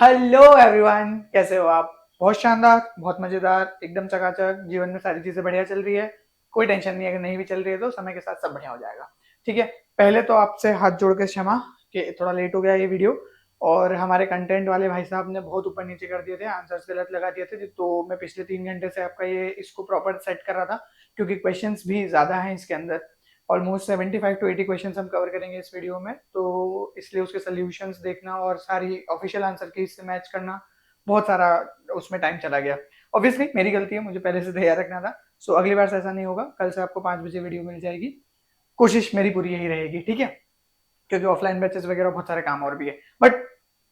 Hello everyone, कैसे हो आप? बहुत शानदार, बहुत मजेदार, एकदम चकाचक। जीवन में सारी चीजें बढ़िया चल रही है। कोई टेंशन नहीं है, अगर नहीं भी चल रही है तो समय के साथ सब बढ़िया हो जाएगा। ठीक है। पहले तो आपसे हाथ जोड़ के क्षमा कि थोड़ा लेट हो गया ये वीडियो। और हमारे कंटेंट वाले भाई साहब ने बहुत ऊपर नीचे कर दिए थे, आंसर्स गलत लगा दिए थे, तो मैं पिछले 3 घंटे से आपका ये इसको प्रॉपर सेट कर रहा था, क्योंकि क्वेश्चंस भी ज्यादा हैं इसके अंदर। ऑलमोस्ट 75 to 80 क्वेश्चन हम कवर करेंगे इस वीडियो में, तो इसलिए उसके सोल्यूशंस देखना और सारी ऑफिशियल आंसर की इससे मैच करना, बहुत सारा उसमें टाइम चला गया। ऑब्वियसली मेरी गलती है, मुझे पहले से तैयार रखना था। सो अगली बार से ऐसा नहीं होगा, कल से आपको 5 बजे वीडियो मिल जाएगी। कोशिश मेरी पूरी यही रहेगी, ठीक है, क्योंकि ऑफलाइन बैचेस वगैरह बहुत सारे काम और भी है। But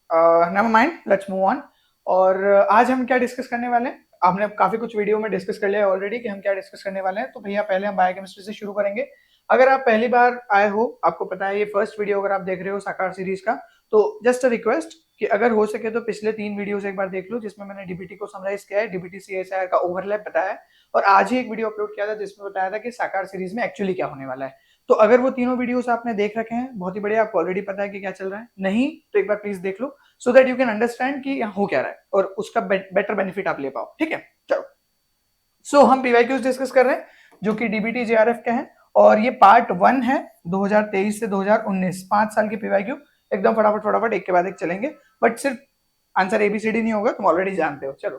never mind, let's move on. और आज हम क्या डिस्कस करने वाले हैं, आपने काफी कुछ वीडियो में डिस्कस कर लिया है ऑलरेडी कि हम क्या डिस्कस करने वाले हैं। तो भैया पहले हम बायोकेमिस्ट्री से शुरू करेंगे। अगर आप पहली बार आए हो, आपको पता है ये फर्स्ट वीडियो अगर आप देख रहे हो साकार सीरीज का, तो जस्ट अ रिक्वेस्ट कि अगर हो सके तो पिछले 3 वीडियोस एक बार देख लो, जिसमें मैंने डीबीटी को समराइज किया है, डीबीटी सीएसआईआर का ओवरलैप बताया है। और आज ही एक वीडियो अपलोड किया था जिसमें बताया था कि साकार सीरीज में एक्चुअली क्या होने वाला है। तो अगर वो तीनों वीडियोस आपने देख रखे हैं, बहुत ही बढ़िया, आपको ऑलरेडी पता है कि क्या चल रहा है। नहीं तो एक बार प्लीज देख लो, so that you can understand कि यहाँ हो क्या रहा है और उसका बेटर बेनिफिट आप ले पाओ। ठीक है, चलो। हम पीवाईक्यूज डिस्कस कर रहे हैं जो कि डीबीटी जेआरएफ के हैं, और ये पार्ट 1 है 2023 से 2019, 5 साल की पीवाईक्यू। एकदम फटाफट फटाफट एक के बाद एक चलेंगे, बट सिर्फ आंसर एबीसीडी नहीं होगा, तुम ऑलरेडी जानते हो। चलो,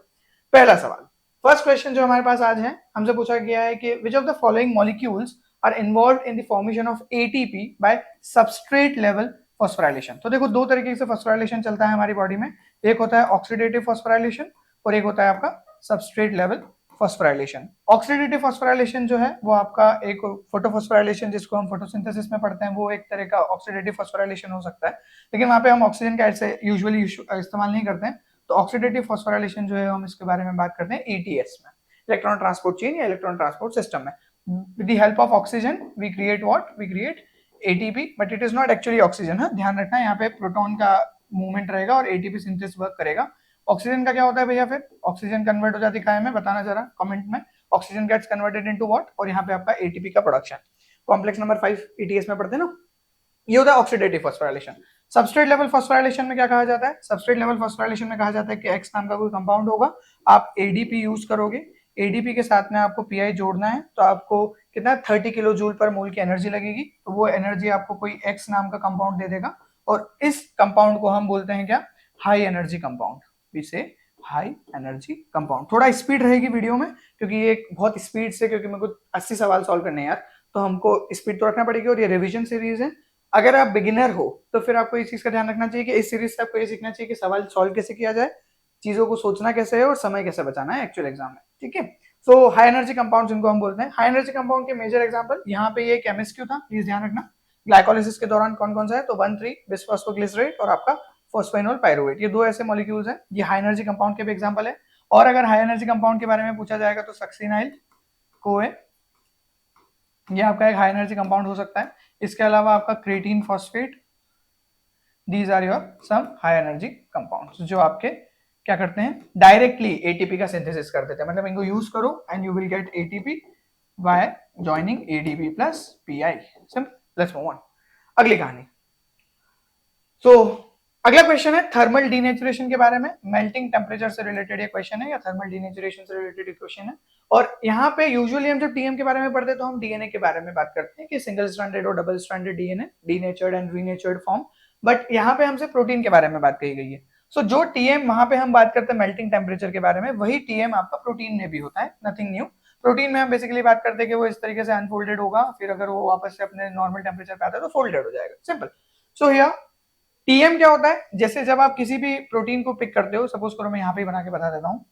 पहला सवाल, फर्स्ट क्वेश्चन जो हमारे पास आज है, हमसे पूछा गया है कि which of the following molecules are involved in the formation of ATP by substrate level phosphorylation. तो देखो, दो तरीके से फॉस्फोराइलेशन चलता है हमारी बॉडी में। एक होता है ऑक्सीडेटिव फॉस्फोराइलेशन और एक होता है आपका substrate level phosphorylation. Oxidative phosphorylation जो है वो आपका एक फोटोफॉस्फोराइलेशन, जिसको हम फोटोसिंथेसिस में पढ़ते हैं, वो एक तरह का ऑक्सीडेटिव फॉस्फोराइलेशन हो सकता है, लेकिन वहां पे हम ऑक्सीजन का ऐसे यूजुअली इस्तेमाल नहीं करते हैं। तो ऑक्सीडेटिव फॉस्फोराइलेशन जो है हम इसके बारे में बात करते हैं ईटीएस में, इलेक्ट्रॉन ट्रांसपोर्ट चेन या इलेक्ट्रॉन ट्रांसपोर्ट सिस्टम में। With the help of oxygen we create what, we create ATP, but it is not actually oxygen. हाँ, ध्यान रखना, यहाँ पे प्रोटॉन का मूवमेंट रहेगा और एटीपी सिंथेसिस वर्क करेगा। ऑक्सीजन का क्या होता है भैया? फिर ऑक्सीजन कन्वर्ट हो जाती है में, बताना जरा कमेंट में। Oxygen gets converted into what, और यहाँ पे आपका एटीपी का प्रोडक्शन। कॉम्प्लेक्स नंबर 5 ईटीएस में पढ़ते हैं ना, ये होता है oxidative phosphorylation. Substrate level phosphorylation में क्या कहा जाता है? सबस्ट्रेट लेवल फॉस्फोराइलेशन में कहा जाता है कि एक्स नाम का कोई कंपाउंड होगा, आप एडीपी यूज करोगे, एडीपी के साथ में आपको पीआई जोड़ना है, तो आपको कितना 30 किलो जूल पर मोल की एनर्जी लगेगी। तो वो एनर्जी आपको कोई एक्स नाम का कंपाउंड दे देगा, और इस कंपाउंड को हम बोलते हैं क्या? High energy compound. इसे हाई एनर्जी कंपाउंड। थोड़ा स्पीड रहेगी वीडियो में, क्योंकि ये बहुत स्पीड से, क्योंकि मेरे को 80 सवाल सॉल्व करने हैं यार, तो हमको स्पीड तो रखना पड़ेगी। और ये रिवीजन सीरीज है, अगर आप बिगिनर हो तो फिर आपको इस चीज का ध्यान रखना चाहिए कि इस सीरीज से आपको ये सीखना चाहिए कि सवाल सॉल्व कैसे किया जाए, चीजों को सोचना कैसे है और समय कैसे बचाना है एक्चुअल एग्जाम में। ठीक है, सो हाई एनर्जी कंपाउंड्स इनको हम बोलते हैं। हाई एनर्जी कंपाउंड के मेजर एग्जांपल, यहाँ पे ये केमिस्ट्री था, प्लीज ध्यान रखना। ग्लाइकोलिसिस के दौरान कौन कौन सा है? तो 1,3 बिसफॉस्फोग्लिसरेट और आपका फॉस्फेनोल पायरुवेट, ये दो ऐसे मॉलिक्यूल्स हैं, ये हाई एनर्जी कंपाउंड के भी एग्जांपल है। और अगर हाई एनर्जी कंपाउंड के बारे में पूछा जाएगा तो सक्सिनाइल कोए, ये आपका एक हाई एनर्जी कंपाउंड हो सकता है। इसके अलावा आपका creatine phosphate, these are your some high energy compounds जो आपके क्या करते हैं? डायरेक्टली एटीपी का सिंथेसिस कर देते हैं। मतलब इनको यूज करो and you will get ATP bye joining ADP plus pi. Simple, let's move on. अगली कहानी। सो अगला क्वेश्चन है थर्मल डीनेचुरेशन के बारे में। मेल्टिंग टेम्परेचर से रिलेटेड ये क्वेश्चन है, या थर्मल डीनेचुरेशन से रिलेटेड क्वेश्चन है। और यहाँ पे यूजुअली हम जब टीएम के बारे में पढ़ते हैं तो हम डीएनए के बारे में बात करते हैं कि सिंगल स्ट्रैंडेड और double stranded DNA, denatured and renatured form. But यहाँ पे हमसे प्रोटीन के बारे में बात कही गई है। सो जो टीएम वहां पे हम बात करते हैं मेल्टिंग टेम्परेचर के बारे में, वही टीएम आपका प्रोटीन में भी होता है, नथिंग न्यू। प्रोटीन में हम बेसिकली बात करते हैं कि वो इस तरीके से अनफोल्डेड होगा, फिर अगर वो वापस से अपने नॉर्मल टेम्परेचर पे आता है तो फोल्डेड हो जाएगा। सिंपल। सो हियर टीएम क्या होता है? जैसे जब आप किसी भी प्रोटीन को पिक करते हो, सपोज करो मैं यहाँ पे बना के बता देता हूँ।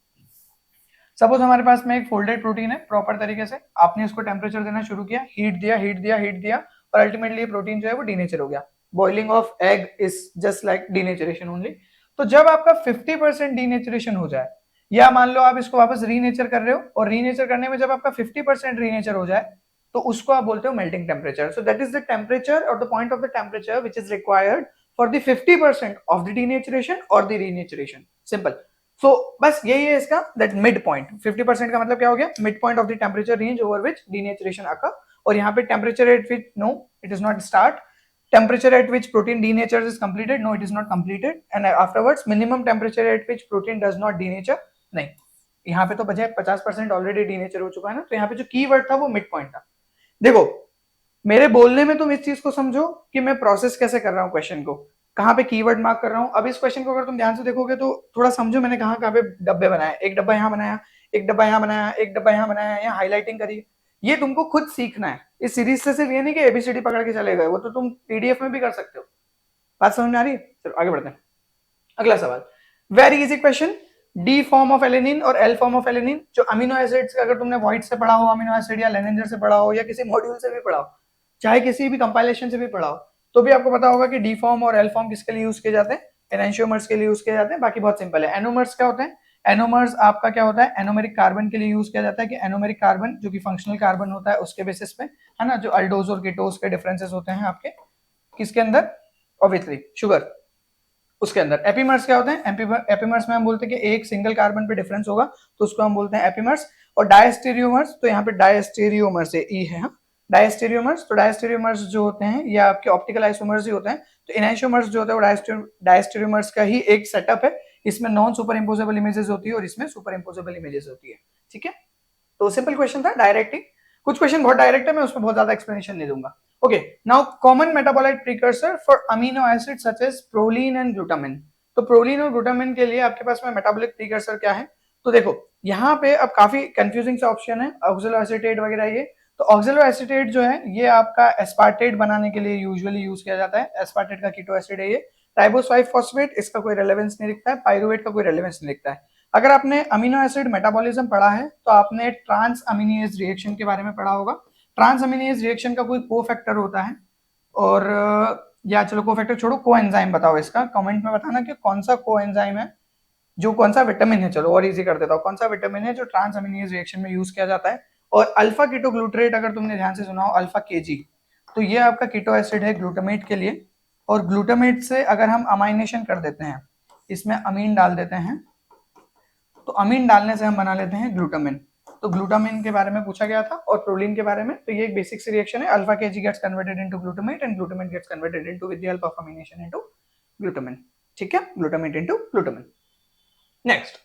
सपोज हमारे पास में एक फोल्डेड प्रोटीन है, प्रॉपर तरीके से आपने उसको टेम्परेचर देना शुरू किया, हीट दिया हीट दिया हीट दिया, और अल्टीमेटली प्रोटीन जो है वो डीनेचर हो गया। Boiling of egg is just like denaturation only. तो जब आपका 50% डीनेचरेशन हो जाए, या मान लो आप इसको वापस रीनेचर कर रहे हो, और रीनेचर करने में जब आपका 50% रीनेचर हो जाए, तो उसको आप बोलते हो melting temperature. So that is the temperature और the point of the temperature which is required for the 50% of the denaturation और द रीनेचरेशन। सिंपल। सो बस यही है इसका दैट मिड पॉइंट। 50% का मतलब क्या हो गया? Midpoint of the temperature range over which denaturation occur. और यहाँ पे temperature at which no it is not start, temperature at which protein denatures is completed, no it is not completed, and afterwards minimum temperature at which protein does not denature, नहीं, यहाँ पे तो बचे 50% already denature हो चुका है ना, तो यहाँ पे जो कीवर्ड था वो मिड पॉइंट था। देखो मेरे बोलने में तुम इस चीज को समझो कि मैं प्रोसेस कैसे कर रहा हूँ क्वेश्चन को, कहाँ पे कीवर्ड मार्क कर रहा हूँ। अब इस क्वेश्चन को अगर तुम ध्यान से देखोगे तो थोड़ा समझो मैंने कहाँ कहाँ पे डब्बे बनाए, एक डब्बा यहाँ बनाया, एक डब्बा यहाँ बनाया, एक डब्बा यहाँ बनाया, यहाँ हाईलाइटिंग करी। ये तुमको खुद सीखना है, इस सीरीज से सिर्फ ये नहीं कि एबीसीडी पकड़ के चले गए, वो तो तुम पीडीएफ में भी कर सकते हो। बात समझ में आ रही है? चलो आगे बढ़ते हैं। अगला सवाल, very easy question, D form of alanine और एल फॉर्म ऑफ एलेनिन, जो अमीनो एसिड्स अगर तुमने वॉइड से पढ़ा हो अमीनो एसिड, या लेनेंजर से पढ़ा हो, या किसी मॉड्यूल से भी पढ़ा हो, चाहे किसी भी कंपाइलेशन से भी पढ़ा हो, तो भी आपको पता होगा कि डी फॉर्म और एल फॉर्म किसके लिए यूज किए जाते हैं, एनेंशियोमर्स के लिए यूज किए जाते हैं। बाकी बहुत सिंपल है। एनोमर्स क्या होते हैं? एनोमर्स आपका क्या होता है, एनोमेरिक कार्बन के लिए यूज किया जाता है, कि एनोमेरिक कार्बन जो कि फंक्शनल कार्बन होता है उसके बेसिस पे, है ना, जो अल्डोज और कीटोज के डिफरेंसेस होते हैं आपके किसके अंदर, ऑब्वियसली शुगर, उसके अंदर। एपीमर्स क्या होते हैं? एपीमर्स में हम बोलते हैं कि एक सिंगल कार्बन पे डिफरेंस होगा तो उसको हम बोलते हैं एपीमर्स। और डायस्टेरियोमर्स, तो यहाँ पे डायस्टेरियोमर्स है, ई है, डायस्टेरियोमर्स। तो डायस्टेरियोमर्स जो होते हैं ये आपके ऑप्टिकल आइसोमर्स ही होते हैं। तो इनैंशियोमर्स जो होता है वो डायस्टेरियोमर्स का ही एक सेटअप है, इसमें नॉन सुपर इम्पोजेबल इमेजेस होती है और इसमें सुपर इम्पोजेबल इमेजेस होती है। ठीक है, तो सिंपल क्वेश्चन था, डायरेक्टिंग। कुछ क्वेश्चन बहुत डायरेक्ट है, मैं उसमें बहुत ज्यादा एक्सप्लेनेशन नहीं दूंगा। Okay, now common metabolite precursor for amino acid such as proline and glutamine. तो प्रोलीन और ग्लूटामिन के लिए आपके पास में मेटाबोलिक प्रीकर्सर क्या है? तो देखो यहाँ पे अब काफी कंफ्यूजिंग सा ऑप्शन है, ऑक्सैलोएसीटेट वगैरह ये। तो ऑक्सैलोएसीटेट जो है ये आपका एस्पार्टेट बनाने के लिए यूजुअली यूज किया जाता है। एस्पार्टेट का कीटो एसिड है ये। राइबोस 5 फॉस्फेट, इसका कोई रेलेवेंस नहीं दिखता है। पाइरुवेट का कोई रेलेवेंस नहीं दिखता है। अगर आपने अमीनो एसिड मेटाबॉलिज्म पढ़ा है तो आपने ट्रांस अमीनेज रिएक्शन के बारे में पढ़ा होगा। ट्रांस अमीनेज रिएक्शन का कोई कोफैक्टर होता है, और या चलो कोफैक्टर छोड़ो, कोएंजाइम बताओ इसका, कमेंट में बताना कि कौन सा कोएंजाइम है, जो कौन सा विटामिन है, चलो और इजी कर देता हूँ, कौन सा विटामिन है जो ट्रांस अमीनेज रिएक्शन में यूज किया जाता है। और अल्फा कीटोग्लूटरेट अगर तुमने ध्यान से सुना हो, अल्फा केजी, तो ये आपका कीटो एसिड है ग्लूटामेट के लिए। और ग्लूटामेट से अगर हम अमाइनेशन कर देते हैं, इसमें अमीन डाल देते हैं, तो अमीन डालने से हम बना लेते हैं ग्लूटामिन। तो ग्लूटामिन के बारे में पूछा गया था और प्रोलीन के बारे में। तो ये एक बेसिक सी रिएक्शन है, alpha KG gets converted into glutamate and glutamate gets converted into with the help of amination into glutamine. ठीक है, glutamate into glutamine. Next,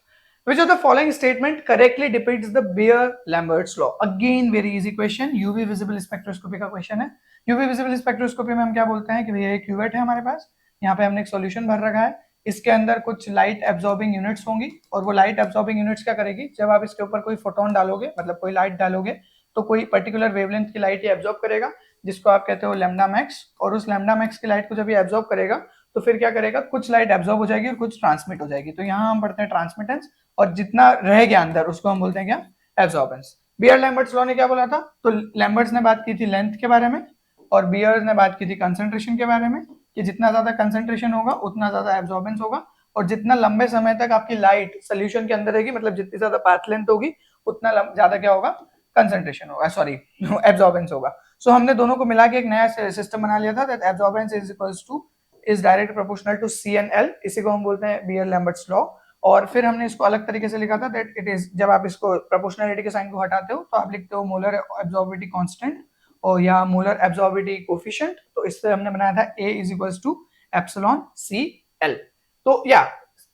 which of the following statement correctly depicts the Beer-Lambert's law? Again very easy question, UV visible spectroscopy का question है। UV visible spectroscopy में हम क्या बोलते हैं कि भैया एक क्यूवेट है हमारे पास, यहाँ पे हमने एक सॉल्यूशन भर रखा है, इसके अंदर कुछ लाइट एब्जॉर्बिंग यूनिट्स होंगी, और वो लाइट एब्जॉर्बिंग यूनिट्स क्या करेगी, जब आप इसके ऊपर कोई फोटोन डालोगे, मतलब कोई लाइट डालोगे, तो कोई पर्टिकुलर वेवलेंथ की लाइट ये एब्जॉर्ब करेगा, जिसको आप कहते हो लैम्डा मैक्स। और उस लैम्डा मैक्स की लाइट को जब ये एब्जॉर्ब करेगा तो फिर क्या करेगा, कुछ लाइट एब्जॉर्ब हो जाएगी और कुछ ट्रांसमिट हो जाएगी। तो यहाँ हम पढ़ते हैं ट्रांसमिटेंस, और जितना रह गया अंदर उसको हम बोलते हैं क्या, एब्जॉर्बेंस। बियर लैम्बर्ट्स लॉ ने क्या बोला था? तो लैम्बर्ट्स ने बात की थी लेंथ के बारे में, और बियर ने बात की थी कंसंट्रेशन के बारे में, कि जितना ज्यादा कंसंट्रेशन होगा उतना ज्यादा एब्जॉर्बेंस होगा, और जितना लंबे समय तक आपकी लाइट सोल्यूशन के अंदर रहेगी, मतलब जितनी ज्यादा पाथ लेंथ होगी उतना ज्यादा क्या होगा, कंसंट्रेशन होगा, सॉरी एब्जॉर्बेंस होगा। सो हमने दोनों को मिला के एक नया सिस्टम बना लिया था, that absorbance is equals to is direct proportional to C N L. इसी को हम बोलते हैं बियर लैम्बर्ट्स लॉ। और फिर हमने इसको अलग तरीके से लिखा था, दैट इट इज, जब आप इसको प्रोपोर्शनलिटी के साइन को हटाते हो तो आप लिखते हो मोलर एब्जॉर्बिविटी कांस्टेंट और या मोलर एब्जॉर्बिविटी कोफिशिएंट। तो इससे हमने बनाया था A is equals to epsilon C L. तो या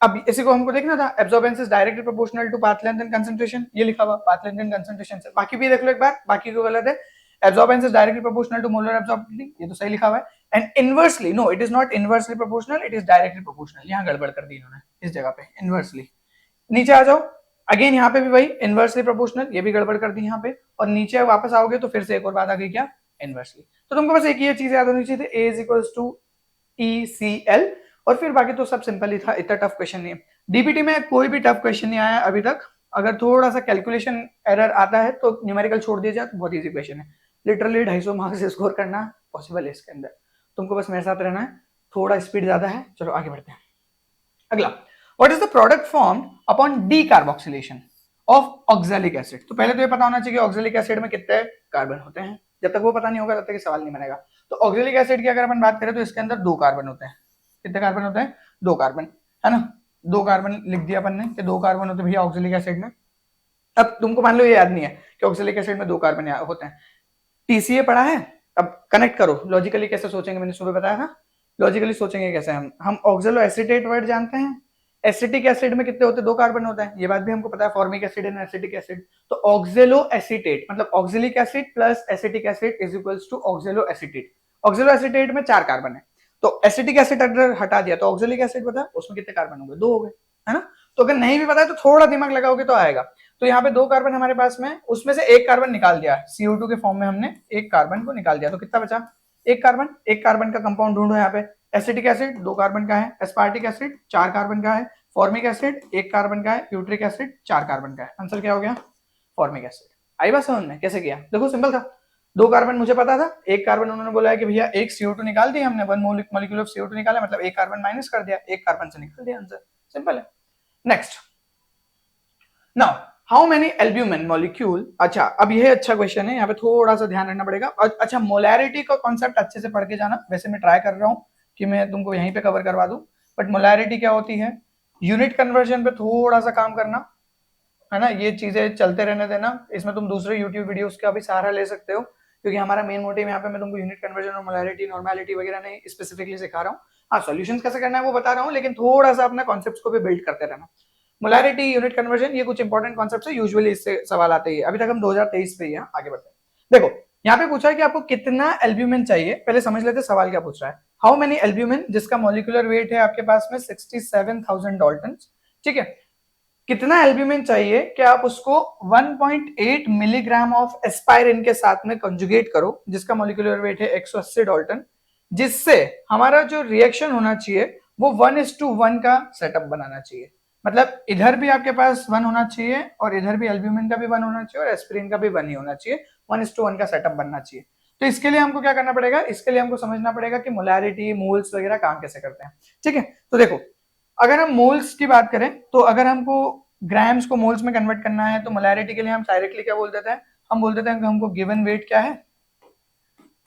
अब इसी को हमको देखना था, absorbance is directly proportional to path length and concentration, ये लिखा हुआ पाथ लेंथ एंड कंसंट्रेशन से। बाकी भी देख लो एक बार, बाकी को गलत है। Absorbance is directly proportional to molar absorptivity, ये तो सही लिखा हुआ है। And inversely, no it is not inversely proportional, it is directly proportional. यहाँ गड़बड़ कर दी इन्होंने इस जगह पे, इनवर्सली। नीचे आ जाओ, अगेन यहाँ पे भी वही इनवर्सली प्रोपोर्शनल, ये भी गड़बड़ कर दी यहाँ पे। और नीचे वापस आओगे तो फिर से एक और बात आ गई, क्या, इनवर्सली। तो तुमको बस एक ही चीज याद होनी चाहिए, A is equals to ECL, और फिर बाकी तो सब सिंपल ही था, इतना टफ क्वेश्चन नहीं है। डीबीटी में कोई भी टफ क्वेश्चन नहीं आया अभी तक। अगर थोड़ा सा कैलकुलेशन एरर आता है तो न्यूमेरिकल छोड़ दिया जाए तो बहुत इजी क्वेश्चन है। लिटरली 250 मार्क्स से स्कोर करना पॉसिबल है इसके अंदर, तुमको बस मेरे साथ रहना है, थोड़ा स्पीड ज्यादा है। चलो आगे बढ़ते हैं। अगला, what is the product form upon decarboxylation of oxalic acid? तो पहले तो ये पता होना चाहिए कि ऑक्सैलिक एसिड में कितने कार्बन होते हैं। जब तक वो पता नहीं होगा तब तक ये सवाल नहीं बनेगा। तो ऑक्सैलिक एसिड की अगर अपन बात करें तो इसके अंदर 2 कार्बन होते हैं। कितने कार्बन होते हैं? 2 कार्बन, है ना। 2 कार्बन लिख दिया अपन ने कि 2 कार्बन होते हैं भैया ऑक्सैलिक एसिड में। अब तुमको मान लो ये याद नहीं है कि ऑक्सैलिक एसिड में 2 कार्बन होते हैं। टीसीए पढ़ा है? अब कनेक्ट करो, लॉजिकली कैसे सोचेंगे, मैंने सुबह बताया था। लॉजिकली सोचेंगे कैसे, हम ऑक्जेलो एसीटेट वर्ड जानते हैं। एसिटिक एसिड में कितने होते हैं, 2 कार्बन होता है, ये बात भी हमको पता है, formic acid and acetic acid. तो ऑक्जेलो एसीटेट मतलब oxalic acid plus acetic acid is equals to oxaloacetate. Oxaloacetate में 4 कार्बन है, तो एसिटिक एसिड अगर हटा दिया तो ऑक्जेलिक एसिड बता, उसमें कितने कार्बन हो गए, 2 हो गए, है ना। तो अगर नहीं भी पता है तो थोड़ा दिमाग लगाओगे तो आएगा। तो यहाँ पे 2 कार्बन हमारे पास में, उसमें से 1 कार्बन निकाल दिया, CO2 के फॉर्म में हमने 1 कार्बन को निकाल दिया, तो कितना बचा, 1 कार्बन। 1 कार्बन का कंपाउंड ढूंढो यहाँ पे। एसिटिक एसिड 2 कार्बन का है, एस्पार्टिक एसिड 4 कार्बन का है, फॉर्मिक एसिड 1 कार्बन का है, यूट्रिक एसिड 4 कार्बन का है। आंसर क्या हो गया, फॉर्मिक एसिड। आई बात समझ में, कैसे किया, देखो सिंपल था। 2 कार्बन मुझे पता था, 1 कार्बन उन्होंने बोला है कि भैया 1 CO2 निकाल दिया हमने, 1 मॉलिक्यूल ऑफ CO2 निकाला, मतलब 1 कार्बन माइनस कर दिया, 1 कार्बन से निकाल दिया आंसर, सिंपल है। Next, now how many albumin molecule, अच्छा अब ये अच्छा क्वेश्चन है, यहाँ पे थोड़ा सा ध्यान रखना पड़ेगा। अच्छा मोलैरिटी का कॉन्सेप्ट अच्छे से पढ़ के जाना, वैसे मैं ट्राई कर रहा हूँ कि मैं तुमको यहीं पे कवर करवा दूं, बट मोलैरिटी क्या होती है, यूनिट कन्वर्जन पे थोड़ा सा काम करना, है ना, ये चीजें चलते रहने देना। इसमें तुम दूसरे यूट्यूब वीडियोस का भी सहारा ले सकते हो, क्योंकि हमारा मेन मोटिव यहाँ पे मैं तुमको यूनिट कन्वर्जन और मोलैरिटी नॉर्मेलिटी वगैरह नहीं स्पेसिफिकली सिखा रहा हूँ। हाँ सॉल्यूशन कैसे करना है वो बता रहा हूँ, लेकिन थोड़ा सा अपने कॉन्सेप्ट को भी बिल्ड करते रहना। मोलैरिटी, यूनिट कन्वर्जन, ये कुछ इंपॉर्टेंट कॉन्सेप्ट है, यूजुअली इससे सवाल आते ही। अभी तक हम 2023 पे ही हैं, आगे बढ़ते हैं। देखो यहाँ पे पूछा है कि आपको कितना एल्ब्यूमिन चाहिए, पहले समझ लेते सवाल क्या पूछ रहा है। हाउ मेनी एल्ब्यूमिन, जिसका मॉलिक्यूलर वेट है आपके पास में 67,000 डाल्टन, ठीक है। कितना एल्ब्यूमिन चाहिए कि आप उसको 1.8 मिलीग्राम ऑफ एस्पायरिन के साथ में कंजुगेट करो, जिसका मॉलिक्यूलर वेट है 180 डाल्टन, जिससे हमारा जो रिएक्शन होना चाहिए वो 1:1 का सेटअप बनाना चाहिए। मतलब इधर भी आपके पास 1 होना चाहिए और इधर भी एल्ब्यूमिन का भी 1 होना चाहिए और एस्पिरिन का भी 1 ही होना चाहिए, 1:1 का सेटअप बनना चाहिए। तो इसके लिए हमको क्या करना पड़ेगा, इसके लिए हमको समझना पड़ेगा कि मोलैरिटी, मोल्स वगैरह काम कैसे करते हैं, ठीक है। तो देखो अगर हम मोल्स की बात करें, तो अगर हमको ग्राम्स को मोल्स में कन्वर्ट करना है, तो मोलैरिटी के लिए हम डायरेक्टली क्या बोल देते हैं, हम बोल देते हैं कि हमको गिवन वेट क्या है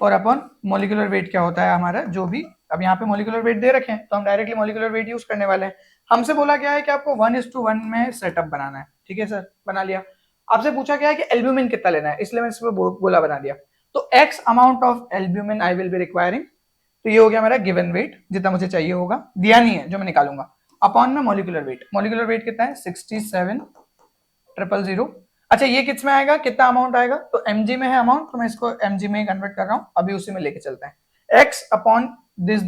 और अपॉन मॉलिक्यूलर वेट क्या होता है हमारा, जो भी अब यहाँ पे मॉलिक्यूलर वेट दे रखे हैं तो हम डायरेक्टली मॉलिक्यूलर वेट यूज करने वाले हैं। हमसे बोला गया है कि आपको 1:1 में सेटअप बनाना है, ठीक है सर, बना लिया। आपसे पूछा गया है कि एल्ब्यूमिन कितना लेना है, इसलिए मैंने इसमें बोला बना दिया। तो x amount of albumin I will be requiring, तो ये हो गया मेरा गिवन वेट, जितना मुझे चाहिए होगा, दिया नहीं है जो मैं निकालूंगा, अपॉन में मॉलिक्यूलर वेट। मॉलिक्यूलर वेट कितना है, 67,000। अच्छा ये किस में आएगा, कितना अमाउंट आएगा, तो mg में है अमाउंट, तो मैं इसको mg में कन्वर्ट कर रहा हूं, अभी उसी में लेके चलते हैं। x अपॉन दिस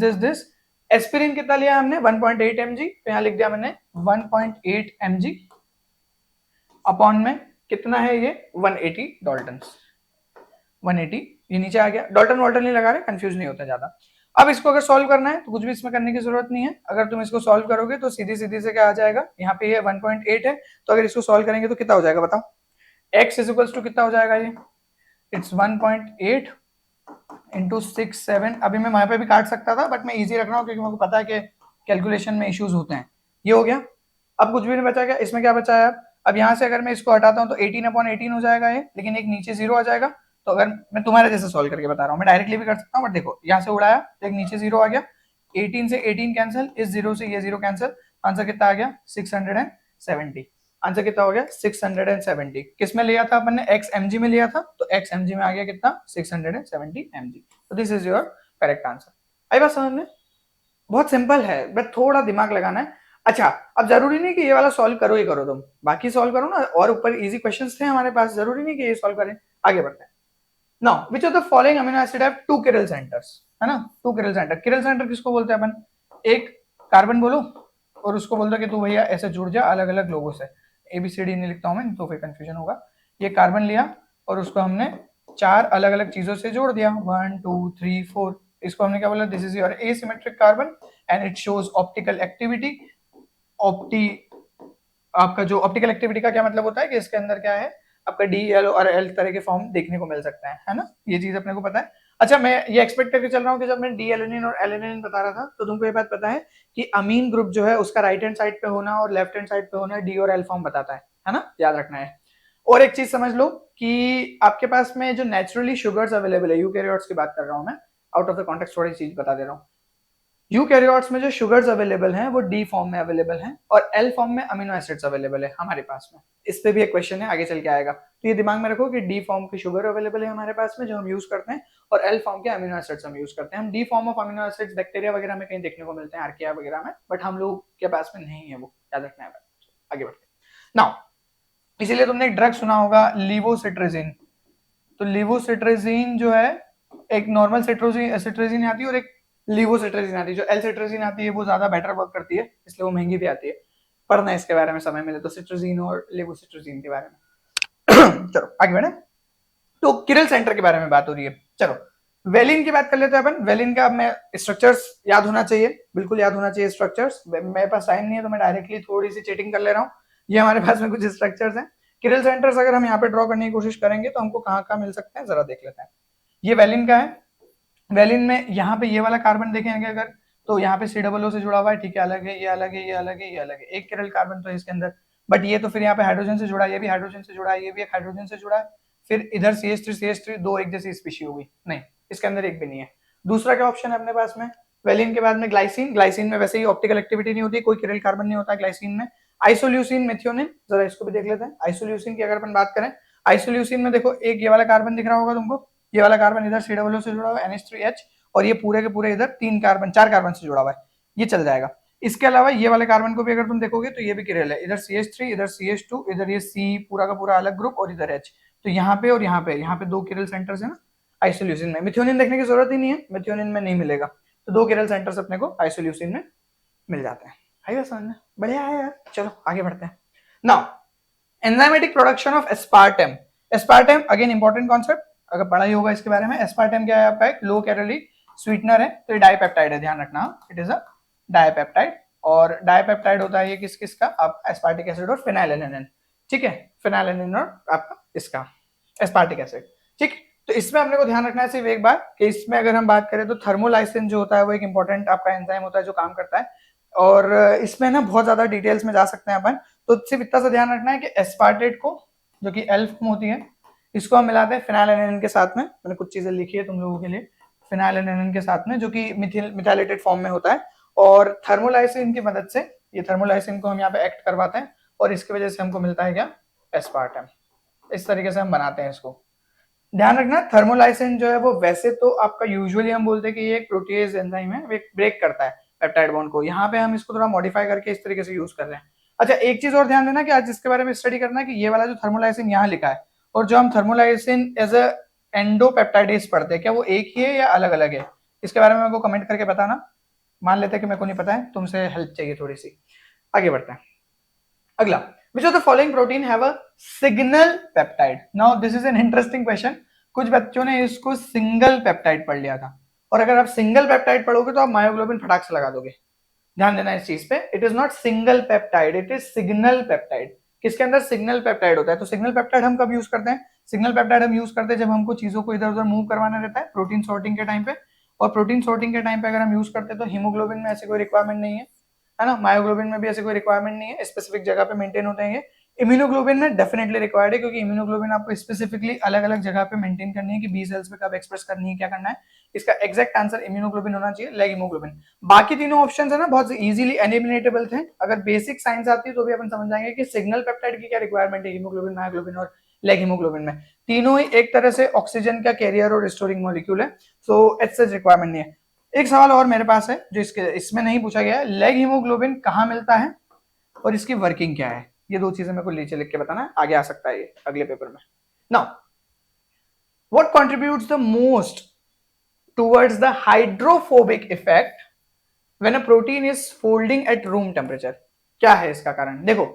एस्पिरिन कितना लिया हमने, 1.8 mg, तो यहां लिख दिया मैंने 1.8 mg, अपॉन में कितना है ये 180 डाल्टन, 180, ये नीचे आ गया, डाल्टन वाल्टन नहीं लगा रहे, कंफ्यूज नहीं होता ज्यादा। अब इसको अगर सॉल्व करना है तो कुछ भी इसमें करने की जरूरत नहीं है, अगर तुम इसको सॉल्व करोगे तो सीधी सीधी से क्या आ जाएगा, यहाँ पे ये 1.8 है, तो अगर इसको सॉल्व करेंगे तो कितना हो जाएगा बताओ, x इज इक्वल्स टू कितना हो जाएगा, ये इट्स 1.8 इंटू 6 7, अभी मैं वहां पे भी काट सकता था बट मैं इजी रख रहा हूँ क्योंकि मेरे को पता है कि कैलकुलेशन में इश्यूज होते हैं। ये हो गया, अब कुछ भी नहीं बचा, गया इसमें क्या बचा है, अब यहाँ से अगर मैं इसको हटाता हूँ तो 18/18 हो जाएगा ये, लेकिन एक नीचे 0 आ जाएगा। तो अगर मैं तुम्हारे जैसे सॉल्व करके बता रहा हूँ, मैं डायरेक्टली भी कर सकता हूँ, बट देखो यहाँ से उड़ाया तो एक नीचे 0 आ गया, 18 से 18 कैंसिल, इस 0 से ये 0 कैंसिल, आंसर कितना आ गया 670। आंसर कितना हो गया 670। किस में लिया था अपन ने, एक्स mg में लिया था, तो एक्स mg में आ गया कितना 670 mg। तो this is your correct answer. आई बात समझ में, बहुत सिंपल है, बट थोड़ा दिमाग लगाना है। अच्छा अब जरूरी नहीं कि ये वाला सॉल्व करो ही करो, तुम बाकी सॉल्व करो ना, और ऊपर इजी क्वेश्चंस थे हमारे पास, जरूरी नहीं कि ये सॉल्व करें। आगे बढ़ते हैं। Now which of the following amino acid have 2 किरल centres, है ना, 2 किरल सेंटर। किरल सेंटर किसको बोलते हैं अपन, एक कार्बन बोलो और उसको बोलता कि तू भैया ऐसे जुड़ जा अलग अलग लोगों से, ABCD नहीं लिखता हूं मैं तो फिर कंफ्यूजन होगा। ये कार्बन लिया और उसको हमने 4 अलग अलग चीजों से जोड़ दिया, 1 2 3 4, इसको हमने क्या बोला, this is your asymmetric carbon and it shows optical activity. ऑप्टी आपका जो ऑप्टिकल एक्टिविटी का क्या मतलब होता है कि इसके अंदर क्या है, आपका डी एल और एल तरह के फॉर्म देखने को मिल सकता है ना, ये चीज अपने को पता है। अच्छा मैं ये एक्सपेक्ट करके चल रहा हूँ कि जब मैं डी एलेनिन और एलेनिन बता रहा था तो तुमको ये बात पता है कि अमीन ग्रुप जो है उसका राइट हैंड साइड पे होना और लेफ्ट हैंड साइड पे होना डी और एल फॉर्म बताता है ना, याद रखना है। और एक चीज समझ लो कि आपके पास में जो नेचुरली शुगर्स अवेलेबल है, यूकैरियोट्स की बात कर रहा हूं मैं, आउट ऑफ द कॉन्टेक्स्ट थोड़ी चीज बता दे रहा हूँ। यूकैरियोट्स में जो शुगर्स अवेलेबल हैं वो डी फॉर्म में अवेलेबल हैं और एल फॉर्म में अमीनो एसिड्स अवेलेबल है हमारे पास में। इस पे भी एक क्वेश्चन है, आगे चल के आएगा, तो ये दिमाग में रखो कि डी फॉर्म की शुगर अवेलेबल है हमारे पास में जो हम यूज करते हैं, और एल फॉर्म के अमीनो एसिड्स हम यूज करते हैं। हम D form of amino acids bacteria वगैरह में कहीं देखने को मिलते हैं, आर्किया वगैरह में, बट हम लोग के पास में नहीं है, वो याद रखना है। आगे बढ़ते हैं नाउ, इसीलिए तुमने एक ड्रग सुना होगा लीवोसिट्राजिन। तो लीवोसिट्राजिन जो है, एक नॉर्मल सिट्राजिन आती है और एक लीवोसिट्राजिन आती है। जो एल सिट्राजिन आती है वो ज्यादा बेटर वर्क करती है, इसलिए वो महंगी भी आती है। पढ़ना इसके बारे में समय मिले तो, सिट्राजिन और लीवोसिट्राजिन के बारे में। चलो आगे बढ़े। तो किरल सेंटर के बारे में बात हो रही है। चलो वेलिन की बात कर लेते हैं अपन। वेलिन का मैं स्ट्रक्चर्स याद होना चाहिए, बिल्कुल याद होना चाहिए स्ट्रक्चर्स। मेरे पास टाइम नहीं है तो मैं डायरेक्टली थोड़ी सी चीटिंग कर ले रहा हूँ। ये हमारे पास में कुछ स्ट्रक्चर्स हैं। किरल सेंटर्स अगर हम यहाँ पे ड्रॉ करने की कोशिश करेंगे तो हमको कहाँ कहाँ मिल सकते हैं, जरा देख लेते हैं। ये वेलिन का है। वेलिन में यहाँ पे ये वाला कार्बन देखेंगे अगर, तो यहाँ पे COO से जुड़ा हुआ है, ठीक है, अलग है, ये अलग है, ये अलग है, ये अलग है। एक किरल कार्बन तो है इसके अंदर, बट ये तो फिर यहाँ पे हाइड्रोजन से जुड़ा है, ये भी हाइड्रोजन से जुड़ा है, ये भी एक हाइड्रोजन से जुड़ा है। फिर इधर CH3 दो एक जैसी स्पीशी होगी, नहीं इसके अंदर एक भी नहीं है। दूसरा क्या ऑप्शन है अपने पास में, वेलिन के बाद में ग्लाइसिन। ग्लाइसिन में वैसे ही ऑप्टिकल एक्टिविटी नहीं होती, कोई किरल कार्बन नहीं होता ग्लाइसिन में। आइसोल्यूसिन, मेथियोनिन, जरा इसको भी देख लेते हैं। आइसोल्यूसिन की अगर अपन बात करें, आइसोल्यूसिन में देखो एक ये वाला कार्बन दिख रहा होगा तुमको, ये वाला कार्बन इधर COO से जुड़ा हुआ है NH3H, और ये पूरे के पूरे इधर चार कार्बन से जुड़ा हुआ है, ये चल जाएगा। इसके अलावा ये वाले कार्बन को भी अगर तुम देखोगे तो ये भी किरल है, इधर CH3, इधर CH2, इधर ये C पूरा का पूरा अलग ग्रुप, और इधर H। तो यहाँ पे और यहाँ पे दो किरल सेंटर्स है ना आइसोल्यूसिन में। मिथ्योनिन देखने की जरूरत ही नहीं है, मिथ्योनिन में नहीं मिलेगा। तो दो किरल सेंटर्स अपने को आइसोल्यूसिन में मिल जाते हैं। आइए समझ में, बढ़िया है यार। चलो आगे बढ़ते हैं। Now enzymatic production of aspartame. Aspartame again important concept, अगर पढ़ा ही होगा इसके बारे में। एस्पार्टम क्या है आपका, एक लो कैलोरी स्वीटनर है, तो ये डाइपेप्टाइड है, ध्यान रखना, इट इज अ डाइपेप्टाइड। और डाइपेप्टाइड होता है ये किस किस का, आप एस्पार्टिक एसिड और फिनाइलएलानाइन, ठीक है, फिनाइलएलानाइन और आपका इसका एस्पार्टिक एसिड, ठीक। तो इसमें अपने को ध्यान रखना है सिर्फ एक बात, कि इसमें अगर हम बात करें तो थर्मोलाइसिन जो होता है वो एक इंपॉर्टेंट आपका एंजाइम होता है जो काम करता है। और इसमें ना बहुत ज्यादा डिटेल्स में जा सकते हैं अपन, तो सिर्फ इतना सा ध्यान रखना है कि एस्पार्टेट को, जो कि एल फॉर्म होती है, इसको हम मिलाते हैं फिनाइलएलानाइन के साथ में। मैंने कुछ चीजें लिखी है तुम लोगों के लिए, फिनाइलएलानाइन के साथ में, जो कि मिथाइलेटेड फॉर्म में होता है। और थर्मोलाइसिन की मदद से, ये थर्मोलाइसिन को हम यहाँ पे एक्ट करवाते हैं, और इसकी वजह से हमको मिलता है क्या, एस्पार्टम। इस तरीके से हम बनाते हैं इसको। ध्यान रखना, थर्मोलाइसिन जो है वो वैसे तो आपका यूजुअली हम बोलते हैं कि ये एक प्रोटीएज एंजाइम है, वो ब्रेक करता है पेप्टाइड बॉन्ड को। यहाँ पे हम इसको थोड़ा मॉडिफाई करके इस तरीके से यूज कर रहे हैं। अच्छा एक चीज और ध्यान देना कि आज इसके बारे में स्टडी करना है कि ये वाला जो थर्मोलाइसिन यहाँ लिखा है, और जो हम थर्मोलाइसिन एज अ एंडोपेप्टाइडेज पढ़ते हैं, क्या वो एक ही है या अलग अलग है, इसके बारे में मेरे को कमेंट करके बताना। मान लेते हैं कि मेरे को नहीं पता है, तुमसे हेल्प चाहिए थोड़ी सी। आगे बढ़ते हैं। अगला, which of the following protein have a signal peptide? Now this is an interesting question. कुछ बच्चों ने इसको सिंगल पेप्टाइड पढ़ लिया था, और अगर आप सिंगल पेप्टाइड पढ़ोगे तो आप मायोग्लोबिन फटाक से लगा दोगे। ध्यान देना इस चीज पे, it is not single peptide, it is signal peptide. किसके अंदर सिग्नल पेप्टाइड होता है, तो सिग्नल पेप्टाइड हम कब यूज करते हैं, सिग्नल पेप्टाइड हम यूज करते हैं जब हमको चीजों को इधर उधर मूव करवाना रहता है, प्रोटीन सॉर्टिंग के टाइम पे। और प्रोटीन सॉर्टिंग के टाइम पे अगर हम यूज करते हैं तो हीमोग्लोबिन में ऐसी कोई रिक्वायरमेंट नहीं है ना, मायोग्लोबिन में भी ऐसी कोई रिक्वायरमेंट नहीं है, स्पेसिफिक जगह पे मेंटेन होते हैं। इम्यूनोग्लोबिन में डेफिनेटली रिक्वायर्ड है, क्योंकि इम्यूनोग्लोबिन आपको स्पेसिफिकली अलग अलग जगह पे मेंटेन करनी है कि बी सेल्स पे कब एक्सप्रेस करनी है, क्या करना है। इसका एग्जैक्ट आंसर इम्यूनोग्लोबिन होना चाहिए, लाइक हीमोग्लोबिन। बाकी तीनों ऑप्शंस है ना बहुत इजीली एलिमिनेटेबल थे, अगर बेसिक साइंस आती है तो भी अपन समझ जाएंगे कि सिग्नल पेप्टाइड की क्या रिक्वायरमेंट है हीमोग्लोबिन, मायोग्लोबिन और लाइक हीमोग्लोबिन में। तीनों ही एक तरह से ऑक्सीजन का कैरियर और स्टोरिंग मॉलिक्यूल है, सो एज सच रिक्वायरमेंट नहीं है। एक सवाल और मेरे पास है जो इसमें नहीं पूछा गया है, लेग हीमोग्लोबिन कहाँ मिलता है और इसकी वर्किंग क्या है। ये दो चीजें मेरे को नीचे लिख के बताना है, आगे आ सकता है ये अगले पेपर में। Now what contributes the most towards the hydrophobic effect when a protein is folding at room temperature. क्या है इसका कारण, देखो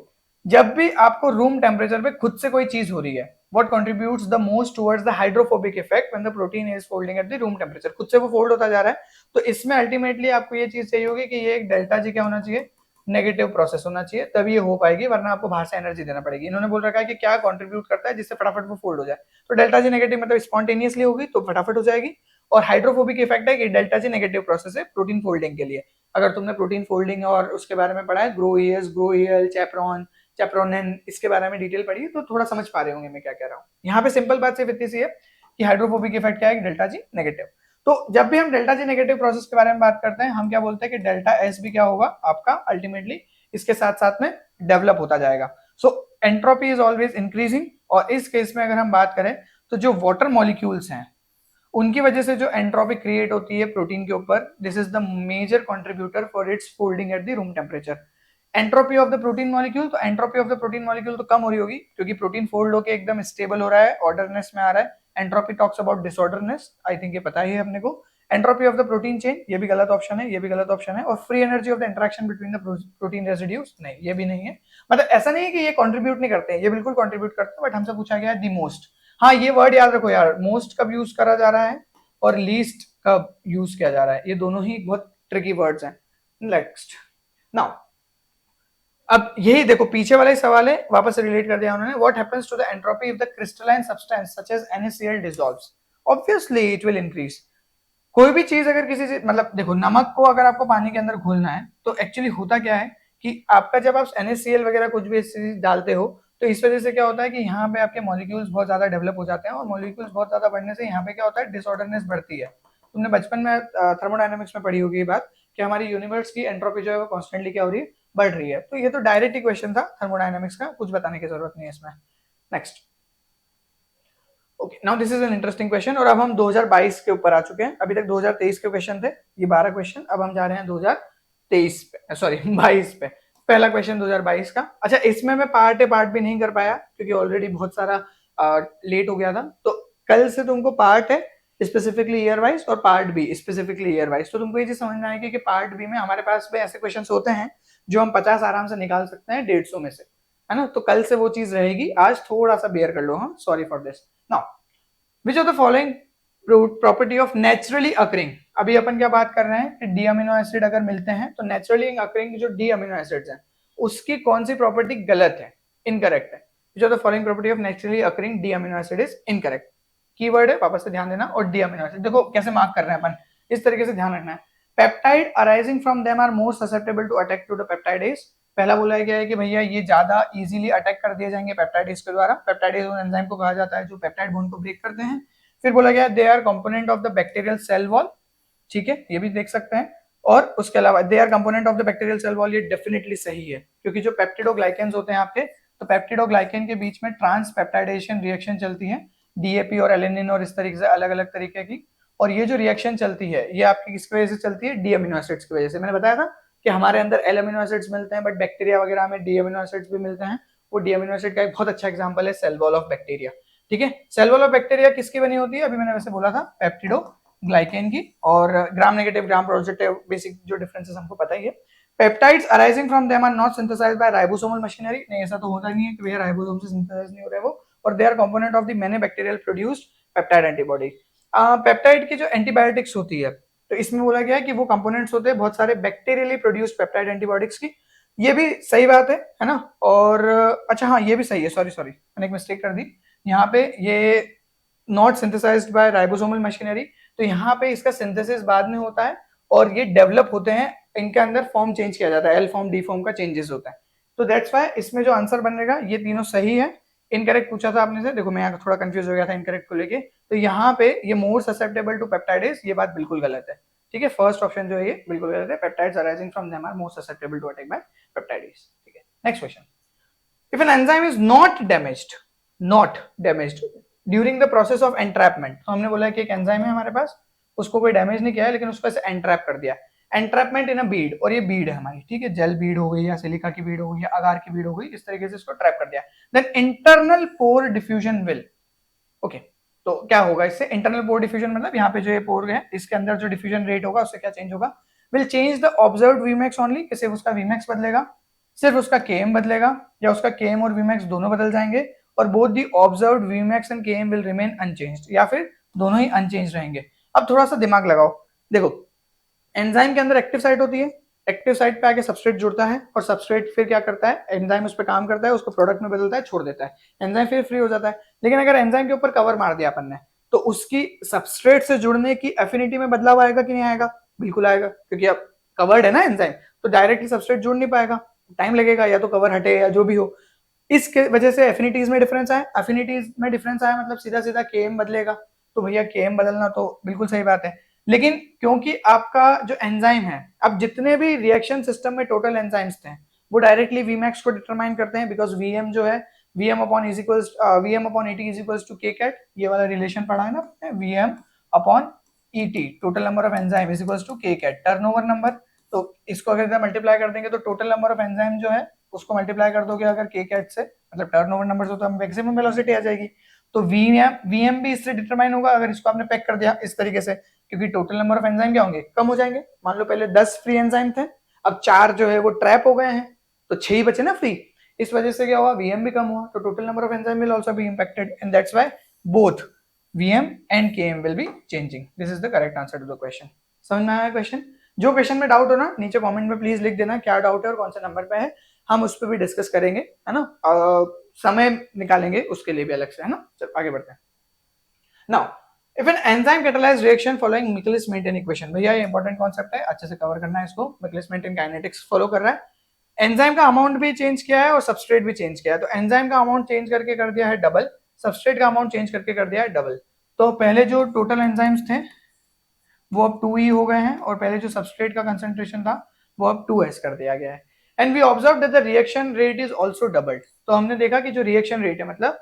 जब भी आपको रूम टेम्परेचर पे खुद से कोई चीज हो रही है, what contributes the most towards the hydrophobic effect when the protein is folding at the room temperature, खुद से वो फोल्ड होता जा रहा है। तो इसमें अल्टीमेटली आपको ये चीज चाहिए होगी कि ये एक डेल्टा जी क्या होना चाहिए, नेगेटिव प्रोसेस होना चाहिए, तभी ये हो पाएगी, वरना आपको बाहर से एनर्जी देना पड़ेगी। इन्होंने बोल रखा है कि क्या कंट्रीब्यूट करता है जिससे फटाफट वो फोल्ड हो जाए, तो डेल्टा जी नेगेटिव मतलब स्पॉन्टेनियसली होगी तो फटाफट हो जाएगी। और हाइड्रोफोबिक इफेक्ट है कि डेल्टा जी नेगेटिव प्रोसेस है प्रोटीन फोल्डिंग के लिए। अगर तुमने प्रोटीन फोल्डिंग और उसके बारे में पढ़ा है, ग्रोएल, चैप्रोनिन, इसके बारे में डिटेल पढ़ी तो थोड़ा समझ पा रहे होंगे मैं क्या कह रहा हूँ। यहाँ पे सिंपल बात सिर्फ इतनी सी है कि हाइड्रोफोबिक इफेक्ट क्या है, डेल्टा जी नेगेटिव। तो जब भी हम डेल्टा जी नेगेटिव प्रोसेस के बारे में बात करते हैं, हम क्या बोलते हैं कि डेल्टा एस भी क्या होगा आपका अल्टीमेटली इसके साथ साथ में डेवलप होता जाएगा। सो एंट्रोपी इज ऑलवेज इंक्रीजिंग। और इस केस में अगर हम बात करें तो जो वाटर मॉलिक्यूल्स हैं उनकी वजह से जो एंट्रोपी क्रिएट होती है प्रोटीन के ऊपर, this is the major contributor for its folding at the room temperature. Entropy of the protein molecule, तो entropy of the protein molecule तो कम हो रही होगी क्योंकि प्रोटीन फोल्ड होकर एकदम स्टेबल हो रहा है, ऑर्डरनेस में आ रहा है। Entropy talks about disorderness, I think ये पता ही है अपने को। Entropy of the protein chain, ये भी गलत ऑप्शन है, ये भी गलत ऑप्शन है। और free energy of the interaction between the protein residues, नहीं ये भी नहीं है। मतलब ऐसा नहीं है कि ये कंट्रीब्यूट नहीं करते हैं, ये बिल्कुल कंट्रीब्यूट करते हैं, बट हमसे पूछा गया है द मोस्ट। हाँ ये वर्ड याद रखो यार, मोस्ट कब यूज करा जा रहा है और लीस्ट कब यूज किया जा रहा है, ये दोनों ही बहुत ट्रिकी वर्ड्स हैं। नेक्स्ट नाउ, अब यही देखो पीछे वाला ही सवाल है, वापस से रिलेट कर दिया उन्होंने। What happens to the entropy if the crystalline substance such as NaCl dissolves? Obviously it will increase. कोई भी चीज अगर किसी चीज, मतलब देखो नमक को अगर आपको पानी के अंदर घोलना है तो एक्चुअली होता क्या है कि आपका जब आप NaCl वगैरह कुछ भी चीज डालते हो तो इस वजह से क्या होता है कि यहाँ पे आपके मॉलिक्यूल्स बहुत ज्यादा डेवलप हो जाते हैं, और मॉलिक्यूल्स बहुत ज्यादा बढ़ने से यहाँ पे क्या होता है, डिसऑर्डरनेस बढ़ती है। तुमने बचपन में थर्मोडायनेमिक्स में पढ़ी होगी ये बात कि हमारी यूनिवर्स की एंट्रोपी जो है वो कॉन्स्टेंटली क्या हो रही है, बढ़ रही है। तो ये तो डायरेक्ट ही क्वेश्चन था थर्मोडायनेमिक्स का, कुछ बताने की जरूरत नहीं है इसमें। Next, okay now this is an interesting question, और अब हम 2022 के ऊपर आ चुके हैं। अभी तक 2023 के क्वेश्चन थे, ये 12 क्वेश्चन, अब हम जा रहे हैं 2023 पे, सॉरी 22 पे। पहला क्वेश्चन 2022 का। अच्छा इसमें मैं पार्ट भी नहीं कर पाया क्योंकि ऑलरेडी बहुत सारा लेट हो गया था, तो कल से तुमको पार्ट है स्पेसिफिकली ईयर वाइज और part be specifically year wise. तो तुमको ये चीज समझना है कि पार्ट बी में हमारे पास में ऐसे क्वेश्चन होते हैं जो हम 50 आराम से निकाल सकते हैं 150 में से, है ना। तो कल से वो चीज रहेगी, आज थोड़ा सा बेयर कर लो, हाँ sorry for this. Now which of the following property of naturally occurring, अभी अपन क्या बात कर रहे हैं कि डी अमीनो एसिड अगर मिलते हैं तो नेचुरली अकरिंग जो डी अमीनो एसिड्स हैं उसकी कौन सी प्रॉपर्टी गलत है, इनकरेक्ट है। विच of the following property of naturally occurring D amino acid is incorrect. Keyword है, वापस से ध्यान देना। और डी अमीनो एसिड देखो कैसे मार्क कर रहे हैं अपन, इस तरीके से ध्यान रखना है। Peptide arising from them are more susceptible to attack to the peptidase. पहला बोला गया है कि भैया ये ज्यादा इजीली अटैक कर दिए जाएंगे पेप्टाइडेज के द्वारा। पेप्टाइडेज उन एंजाइम को कहा जाता है जो पेप्टाइड बॉन्ड को ब्रेक करते हैं। फिर बोला गया they are component of the bacterial cell wall, ठीक है ये भी देख सकते हैं। और उसके अलावा they are component of the bacterial cell wall, ये डेफिनेटली सही है क्योंकि जो पेप्टिडोग्लाइकेन्स होते हैं आपके, तो पेप्टिडोग्लाइकेन के बीच में ट्रांसपेप्टाइडेशन रिएक्शन चलती है, डीएपी और एलेनिन और इस तरीके से अलग अलग तरीके की। और ये जो रिएक्शन चलती है ये आपकी किसकी वजह से चलती है, डी अमीनो एसिड्स की वजह से। मैंने बताया था कि हमारे अंदर एल अमीनो एसिड्स मिलते हैं बट बैक्टीरिया वगैरह में डी अमीनो एसिड्स भी मिलते हैं। वो डी अमीनो एसिड का एक बहुत अच्छा एग्जांपल है सेल वॉल ऑफ बैक्टीरिया, ठीक है। सेल वॉल ऑफ बैक्टीरिया किसकी बनी होती है, अभी मैंने वैसे बोला था पेप्टिडोग्लाइकेन की। और gram negative gram positive basic जो डिफरेंसेस हमको पता ही है। Peptides arising from them are not synthesized by ribosomal machinery, नहीं ऐसा तो होता नहीं है कि भैया राइबोसोम से सिंथेसाइज नहीं हो रहा है वो। और दे are component of the many bacterial produced peptide antibody. Peptide की जो एंटीबायोटिक्स होती है तो इसमें बोला गया है कि वो कंपोनेंट्स होते हैं बहुत सारे बैक्टीरियली प्रोड्यूस्ड पेप्टाइड एंटीबॉडिक्स की। ये भी सही बात है ना। और अच्छा हाँ ये भी सही है, सॉरी मैंने एक मिस्टेक कर दी यहाँ पे, ये not synthesized by ribosomal machinery, तो यहाँ पे इसका सिंथेसिस बाद में होता है और ये डेवलप होते हैं, इनके अंदर फॉर्म चेंज किया जाता है, एल फॉर्म डी फॉर्म का चेंजेस होता है। तो दैट्स व्हाई इसमें जो आंसर बनेगा ये तीनों सही है। इनकरेक्ट पूछा था आपने से, देखो मैं यहाँ थोड़ा कंफ्यूज हो गया था इनकरेक्ट को लेके, तो यहाँ पे ये मोर ससेप्टेबल टू पेप्टाइडेज, ये बात बिल्कुल गलत है, ठीक है। फर्स्ट ऑप्शन जो है ये बिल्कुल गलत है, peptides arising from them are more susceptible to attack by peptidase, ठीक है। Next question, if an enzyme is not damaged during the process of entrapment, तो हमने बोला कि एक एंजाइम है हमारे पास, उसको कोई डैमेज नहीं किया है लेकिन उसको ऐसे एंट्रैप कर दिया, एंट्रैपमेंट इन अ बीड, और ये बीड है हमारी, ठीक है, जेल बीड हो गई या सिलिका की बीड हो गई या अगार की बीड हो गई, इस तरीके से इसको ट्रैप कर दिया। Then internal pore diffusion will, okay तो क्या होगा इससे, इंटरनल पोर डिफ्यूजन मतलब यहाँ पे जो ये पोर है इसके अंदर जो डिफ्यूजन रेट होगा उससे क्या चेंज होगा, will change the observed VMAX only, कि सिर्फ उसका वीमैक्स बदलेगा, सिर्फ उसका केएम बदलेगा, या उसका केएम और वीमैक्स दोनों बदल जाएंगे, और both the observed Vmax and KM will remain unchanged, या फिर दोनों ही अनचेंज रहेंगे। अब थोड़ा सा दिमाग लगाओ, देखो एंजाइम के अंदर एक्टिव साइट होती है, एक्टिव साइट पे आके सबस्ट्रेट जुड़ता है और सबस्ट्रेट फिर क्या करता है, एंजाइम उस पर काम करता है, उसको प्रोडक्ट में बदलता है, छोड़ देता है, एंजाइम फिर फ्री हो जाता है। लेकिन अगर एंजाइम के ऊपर कवर मार दिया अपन ने तो उसकी सबस्ट्रेट से जुड़ने की एफिनिटी में बदलाव आएगा कि नहीं आएगा, बिल्कुल आएगा, क्योंकि अब कवर्ड है ना एंजाइम, तो डायरेक्टली सबस्ट्रेट जुड़ नहीं पाएगा, टाइम लगेगा, या तो कवर हटे या जो भी हो। इसके वजह से एफिनिटीज में डिफरेंस आया, एफिनिटीज में डिफरेंस आया मतलब सीधा सीधा केएम बदलेगा, तो भैया केएम बदलना तो बिल्कुल सही बात है। लेकिन क्योंकि आपका जो एंजाइम है, अब जितने भी रिएक्शन सिस्टम में टोटल एंजाइम्स थे वो डायरेक्टली वीमैक्स को डिटरमाइन करते हैं, बिकॉज वीएम जो है VM upon ET is equals to K cat, ये वाला रिलेशन पढ़ा है ना VM upon ET, total number of enzyme is equals to K cat, turnover number. तो इसको अगर मल्टीप्लाई कर देंगे तो टोटल नंबर ऑफ एंजाइम जो है उसको मल्टीप्लाई कर दोगे अगर के कैट से, मतलब टर्नओवर नंबर से, तो मैक्सिमम वेलोसिटी आ जाएगी। तो वीएम भी इससे डिटरमाइन होगा अगर इसको आपने पैक कर दिया इस तरीके से, क्योंकि टोटल नंबर ऑफ एंजाइम क्या होंगे, कम हो जाएंगे। मान लो पहले 10 फ्री एंजाइम थे, अब 4 जो है वो ट्रैप हो गए हैं, तो 6 ही बचे ना फ्री। इस वजह से क्या हुआ, वीएम भी कम हुआ, तो total number of enzyme will also be impacted, and that's why both VM and KM will be changing. This is the correct answer to the question. समझ में आया क्वेश्चन? जो क्वेश्चन में डाउट हो ना, नीचे कमेंट में प्लीज लिख देना क्या डाउट है और कौन से नंबर पे है, हम उस पर भी डिस्कस करेंगे, है ना, समय निकालेंगे उसके लिए भी अलग से, है ना। चल आगे बढ़ते हैं। Now if an enzyme catalyse reaction following Michaelis Menten equation, भैया ये इंपॉर्टेंट कॉन्सेप्ट है, अच्छे से कवर करना है इसको। मिकलिस-मेंटेन काइनेटिक्स फॉलो कर रहा है, एंजाइम का अमाउंट भी चेंज किया है और सबस्ट्रेट भी चेंज किया है। तो एंजाइम का अमाउंट चेंज करके कर दिया है डबल, सबस्ट्रेट का अमाउंट चेंज करके कर दिया है डबल। तो पहले जो टोटल एंजाइम्स थे वो अब 2E हो गए हैं, और पहले जो सबस्ट्रेट का कंसंट्रेशन था वो अब 2S कर दिया गया है। And we observe that the reaction rate is also doubled. तो हमने देखा कि जो रिएक्शन रेट है, मतलब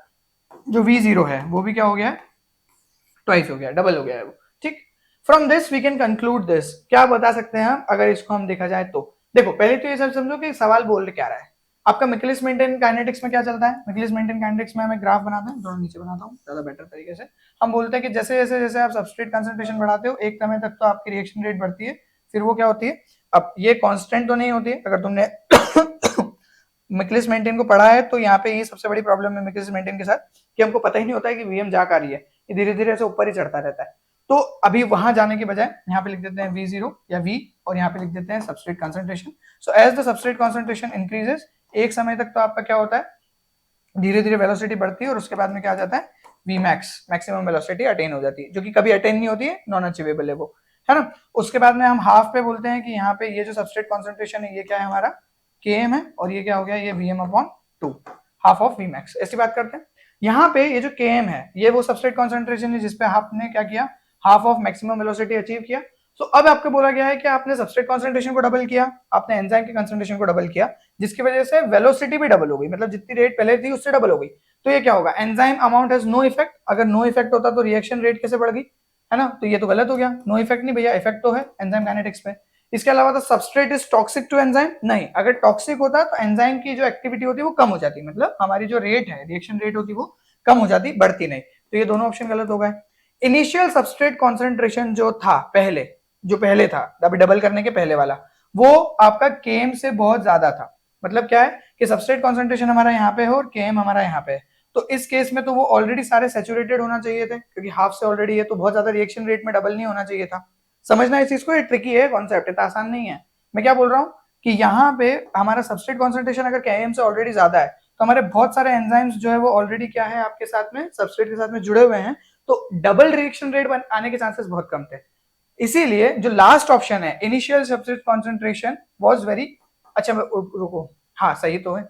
जो V0 है वो भी क्या हो गया है, ट्वाइस हो गया, डबल हो गया है वो, ठीक। From this we can conclude this, क्या बता सकते हैं हम अगर इसको हम देखा जाए तो। देखो पहले तो ये सब समझो कि सवाल बोल क्या रहा है आपका। मिकलिस-मेंटेन काइनेटिक्स में क्या चलता है, मिकलिस-मेंटेन काइनेटिक्स में हमें ग्राफ बनाते हैं, थोड़ा नीचे बनाता हूँ ज्यादा बेटर तरीके से। हम बोलते हैं कि जैसे जैसे जैसे आप सबस्ट्रेट कंसंट्रेशन बढ़ाते हो एक समय तक तो आपकी रिएक्शन रेट बढ़ती है, फिर वो क्या होती है, अब ये कांस्टेंट तो नहीं होती है। अगर तुमने मिकलिस-मेंटेन को पढ़ा है तो यहाँ पे ये सबसे बड़ी प्रॉब्लम है मिकलिस-मेंटेन के साथ, कि हमको पता ही नहीं होता है कि वीएम जा कर रही है, ये धीरे धीरे ऐसे ऊपर ही चढ़ता रहता है। तो अभी वहां जाने के बजाय यहाँ पे लिख देते हैं V0 या V, और यहाँ पे लिख देते हैं substrate concentration. So as the substrate concentration increases, एक समय तक तो आपका क्या होता है, धीरे धीरे वेलोसिटी बढ़ती है, और उसके बाद में क्या आ जाता है, Vmax, मैक्सिमम वेलोसिटी अटेन हो जाती है, जो कि कभी अटेन नहीं होती है, नॉन अचीवेबल है वो, है ना। उसके बाद में हम हाफ पे बोलते हैं कि यहाँ पे ये जो सबस्ट्रेट कॉन्सेंट्रेशन है ये क्या है हमारा, Km है, और ये क्या हो गया, ये Vm upon 2, half of Vmax। ऐसी बात करते हैं। यहाँ पे ये जो Km है ये वो सबस्ट्रेट कॉन्सेंट्रेशन है जिसपे आपने क्या किया, half of maximum velocity achieve किया। तो अब आपको बोला गया है कि आपने सबस्ट्रेट कॉन्सेंट्रेशन को डबल किया, आपने एंजाइम के कॉन्सेंट्रेशन को डबल किया, जिसकी वजह से वेलोसिटी भी डबल हो गई, मतलब जितनी रेट पहले थी उससे डबल हो गई। तो ये क्या होगा, enzyme amount has no effect. अगर नो इफेक्ट होता तो रिएक्शन रेट कैसे बढ़ गई, है ना। तो ये तो गलत हो गया, नो इफेक्ट नहीं भैया, इफेक्ट तो है एंजाइम काइनेटिक्स पे। इसके अलावा तो substrate is toxic to enzyme, नहीं, अगर टॉक्सिक होता तो एंजाइम की जो एक्टिविटी होती है वो कम हो जाती, मतलब हमारी जो रेट है, रिएक्शन रेट होती वो कम हो जाती, बढ़ती नहीं। तो ये दोनों ऑप्शन गलत हो गए। इनिशियल सबस्ट्रेट कॉन्सेंट्रेशन जो था पहले, जो पहले था अभी डबल करने के पहले वाला, वो आपका Km से बहुत ज्यादा था। मतलब क्या है कि सबस्ट्रेट कॉन्सेंट्रेशन हमारा यहाँ पे है और Km हमारा यहाँ पे है, तो इस केस में तो वो ऑलरेडी सारे सैचुरेटेड होना चाहिए थे, क्योंकि हाफ से ऑलरेडी है, तो बहुत ज्यादा रिएक्शन रेट में डबल नहीं होना चाहिए था। समझना इस चीज को, ये ट्रिकी है कॉन्सेप्ट, इतना आसान नहीं है। मैं क्या बोल रहा हूँ कि यहाँ पे हमारा सबस्ट्रेट कॉन्सेंट्रेशन अगर Km से ऑलरेडी ज्यादा है, तो हमारे बहुत सारे एंजाइम्स जो है वो ऑलरेडी क्या है आपके साथ में, सबस्ट्रेट के साथ में जुड़े हुए हैं, तो डबल रिएक्शन रेट आने के चांसेस बहुत कम थे। इसीलिए जो लास्ट ऑप्शन है, initial substrate concentration was very, अच्छा रुको, हाँ सही तो है,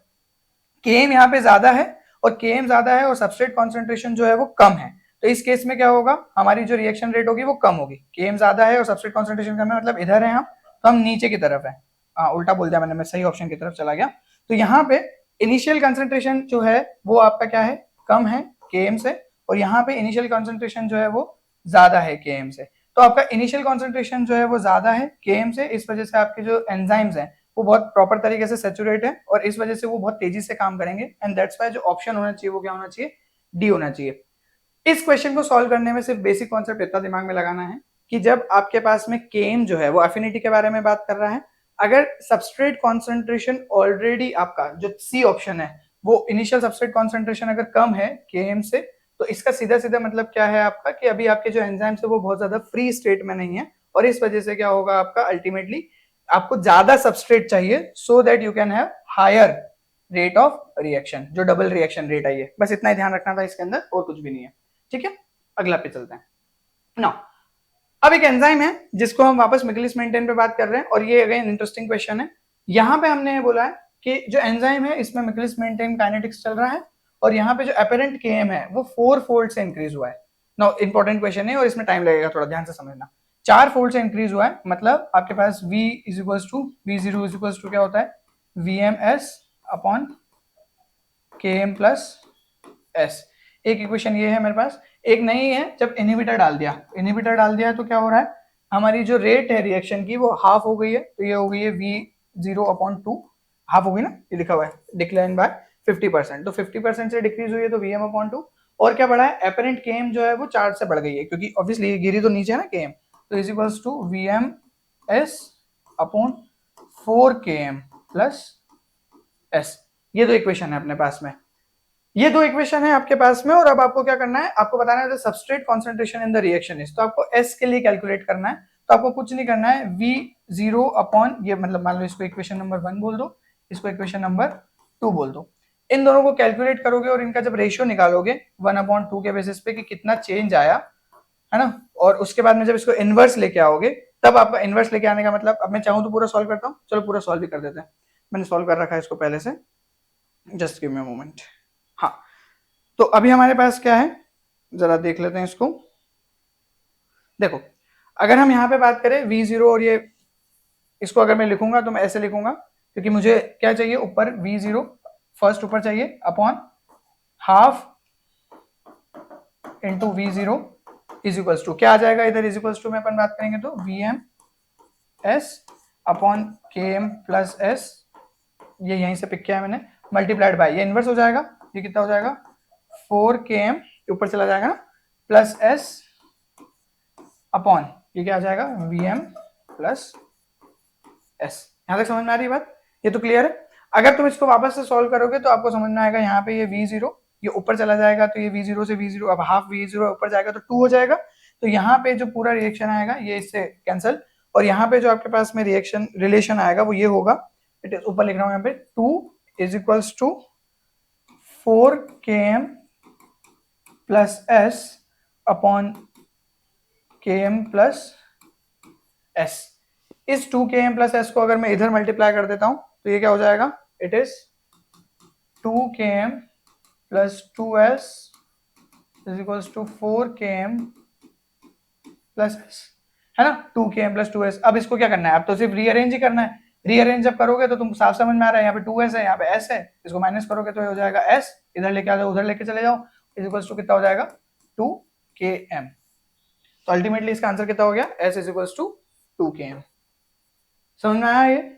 Km यहाँ पे ज्यादा है, और Km ज्यादा है और सबस्ट्रेट कॉन्सेंट्रेशन जो है वो कम है, तो इस केस में क्या होगा, हमारी जो रिएक्शन रेट होगी वो कम होगी। Km ज्यादा है और सबस्ट्रेट कॉन्सेंट्रेशन कम है, मतलब इधर है हम, तो हम नीचे की तरफ है, उल्टा बोल दिया मैंने, मैं सही ऑप्शन की तरफ चला गया। तो यहाँ पे इनिशियल कंसेंट्रेशन जो है वो आपका क्या है, कम है Km से, और यहाँ पे इनिशियल कंसेंट्रेशन जो है वो ज्यादा है Km से। तो आपका इनिशियल कंसेंट्रेशन जो है वो ज्यादा है Km से, इस वजह से आपके जो एंजाइम्स हैं वो बहुत प्रॉपर तरीके से सैचुरेट है, और इस वजह से वो बहुत तेजी से काम करेंगे, एंड दैट्स व्हाई जो ऑप्शन होना चाहिए वो क्या होना चाहिए, डी होना चाहिए। इस क्वेश्चन को सॉल्व करने में सिर्फ बेसिक कॉन्सेप्ट इतना दिमाग में लगाना है कि जब आपके पास में Km जो है वो एफिनिटी के बारे में बात कर रहा है, अगर सबस्ट्रेट कॉन्सेंट्रेशन ऑलरेडी आपका जो सी ऑप्शन है वो इनिशियल सबस्ट्रेट कॉन्सेंट्रेशन अगर कम है Km से, तो इसका सीधा सीधा मतलब क्या है आपका कि अभी आपके जो एंजाइम्स है वो बहुत ज्यादा फ्री स्टेट में नहीं है, और इस वजह से क्या होगा आपका, अल्टीमेटली आपको ज्यादा सबस्ट्रेट चाहिए so that you can have higher rate of reaction, जो डबल रिएक्शन रेट आई है। बस इतना ही ध्यान रखना था इसके अंदर, और कुछ भी नहीं है, ठीक है। अगला पे चलते हैं ना। अब एक एंजाइम है जिसको हम वापस मिकलिस-मेंटेन पे बात कर रहे हैं, और ये अगेन इंटरेस्टिंग क्वेश्चन है। यहाँ पे हमने ये बोला है कि जो एंजाइम है इसमें मिकलिस-मेंटेन काइनेटिक्स चल रहा है, और यहाँ पे जो अपेरेंट Km है वो 4 फोल्ड से इंक्रीज हुआ है। नाउ इंपॉर्टेंट क्वेश्चन है और इसमें टाइम लगेगा, थोड़ा ध्यान से समझना। 4 फोल्ड से इंक्रीज हुआ है, मतलब आपके पास V is equals to V0 is equals to क्या होता है, Vms upon Km plus S। एक इक्वेशन ये है मेरे पास, एक नहीं है, जब इनहिबिटर डाल दिया तो क्या हो रहा है, हमारी जो रेट है रिएक्शन की वो हाफ हो गई है, तो ये हो गई है V0/2, हाफ हो गई ना, ये लिखा हुआ है डिक्लाइन बाय 50%, तो 50% से डिक्रीज हुई है तो Vm/2। और क्या बढ़ा है, एपरेंट केएम जो है वो 4 से बढ़ गई है, क्योंकि ऑब्वियसली गिरी तो नीचे है ना केएम, तो is equals to Vms/4km plus S. ये दो इक्वेशन है अपने पास में, ये दो इक्वेशन है आपके पास में। और अब आपको क्या करना है, आपको बताना है substrate concentration in the reaction is, तो आपको एस के लिए कैलकुलेट करना है। तो आपको कुछ नहीं करना है, V0 अपॉन ये, मतलब मान लो इसको इक्वेशन नंबर 1 बोल दो, इसको इक्वेशन नंबर 2 बोल दो। इन दोनों को कैलकुलेट करोगे और इनका जब रेशियो निकालोगे 1/2 के बेसिस पे कि कितना चेंज आया है ना, और उसके बाद में जब इसको इनवर्स लेके आओगे, तब आपका इनवर्स लेके आने का मतलब, अब मैं चाहूं तो पूरा सॉल्व करता हूँ, चलो पूरा सॉल्व भी कर देते हैं, मैंने सॉल्व कर रखा है इसको पहले से, just give me a moment. हाँ, तो अभी हमारे पास क्या है, जरा देख लेते हैं इसको। देखो, अगर हम यहाँ पे बात करें V0 और ये, इसको अगर मैं लिखूंगा तो मैं ऐसे लिखूंगा, क्योंकि मुझे क्या चाहिए, ऊपर V0 फर्स्ट ऊपर चाहिए upon half into V0 is equals to क्या आ जाएगा, इधर इज इक्वल्स टू में अपन बात करेंगे तो Vm/s upon Km plus s, ये यहीं से पिक किया है मैंने, मल्टीप्लाइड बाय, ये इनवर्स हो जाएगा, ये कितना हो जाएगा 4km ऊपर चला जाएगा ना, प्लस s अपॉन ये क्या आ जाएगा Vm प्लस s। यहां तक समझ में आ रही है बात, ये तो क्लियर है। अगर तुम इसको वापस से सॉल्व करोगे तो आपको समझ में आएगा, यहाँ पे ये V0 ये ऊपर चला जाएगा, तो ये V0 से V0 अब हाफ V0 ऊपर जाएगा तो 2 हो जाएगा, तो यहाँ पे जो पूरा रिएक्शन आएगा ये इससे कैंसिल, और यहाँ पे जो आपके पास में रिएक्शन रिलेशन आएगा वो ये होगा, इट इज ऊपर लिख रहा हूँ यहाँ पे 2 is equals to 4km plus s upon km plus s। इस 2km प्लस s को अगर मैं इधर मल्टीप्लाई कर देता हूं तो ये क्या हो जाएगा, it is 2km plus 2s is equals to 4km plus s, है ना, 2km प्लस 2s। अब इसको क्या करना है, अब तो सिर्फ रीअरेंज ही करना है, रीअरेंज जब करोगे तो तुम साफ समझ में आ रहा है, यहाँ पे 2s है, यहाँ पे s है, इसको माइनस करोगे तो ये हो जाएगा s, इधर लेके आ जाओ उधर लेके चले जाओ, इज इक्वल्स टू कितना हो जाएगा 2km। तो अल्टीमेटली इसका आंसर कितना हो गया, s is equals to 2km। समझ में आया ये,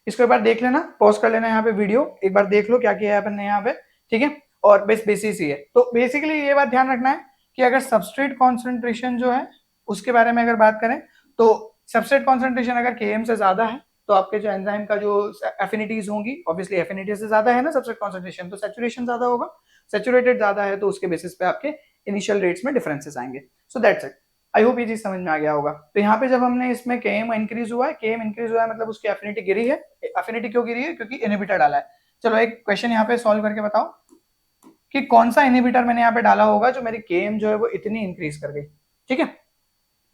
इसको एक बार देख लेना, पॉज कर लेना यहाँ पे वीडियो, एक बार देख लो क्या किया है अपन ने यहाँ पे, ठीक है। और बेसिस ही है, तो बेसिकली ये बात ध्यान रखना है कि अगर सबस्ट्रेट कॉन्सेंट्रेशन जो है उसके बारे में अगर बात करें, तो सबस्ट्रेट कॉन्सेंट्रेशन अगर Km से ज्यादा है तो आपके जो एंजाइम का जो एफिनिटीज होंगी, ऑब्वियसली एफिनिटी से ज्यादा है ना सबस्ट्रेट कॉन्सेंट्रेशन, तो सैचुरेशन ज्यादा होगा, सैचुरेटेड ज्यादा है तो उसके बेसिस पे आपके इनिशियल रेट्स में डिफरेंसेस आएंगे। So that's it, I hope ये चीज समझ में आ गया होगा। तो यहाँ पे जब हमने इसमें Km इंक्रीज हुआ है, Km इंक्रीज हुआ है मतलब उसकी एफिनिटी गिरी है, एफिनिटी क्यों गिरी है, क्योंकि इनहिबिटर डाला है। चलो एक क्वेश्चन यहाँ पे सॉल्व करके बताओ कि कौन सा इनहिबिटर मैंने यहाँ पे डाला होगा जो मेरी Km जो है वो इतनी इंक्रीज कर गई, ठीक है,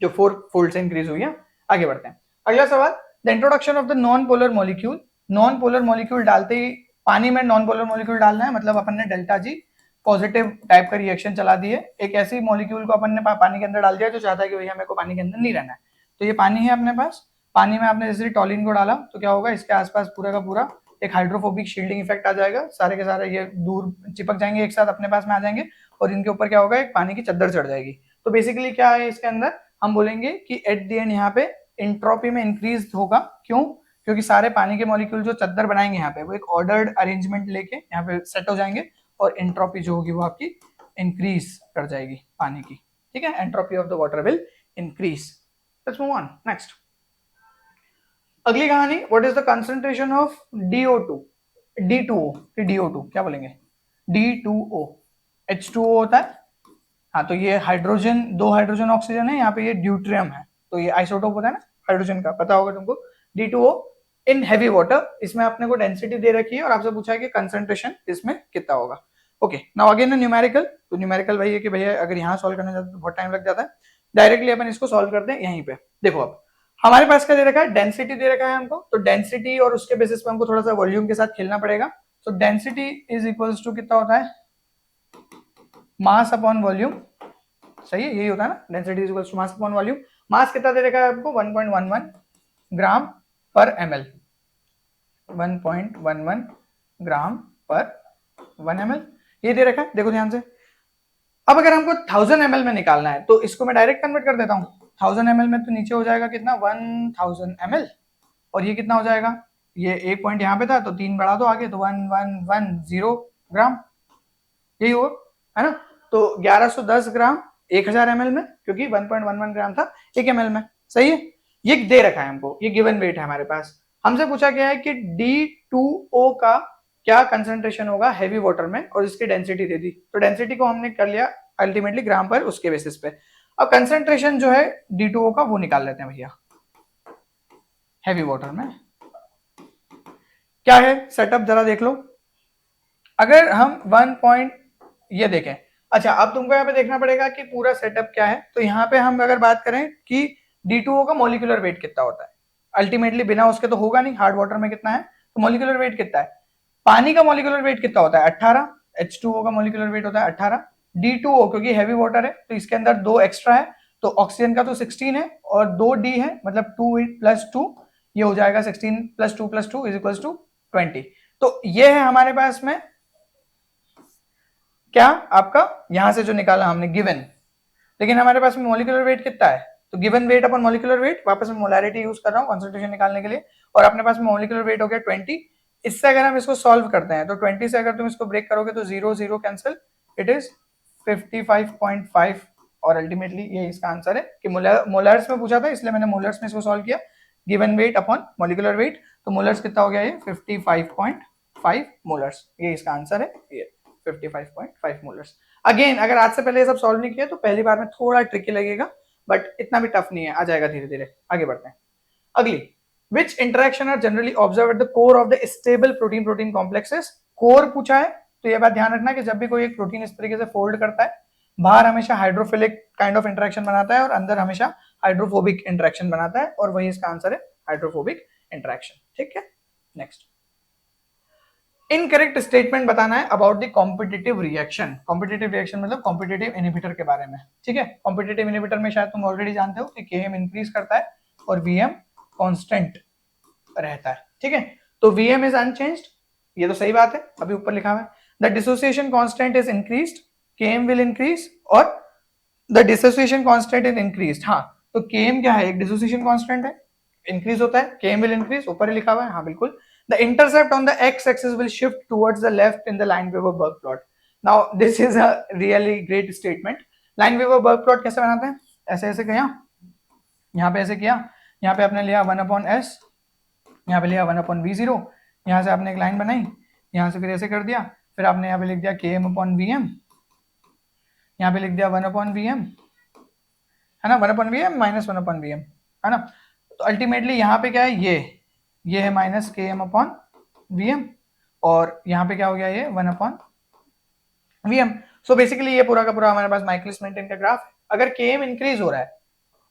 जो 4 फोल्ड से इंक्रीज हुई है। आगे बढ़ते हैं, अगला सवाल, the introduction of the non polar molecule, non polar molecule डालते ही, पानी में नॉन पोलर मॉलिक्यूल डालना है, मतलब अपन ने डेल्टा जी पॉजिटिव टाइप का रिएक्शन चला दी है, एक ऐसी मॉलिक्यूल को अपन ने पानी के अंदर डाल दिया जो चाहता है कि भैया मेरे को पानी के अंदर नहीं रहना है, तो ये पानी है अपने पास, पानी में आपने जैसे टॉलिन को डाला तो क्या होगा, इसके आसपास पूरा का पूरा एक हाइड्रोफोबिक शील्डिंग इफेक्ट आ जाएगा, सारे के सारे ये दूर चिपक जाएंगे एक साथ अपने पास में आ जाएंगे, और इनके ऊपर क्या होगा, एक पानी की चद्दर चढ़ जाएगी। तो बेसिकली क्या है इसके अंदर, हम बोलेंगे कि एट द एंड यहाँ पे एंट्रोपी में इंक्रीज होगा, क्यों, क्योंकि सारे पानी के मॉलिक्यूल जो चद्दर बनाएंगे यहाँ पे वो एक ऑर्डर्ड अरेंजमेंट लेके यहाँ पे सेट हो जाएंगे, और एंट्रोपी जो होगी वो आपकी इंक्रीज कर जाएगी पानी की, ठीक है, entropy of the water will increase. Let's move on next, अगली कहानी, what is the concentration of DO2, D2O, DO2 क्या बोलेंगे, D2O, H2O होता है, हाँ, तो ये हाइड्रोजन, दो हाइड्रोजन ऑक्सीजन है, यहाँ पे ये ड्यूट्रियम है, तो ये आइसोटोप होता है ना हाइड्रोजन का, पता होगा तुमको, D2O इन हैवी वाटर, इसमें आपने को डेंसिटी दे रखी है और आपसे पूछा है कि कंसंट्रेशन इसमें कितना होगा। ओके, नाउ अगेन न्यूमेरिकल, तो न्यूमेरिकल वही है कि भैया अगर यहाँ सॉल्व करने जाते तो बहुत टाइम लग जाता है, डायरेक्टली अपन इसको सॉल्व करते हैं यहीं पे। देखो अब हमारे पास क्या दे रखा है, डेंसिटी दे रखा है हमको, तो डेंसिटी और उसके बेसिस पे हमको थोड़ा सा वॉल्यूम के साथ खेलना पड़ेगा। तो डेंसिटी इज इक्वल्स टू कितना होता है, मास अपॉन वॉल्यूम, सही है, यही होता है ना, density is equals to mass upon volume. Mass कितना दे रखा है आपको, 1.11 ग्राम पर ml, 1.11 ग्राम पर 1 ml, ये दे रखा है, देखो ध्यान से, अब अगर हमको 1000 ml में निकालना है तो इसको मैं डायरेक्ट कन्वर्ट कर देता हूँ। 1000 ml में तो नीचे हो जाएगा कितना 1000 ml, और ये कितना हो जाएगा, ये एक पॉइंट यहाँ पे था तो 3 बढ़ा दो आगे तो 1110 ग्राम, यही हो, है ना। तो 1110 ग्राम 1000 ml में, क्योंकि 1.11 ग्राम था 1 ml में, सही है। ये दे रखा है हमको, ये गिवन वेट है हमारे पास। हमसे पूछा गया है कि D2O का क्या कंसंट्रेशन होगा हैवी वाटर में, और इसकी डेंसिटी दे दी, तो डेंसिटी को हमने कर लिया अल्टीमेटली ग्राम पर, उसके बेसिस पे। अब कंसंट्रेशन जो है D2O का वो निकाल लेते हैं भैया हैवी वाटर में। क्या है सेटअप जरा देख लो। अगर हम 1 पॉइंट ये देखें, अच्छा अब तुमको यहाँ पे देखना पड़ेगा कि पूरा सेटअप क्या है। तो यहाँ पे हम अगर बात करें कि D2O का मॉलिक्यूलर वेट कितना होता है, अल्टीमेटली बिना उसके तो होगा नहीं, हार्ड वाटर में कितना है, तो मॉलिक्यूलर वेट कितना है। पानी का मॉलिक्यूलर वेट कितना होता है 18, H2O का मॉलिक्यूलर वेट होता है 18, D2O क्योंकि हैवी वाटर है तो इसके अंदर 2 एक्स्ट्रा है, तो ऑक्सीजन का तो 16 है और 2 D है, मतलब 2 + 2, ये हो जाएगा 16 + 2 + 2 = 20। तो ये है हमारे पास में क्या आपका यहां से जो निकाला हमने गिवन। लेकिन हमारे पास में मॉलिक्यूलर वेट कितना है, तो गिवन वेट अपन मॉलिक्यूलर वेट, वापस में मोलैरिटी यूज कर रहा हूँ कंसंट्रेशन निकालने के लिए, और अपने पास में मॉलिक्यूलर वेट हो गया 20। इससे अगर हम इसको सॉल्व करते हैं तो 20 से अगर तुम इसको ब्रेक करोगे तो 0 0 कैंसिल, इट इज 55.5, और अल्टीमेटली ये इसका आंसर है कि मोलर्स में पूछा था इसलिए मैंने मोलर्स में इसको सॉल्व किया, given weight upon molecular wait, तो मोलर्स कितना हो गया ये 55.5 मोलर्स, ये इसका आंसर है, ये 55.5 मोलर्स। अगेन अगर आज से पहले ये सब सॉल्व नहीं किया तो पहली बार में थोड़ा ट्रिकी लगेगा, बट इतना भी टफ नहीं है, आ जाएगा धीरे धीरे। आगे बढ़ते हैं। अगली, which interaction are generally observe at the core of the stable protein protein complexes. Core पूछा है तो ये बात ध्यान रखना कि जब भी कोई एक प्रोटीन इस तरीके से फोल्ड करता है, बाहर हमेशा हाइड्रोफिलिक काइंड ऑफ इंटरेक्शन बनाता है और अंदर हमेशा हाइड्रोफोबिक इंटरेक्शन बनाता है, और वही इसका आंसर है हाइड्रोफोबिक इंटरेक्शन। ठीक है, नेक्स्ट। इनकरेक्ट स्टेटमेंट बताना है about the competitive reaction. Competitive reaction मतलब कॉम्पिटिटिव इनहिबिटर के बारे में। ठीक है, कॉम्पिटिटिव इनहिबिटर में शायद तुम ऑलरेडी जानते हो कि Km इंक्रीज करता है और Vm कांस्टेंट रहता है। ठीक है, तो Vm इज अनचेंज्ड, ये तो सही बात है, अभी ऊपर लिखा हुआ है the dissociation constant is increased, Km will increase, और the dissociation constant is increased. हाँ, तो Km क्या है, एक डिसोसिएशन कांस्टेंट है, इंक्रीज होता है, Km will increase, ऊपर ही लिखा हुआ है, हाँ बिल्कुल। The intercept on the x-axis will shift towards the left in the Lineweaver-Burke plot. Now this is a really great statement. Lineweaver-Burke plot कैसे बनाते हैं, ऐसे ऐसे किया, यहाँ पे ऐसे किया, यहाँ पे आपने लिया 1/s, यहाँ पे लिया 1/v0, यहाँ से आपने एक लाइन बनाई, यहाँ से फिर ऐसे कर दिया, फिर आपने यहाँ पे लिख दिया Km/Vm, यहाँ पे लिख दिया 1/Vm, है ना, 1/Vm - 1/Vm, है ना। तो अल्टीमेटली यहाँ पे क्या है, ये है -Km/Vm, और यहाँ पे क्या हो गया, ये 1/Vm। सो बेसिकली ये पूरा का पूरा हमारे पास माइकलिस मेंटेन का ग्राफ है। अगर Km इंक्रीज हो रहा है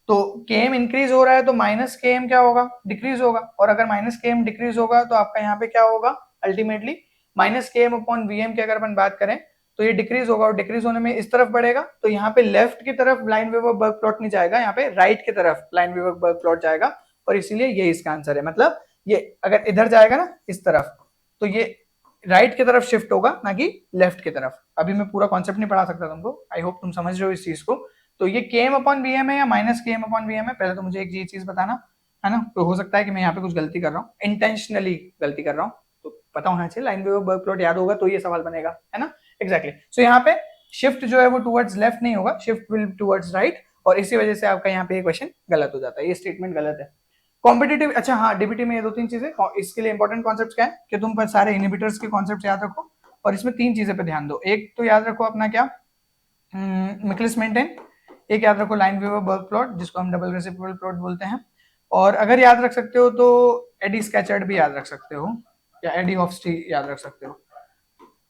तो Km इंक्रीज हो रहा है तो -Km क्या होगा, डिक्रीज होगा, और अगर -Km डिक्रीज होगा तो आपका यहाँ पे क्या होगा, अल्टीमेटली -Km/Vm की अगर अपन बात करें तो ये डिक्रीज होगा, और डिक्रीज होने में इस तरफ बढ़ेगा, तो यहाँ पे लेफ्ट की तरफ लाइनवेवर-बर्क प्लॉट नहीं जाएगा, यहाँ पे राइट की तरफ लाइनवेवर-बर्क प्लॉट जाएगा, और इसीलिए ये इसका आंसर है। मतलब ये अगर इधर जाएगा ना इस तरफ, तो ये राइट की तरफ शिफ्ट होगा, ना कि लेफ्ट की तरफ। अभी मैं पूरा कॉन्सेप्ट नहीं पढ़ा सकता तुमको, आई होप तुम समझ रहे हो इस चीज को। तो ये Km/Vm है या -Km/Vm है, पहले तो मुझे एक ये चीज बताना, है ना। तो हो सकता है कि मैं यहाँ पे कुछ गलती कर रहा हूँ, इंटेंशनली गलती कर रहा हूँ, तो पता होना चाहिए, लाइनवेवर-बर्क प्लॉट याद होगा तो ये सवाल बनेगा, है ना, एग्जैक्टली। सो यहाँ पे शिफ्ट जो है वो टुवर्ड्स लेफ्ट नहीं होगा, शिफ्ट विल टुवर्ड्स राइट, और इसी वजह से आपका यहाँ पे ये क्वेश्चन गलत हो जाता है, ये स्टेटमेंट गलत है। कॉम्पिटिटिव, अच्छा हाँ, डीबीटी में ये 2-3 चीजें, इसके लिए इंपॉर्टेंट कॉन्सेप्ट क्या है कि तुम पर सारे इनहिबिटर्स के कॉन्सेप्ट याद रखो, और इसमें 3 चीजें पे ध्यान दो। एक तो याद रखो अपना क्या, मिकलिस मेंटेन, एक याद रखो लाइनवेवर-बर्क प्लॉट जिसको हम डबल रेसिप्रोकल प्लॉट बोलते हैं, और अगर याद रख सकते हो तो एडी स्केचर्ड भी याद रख सकते हो, या एडी हॉफस्टी याद रख सकते हो,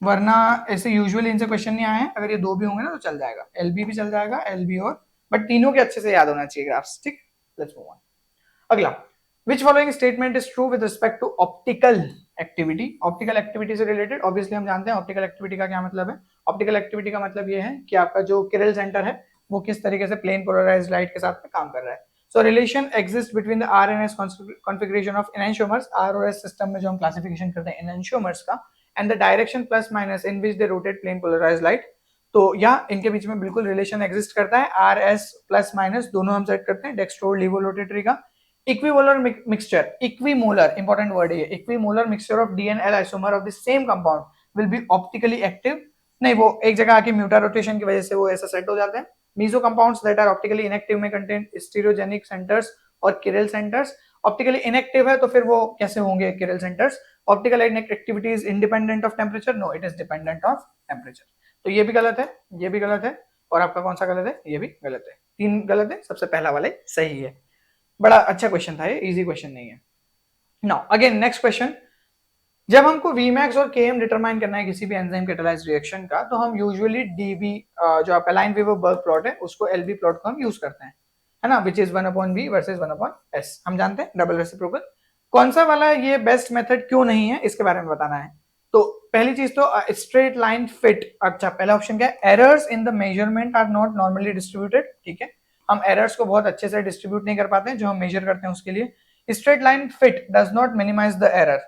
वरना ऐसे यूजुअली इनसे क्वेश्चन नहीं आए हैं। अगर ये 2 भी होंगे ना तो चल जाएगा, एलबी भी चल जाएगा, एलबी और, बट तीनों के अच्छे से याद होना चाहिए ग्राफ्स। ठीक, लेट्स मूव ऑन। अगला, which following statement is true with respect to optical activity। Optical activity से रिलेटेड ऑब्वियसली हम जानते हैं ऑप्टिकल एक्टिविटी का क्या मतलब है। ऑप्टिकल एक्टिविटी का मतलब ये है कि आपका जो किरल सेंटर है वो किस तरीके से प्लेन पोलराइज्ड लाइट के साथ में काम कर रहा है। So relation exist between the R and S configuration of enantiomers, R और एस सिस्टम में जो हम क्लासिफिकेशन करते हैं एनेंशियोमर्स का, and the direction plus minus in which they rotate plane polarised light. तो या इनके बीच में बिल्कुल रिलेशन एग्जिस्ट करता है, आर एस प्लस माइनस दोनों हम सेट करते हैं डेक्स्ट्रो लिवोलोटेट्री का। Equimolar mixture, equimolar important word है, equimolar mixture of D and L isomer of the same compound will be optically active, नहीं वो एक जगह आके म्यूटा रोटेशन की वजह से वो ऐसा सेट हो जाते हैं। Meso compounds that are optically inactive में कंटेन स्टीरियोजेनिक सेंटर्स और किरल सेंटर्स। ऑप्टिकली इनएक्टिव है तो फिर वो कैसे होंगे chiral centres? Optical activity is independent of temperature, no it is dependent of temperature. तो ये भी गलत है, ये भी गलत है, और आपका कौन सा गलत है? ये भी गलत है। तीन गलत है, सबसे पहला वाला सही है। बड़ा अच्छा क्वेश्चन था ये, इजी क्वेश्चन नहीं है। नाउ अगेन नेक्स्ट क्वेश्चन, जब हमको Vmax और Km डिटरमाइन करना है किसी भी एंजाइम कैटालाइज्ड रिएक्शन का, तो हम यूजुअली DV जो आपका लाइन-वीवर-बर्ग प्लॉट है उसको LB प्लॉट को हम यूज करते हैं, है ना, which is 1/V versus 1/S। हम जानते हैं डबल रेसिप्रोकल। कौन सा वाला ये बेस्ट मेथड क्यों नहीं है इसके बारे में बताना है। तो पहली चीज तो स्ट्रेट लाइन फिट। अच्छा पहला ऑप्शन क्या है? Errors in the measurement are not normally distributed. ठीक है, हम एरर्स को बहुत अच्छे से डिस्ट्रीब्यूट नहीं कर पाते हैं जो हम मेजर करते हैं उसके लिए। Straight line fit does not minimise the error.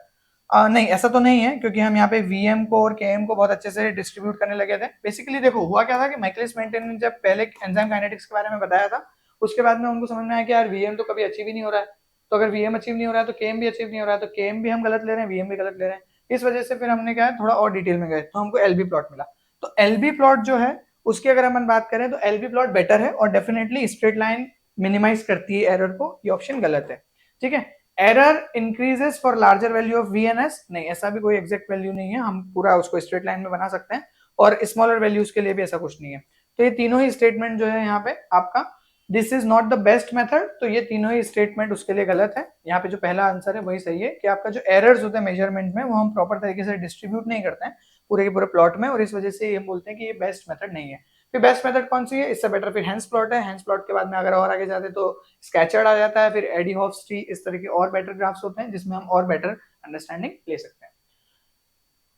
नहीं ऐसा तो नहीं है, क्योंकि हम यहाँ पे Vm को और Km को बहुत अच्छे से डिस्ट्रीब्यूट करने लगे थे। बेसिकली देखो हुआ क्या था कि माइकलिस मेंटेन ने जब पहले एंजाइम काइनेटिक्स के बारे में बताया था, उसके बाद में उनको समझ में आया कि यार Vm तो कभी अचीव ही नहीं हो रहा है, तो अगर Vm अचीव नहीं हो रहा है तो Km भी अचीव नहीं हो रहा है, तो Km भी हम गलत ले रहे हैं, Vm भी गलत ले रहे हैं। इस वजह से फिर हमने क्या है थोड़ा और डिटेल में गए तो हमको LB प्लॉट मिला। तो LB प्लॉट जो है उसकी अगर हम बात करें तो LB प्लॉट बेटर है और डेफिनेटली स्ट्रेट लाइन मिनिमाइज करती है एरर को, ये ऑप्शन गलत है। ठीक है, error increases for larger value of V N S, नहीं ऐसा भी कोई एग्जैक्ट वैल्यू नहीं है, हम पूरा उसको स्ट्रेट लाइन में बना सकते हैं, और स्मॉलर वैल्यूज के लिए भी ऐसा कुछ नहीं है। तो ये तीनों ही स्टेटमेंट जो है यहाँ पे आपका this is not the best method, तो ये तीनों ही स्टेटमेंट उसके लिए गलत है। यहाँ पे जो पहला आंसर है वही सही है कि आपका जो एरर्स होते हैं मेजरमेंट में वो हम प्रॉपर तरीके से डिस्ट्रीब्यूट नहीं करते हैं पूरे के पूरे प्लॉट में, और इस वजह से ये बोलते हैं कि ये बेस्ट मेथड नहीं है। फिर बेस्ट मेथड कौन सी है? इससे बेटर फिर हेंस प्लॉट है। हेंस प्लॉट के बाद में अगर और आगे जाते तो स्केचर्ड आ जाता है, फिर एडीहॉफ्स ट्री, इस तरह के और बेटर ग्राफ्स होते हैं जिसमें हम और बेटर अंडरस्टैंडिंग ले सकते हैं।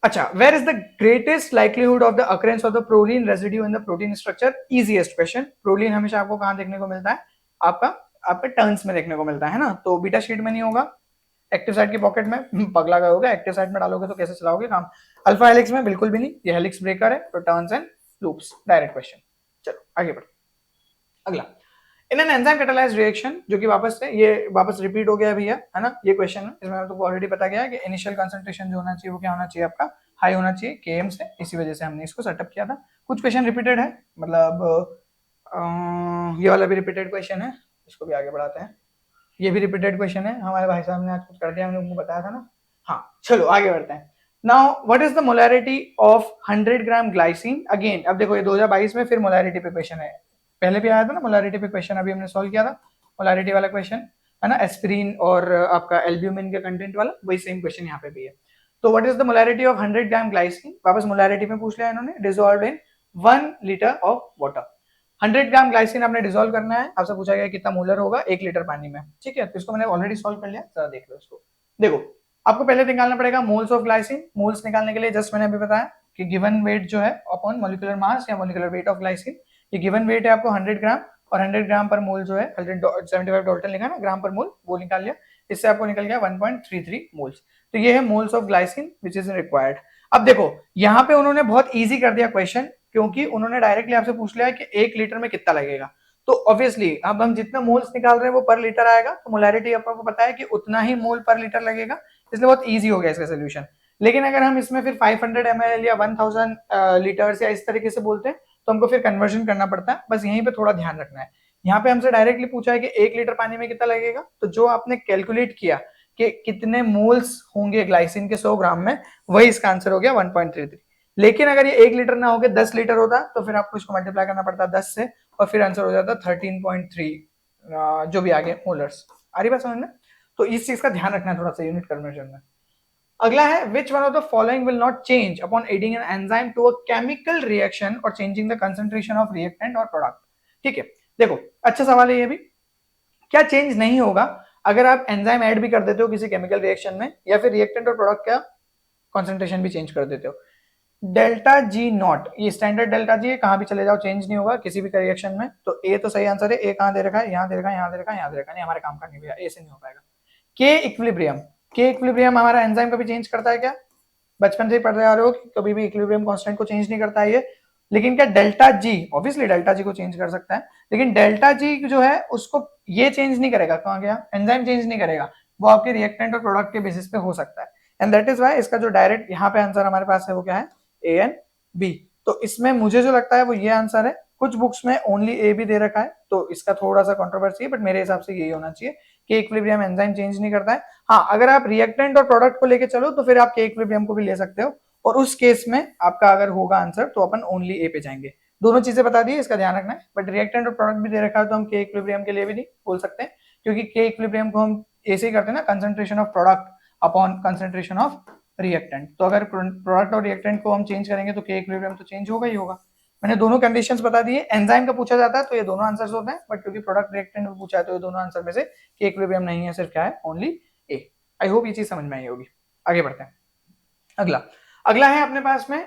अच्छा, where is the greatest likelihood of the occurrence of the proline residue in the protein structure? Easiest question. Proline हमेशा आपको कहां देखने को मिलता है? आपका टर्न्स में देखने को मिलता है ना, तो बीटा शीट में नहीं होगा, एक्टिव साइड की पॉकेट में पगला गया होगा, एक्टिव साइड में डालोगे तो कैसे चलाओगे काम। अल्फा हेलिक्स में बिल्कुल भी नहीं, ये हेलिक्स ब्रेकर है, तो turns and loops. Direct question. चलो आगे बढ़ो। अगला, in an enzyme catalysed reaction, जो कि वापस से ये वापस रिपीट हो गया भैया, है ना, ये क्वेश्चन है, इसमें तो ऑलरेडी पता गया है कि इनिशियल कंसंट्रेशन जो होना चाहिए वो क्या होना चाहिए? आपका हाई होना चाहिए Km से, इसी वजह से हमने इसको सेटअप किया था। कुछ क्वेश्चन रिपीटेड है, मतलब ये वाला भी रिपीटेड क्वेश्चन है, इसको भी आगे बढ़ाते हैं। ये भी रिपीटेड क्वेश्चन है, हमारे भाई साहब ने आज कुछ कर दिया, हमने उनको बताया था ना। हाँ चलो आगे बढ़ते हैं। Now what is the molarity of 100 gram glycine? Again अब देखो ये 2022 में फिर मोलैरिटी पे क्वेश्चन है, पहले भी आया था ना मोलैरिटी पे क्वेश्चन, अभी हमने सॉल्व किया था मोलैरिटी वाला क्वेश्चन, है ना, एस्पिरिन और आपका एल्ब्यूमिन के कंटेंट वाला, वही सेम क्वेश्चन यहाँ पे भी है। तो what is the molarity of 100 gram glycine? वापस मोलैरिटी में पूछ लिया इन्होंने, dissolved in 1 litre of water. 100 gram glycine आपने डिसॉल्व करना है, आपसे पूछा गया कितना मोलर होगा 1 लीटर पानी में। ठीक है, तो इसको मैंने ऑलरेडी सॉल्व कर लिया, जरा देख लो इसको। देखो आपको पहले निकालना पड़ेगा मोल्स ऑफ ग्लाइसिन। मोल्स निकालने के लिए जस्ट मैंने अभी बताया कि गिवन वेट जो है अपॉन मॉलिक्यूलर मास या मॉलिक्यूलर वेट ऑफ ग्लाइसिन, ये गिवन वेट है आपको 100 ग्राम, और 100 ग्राम पर मोल जो है 175 डाल्टन लिखा ना ग्राम पर मोल, वो निकाल लिया, इससे आपको निकल गया 1.33 मोल्स। तो ये है moles of glycine which is required. अब देखो यहाँ पे उन्होंने बहुत ईजी कर दिया क्वेश्चन, क्योंकि उन्होंने डायरेक्टली आपसे पूछ लिया कि 1 लीटर में कितना लगेगा। तो ऑब्वियसली अब हम जितना मोल्स निकाल रहे हैं वो पर लीटर आएगा, तो मोलैरिटी आपको पता है कि उतना ही मोल पर लीटर लगेगा, इसलिए बहुत इजी हो गया इसका सोल्यूशन। लेकिन अगर हम इसमें फिर 500 ml या 1000 लीटर्स या इस तरीके से बोलते हैं तो हमको फिर कन्वर्जन करना पड़ता है, बस यहीं पे थोड़ा ध्यान रखना है। यहाँ पे हमसे डायरेक्टली पूछा है कि 1 लीटर पानी में कितना लगेगा, तो जो आपने कैलकुलेट किया कि कितने मोल्स होंगे ग्लाइसिन के 100 ग्राम में, वही इसका आंसर हो गया 1.33। लेकिन अगर ये 1 लीटर ना होकर 10 लीटर होता तो फिर आपको इसको मल्टीप्लाई करना पड़ता 10 से, और फिर आंसर हो जाता 13.3 जो भी आगे मोलर्स। आ रही बात समझ में? तो इस चीज का ध्यान रखना है थोड़ा सा यूनिट कन्वर्जन में। अगला है which one of the following will not change upon adding an enzyme to a chemical reaction और changing the concentration of reactant और प्रोडक्ट? ठीक है, देखो अच्छा सवाल है ये भी, क्या चेंज नहीं होगा अगर आप एंजाइम ऐड भी कर देते हो किसी केमिकल रिएक्शन में, या फिर रिएक्टेंट और प्रोडक्ट का कंसंट्रेशन भी चेंज कर देते हो? डेल्टा जी नॉट, ये स्टैंडर्ड डेल्टा जी है, कहां भी चले जाओ चेंज नहीं होगा किसी भी रिएक्शन में, तो ए तो सही आंसर है। ए कहां दे रखा है? यहाँ दे रखा है, यहाँ दे रखा है, यहाँ दे रखा है, नहीं हमारे काम का नहीं भैया, ए से नहीं हो पाएगा। के इक्विलिब्रियम, के इक्विलिब्रियम हमारा एंजाइम कभी चेंज करता है क्या? बचपन से ही पढ़ रहे आ रहे हो कि कभी भी इक्विलिब्रियम कांस्टेंट को चेंज नहीं करता है ये, लेकिन क्या delta G, obviously delta G को चेंज कर सकता है, लेकिन डेल्टा जी जो है उसको ये चेंज नहीं करेगा, कहाँ गया, एंजाइम चेंज नहीं करेगा, वो आपके रिएक्टेंट और प्रोडक्ट के बेसिस पे हो सकता है। एंड दैट इज वाई इसका जो डायरेक्ट यहाँ पे आंसर हमारे पास है वो क्या है, ए एंड बी। तो इसमें मुझे जो लगता है वो ये आंसर है। कुछ बुक्स में ओनली ए भी दे रखा है, तो इसका थोड़ा सा कंट्रोवर्सी है, बट मेरे हिसाब से यही होना चाहिए कि इक्विलिब्रियम एंजाइम चेंज नहीं करता है। हाँ, अगर आप रिएक्टेंट और प्रोडक्ट को लेके चलो तो फिर आप के इक्विलिब्रियम को भी ले सकते हो, और उस केस में आपका अगर होगा आंसर तो अपन ओनली ए पे जाएंगे। दोनों चीजें बता दी, इसका ध्यान रखना है। बट रिएक्टेंट और प्रोडक्ट भी दे रखा है तो हम के इक्विलिब्रियम के लिए भी नहीं बोल सकते, क्योंकि के इक्विलिब्रियम को हम ऐसे ही करते हैं ना, concentration of product upon concentration of reactant. तो अगर प्रोडक्ट और रिएक्टेंट को हम चेंज करेंगे तो के इक्विलिब्रियम तो चेंज होगा ही होगा। मैंने दोनों कंडीशंस बता दी है। एंजाइम का पूछा जाता है तो ये दोनों आंसर्स होते हैं, बट क्योंकि प्रोडक्ट रिएक्टेंट में पूछा है तो ये दोनों आंसर में से के इक्विलिब्रियम नहीं है, सिर्फ क्या है, ओनली ए। आई होप ये चीज समझ में आई होगी। आगे बढ़ते हैं। अगला अगला है अपने पास में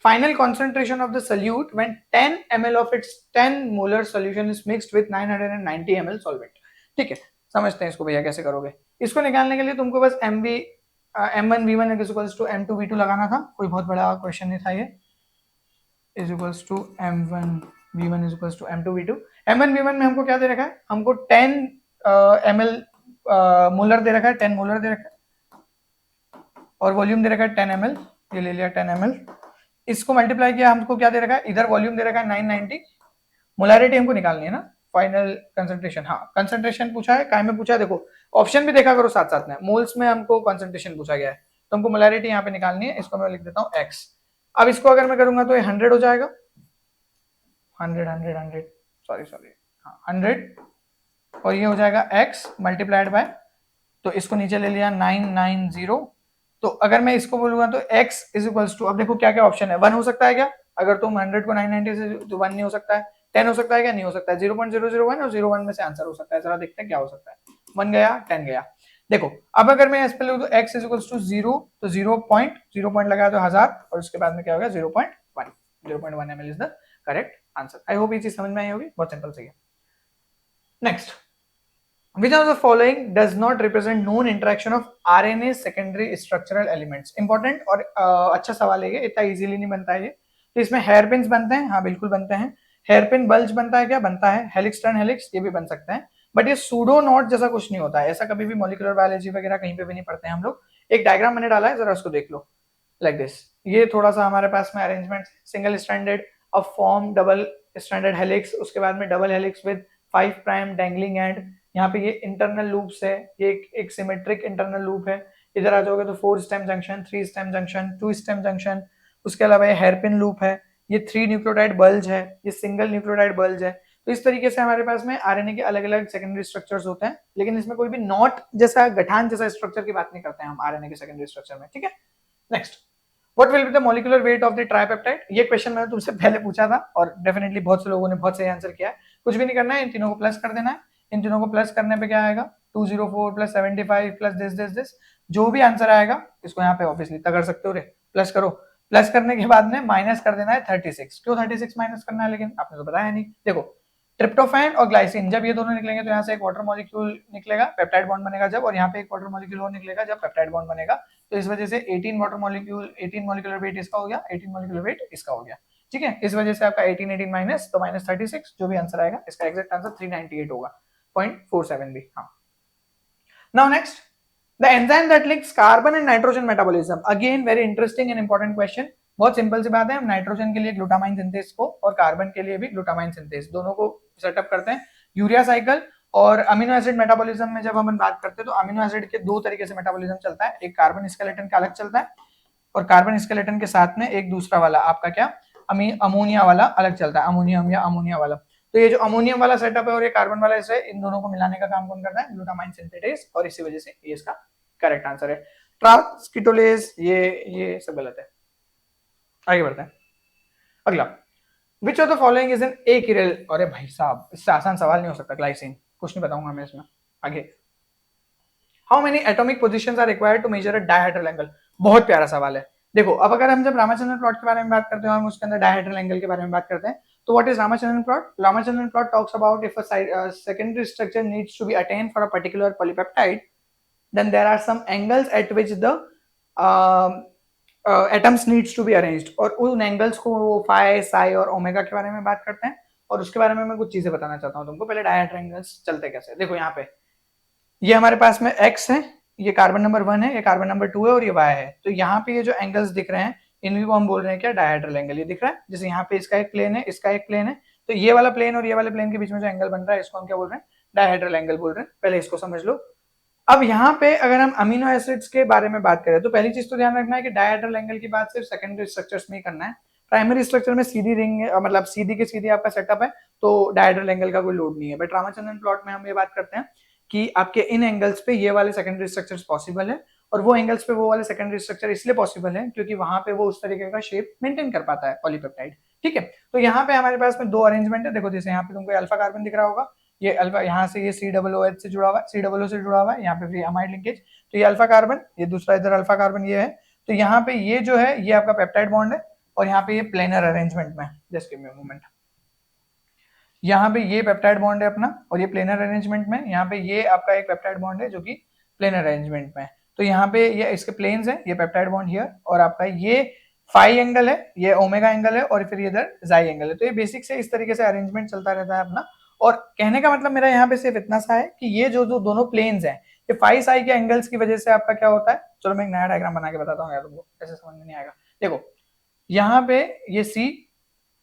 final concentration of the solute when 10 ml of its 10 molar solution is mixed with 990 ml solvent। ठीक है, समझते हैं इसको भैया कैसे करोगे। इसको निकालने के लिए तुमको बस m1v1 is equals to m2v2 लगाना था, कोई बहुत बड़ा क्वेश्चन नहीं था ये। is equals to m1v1 is equals to m2v2। m1v1 में हमको क्या दे रखा है, हमको 10 ml मोलर दे रखा है, 10 मोलर दे रखा है, और वॉल्यूम दे रखा है 10 ml, ये ले लिया 10 ml। इसको मल्टीप्लाई किया, हमको क्या दे रखा है, इधर वॉल्यूम दे रखा है 990, मोलैरिटी हमको निकालनी है ना, फाइनल कंसंट्रेशन। हाँ, कंसंट्रेशन पूछा है, काय में पूछा है, देखो ऑप्शन भी देखा करो साथ साथ में, मोल्स में हमको कंसंट्रेशन पूछा गया है, तो हमको मोलैरिटी यहाँ पे निकालनी है। इसको मैं लिख देता हूँ x। अब इसको अगर मैं करूंगा तो ये 100 हो जाएगा, 100 सॉरी हाँ 100, और ये हो जाएगा x मल्टीप्लाइड बाय, तो इसको नीचे ले लिया 990। तो अगर मैं इसको बोलूंगा तो x इज इक्वल्स टू, अब देखो क्या क्या ऑप्शन है, 1 हो सकता है क्या, अगर तुम 100 को 990 से, तो 1 नहीं हो सकता है, 10 हो सकता है क्या, नहीं हो सकता है, 0.001 और 01 में से आंसर हो सकता है। जरा देखते हैं क्या हो सकता है, 1 गया 10 गया। देखो अब अगर मैं इस पे लिखूं तो x इज इक्वल्स टू 0, तो 0 पॉइंट लगाया तो 1000, और उसके बाद में क्या होगा 0.1 ml is the correct answer. I hope ये चीज समझ में आई होगी, बहुत सिंपल सही है। Next, which of the following does not represent known interaction of RNA secondary structural elements। Important और अच्छा सवाल है ये, इतना इजीली नहीं बनता है ये। तो इसमें हेयर पिन्स बनते हैं, हाँ बिल्कुल बनते हैं। हेयर पिन बल्ज बनता है क्या, बनता है। हेलिक्स टर्न हेलिक्स ये भी बन सकते हैं, बट ये सूडो नॉट जैसा कुछ नहीं होता है, ऐसा कभी भी मॉलिक्यूलर बायोलॉजी वगैरह कहीं पे भी नहीं पढ़ते हैं हम लोग। एक डायग्राम मैंने डाला है, जरा उसको देख लो, लाइक दिस। ये थोड़ा सा हमारे पास में अरेंजमेंट, सिंगल स्ट्रैंडेड अब फॉर्म डबल स्ट्रैंडेड हेलिक्स, उसके बाद में double helix with 5 prime dangling and. यहाँ पे ये इंटरनल लूप्स है, ये एक सिमेट्रिक इंटरनल लूप है। इधर आ जाओगे तो 4 stem junction, 3 stem junction, 2 stem junction. उसके अलावा ये हेयरपिन लूप है, ये 3 न्यूक्लियोटाइड बल्ज है, ये सिंगल न्यूक्लियोटाइड बल्ज है। तो इस तरीके से हमारे पास में आरएनए के अलग अलग सेकेंडरी स्ट्रक्चर्स होते हैं, लेकिन इसमें कोई भी नॉट जैसा, गठान जैसा स्ट्रक्चर की बात नहीं करते हैं हम आरएनए के सेकेंडरी स्ट्रक्चर में। ठीक है, next, what will be the molecular weight of the tripeptide. ये क्वेश्चन मैंने तुमसे पहले पूछा था और डेफिनेटली बहुत से लोगों ने बहुत सही आंसर किया है। कुछ भी नहीं करना है, इन तीनों को प्लस कर देना है। इन तीनों को प्लस करने पे क्या आएगा, 204 प्लस 75 प्लस दिस, जो भी आंसर आएगा इसको यहाँ पे ऑब्वियसली कर सकते हो रे, प्लस करो। प्लस करने के बाद में माइनस कर देना है 36। क्यों 36 माइनस करना है, लेकिन आपने तो बताया नहीं। देखो ट्रिप्टोफैन और ग्लाइसिन जब ये दोनों निकलेंगे तो यहाँ से एक वाटर मॉलिक्यूल निकलेगा, पेप्टाइड बॉन्ड बनेगा जब, और यहाँ पे एक वाटर मॉलिक्यूल और निकलेगा जब पेप्टाइड बॉन्ड बनेगा। तो इस वजह से 18 वाटर मॉलिक्यूल, 18 मॉलिक्यूलर वेट इसका हो गया, 18 मॉलिक्यूलर वेट इसका हो गया। ठीक है, इस वजह से आपका 18 माइनस, तो माइनस 36, जो भी आंसर आएगा इसका एग्जैक्ट आंसर 398 होगा, 0.47 भी। हाँ, now next, the enzyme that links carbon and nitrogen metabolism. Again very interesting and important question. बहुत सिंपल सी बात है, हम नाइट्रोजन के लिए ग्लूटामाइन सिंथेस को और कार्बन के लिए भी ग्लूटामाइन सिंथेस, दोनों को सेटअप करते हैं। यूरिया साइकिल और अमीनो एसिड मेटाबॉलिज्म में जब हम बात करते हैं तो अमीनो एसिड के दो तरीके से मेटाबॉलिज्म चलता है, एक कार्बन स्केलेटन का अलग चलता है, और कार्बन स्केलेटन के साथ में एक दूसरा वाला आपका क्या, अमोनिया वाला अलग चलता है, अमोनियम या अमोनिया वाला। तो ये जो अमोनियम वाला सेटअप है और ये कार्बन वाला है, इन दोनों को मिलाने का काम कौन करता है, ग्लूटामाइन सिंथेटेज, और इसी वजह से ये इसका करेक्ट आंसर है। ट्रांसकीटोलेज ये सब गलत है। आगे बढ़ते हैं। अगला, which of the following is an achiral. अरे भाई साहब, इससे आसान सवाल नहीं हो सकता, ग्लाइसिन। कुछ नहीं बताऊंगा मैं इसमें। आगे, how many atomic positions are required to measure a dihedral angle. बहुत प्यारा सवाल है। देखो अब अगर हम जब रामाचंद्रन प्लॉट के बारे में बात करते हैं, हम उसके अंदर डायहेड्रल एंगल के बारे में बात करते हैं, तो what is Ramachandran plot. Ramachandran plot talks about if a secondary structure needs to be attained for a particular polypeptide, then there are some angles at which the atoms needs to be arranged, और उन angles को वो phi, Sai और omega के बारे में बात करते हैं। और उसके बारे में मैं कुछ चीजें बताना चाहता हूँ तुमको। पहले डायहेड्रल एंगल्स चलते कैसे, देखो यहाँ पे ये हमारे पास में x है, ये कार्बन नंबर 1 है, ये कार्बन नंबर 2 है और ये y है। तो यहाँ पे ये जो एंगल्स दिख रहे हैं इन्हीं को हम बोल रहे हैं क्या, डायहेड्रल एंगल। ये दिख रहा है जैसे यहाँ पे इसका एक प्लेन है, इसका एक प्लेन है, तो ये वाला प्लेन और ये वाले प्लेन के बीच में जो एंगल बन रहा है इसको हम क्या बोल रहे हैं, डायहेड्रल एंगल बोल रहे हैं। पहले इसको समझ लो। अब यहाँ पे अगर हम अमीनो एसिड्स के बारे में बात करें तो पहली चीज तो ध्यान रखना है कि डायहेड्रल एंगल की बात सिर्फ सेकेंडरी स्ट्रक्चर्स में ही करना है। प्राइमरी स्ट्रक्चर में सीधी रिंग मतलब सीधी के सीधी आपका सेटअप है तो डायहेड्रल एंगल का कोई लोड नहीं है। बट रामाचंद्रन प्लॉट में हम ये बात करते हैं कि आपके इन एंगल्स पे ये वाले सेकेंडरी स्ट्रक्चर्स पॉसिबल है, और वो एंगल्स पे वो वाले सेकेंडरी स्ट्रक्चर इसलिए पॉसिबल है क्योंकि वहां पे वो उस तरीके का शेप मेंटेन कर पाता है पॉलीपेप्टाइड। ठीक है, तो यहाँ पे हमारे पास में दो अरेंजमेंट है। देखो जैसे यहाँ पे तुमको अल्फा कार्बन दिख रहा होगा, ये अल्फा यहाँ से ये COOH से जुड़ा हुआ है, COO से जुड़ा हुआ है, यहाँ पे फ्री अमाइड लिंकेज, तो ये अल्फा कार्बन, ये दूसरा इधर अल्फा कार्बन ये है। तो यहाँ पे ये जो है ये आपका पेप्टाइड बॉन्ड है, और यहाँ पे ये प्लेनर अरेंजमेंट में, just give me a moment, यहाँ पे ये पेप्टाइड बॉन्ड है अपना और ये प्लेनर अरेंजमेंट में, यहाँ पे ये आपका एक पेप्टाइड बॉन्ड है जो कि प्लेनर अरेंजमेंट में है। तो यहाँ पे ये इसके प्लेन्स है, ये पेप्टाइड बॉन्ड हियर, और आपका ये फाई एंगल है, ये ओमेगा एंगल है, और फिर ये इधर जाई एंगल है। तो ये बेसिक से इस तरीके से अरेंजमेंट चलता रहता है अपना। और कहने का मतलब मेरा यहाँ पे सिर्फ इतना सा है कि ये जो जो दोनों प्लेन्स हैं ये फाई साई के एंगल्स की वजह से आपका क्या होता है। चलो मैं एक नया डायग्राम बना के बताता हूँ यार तुमको, ऐसे समझ में नहीं आएगा। देखो यहाँ पे ये सी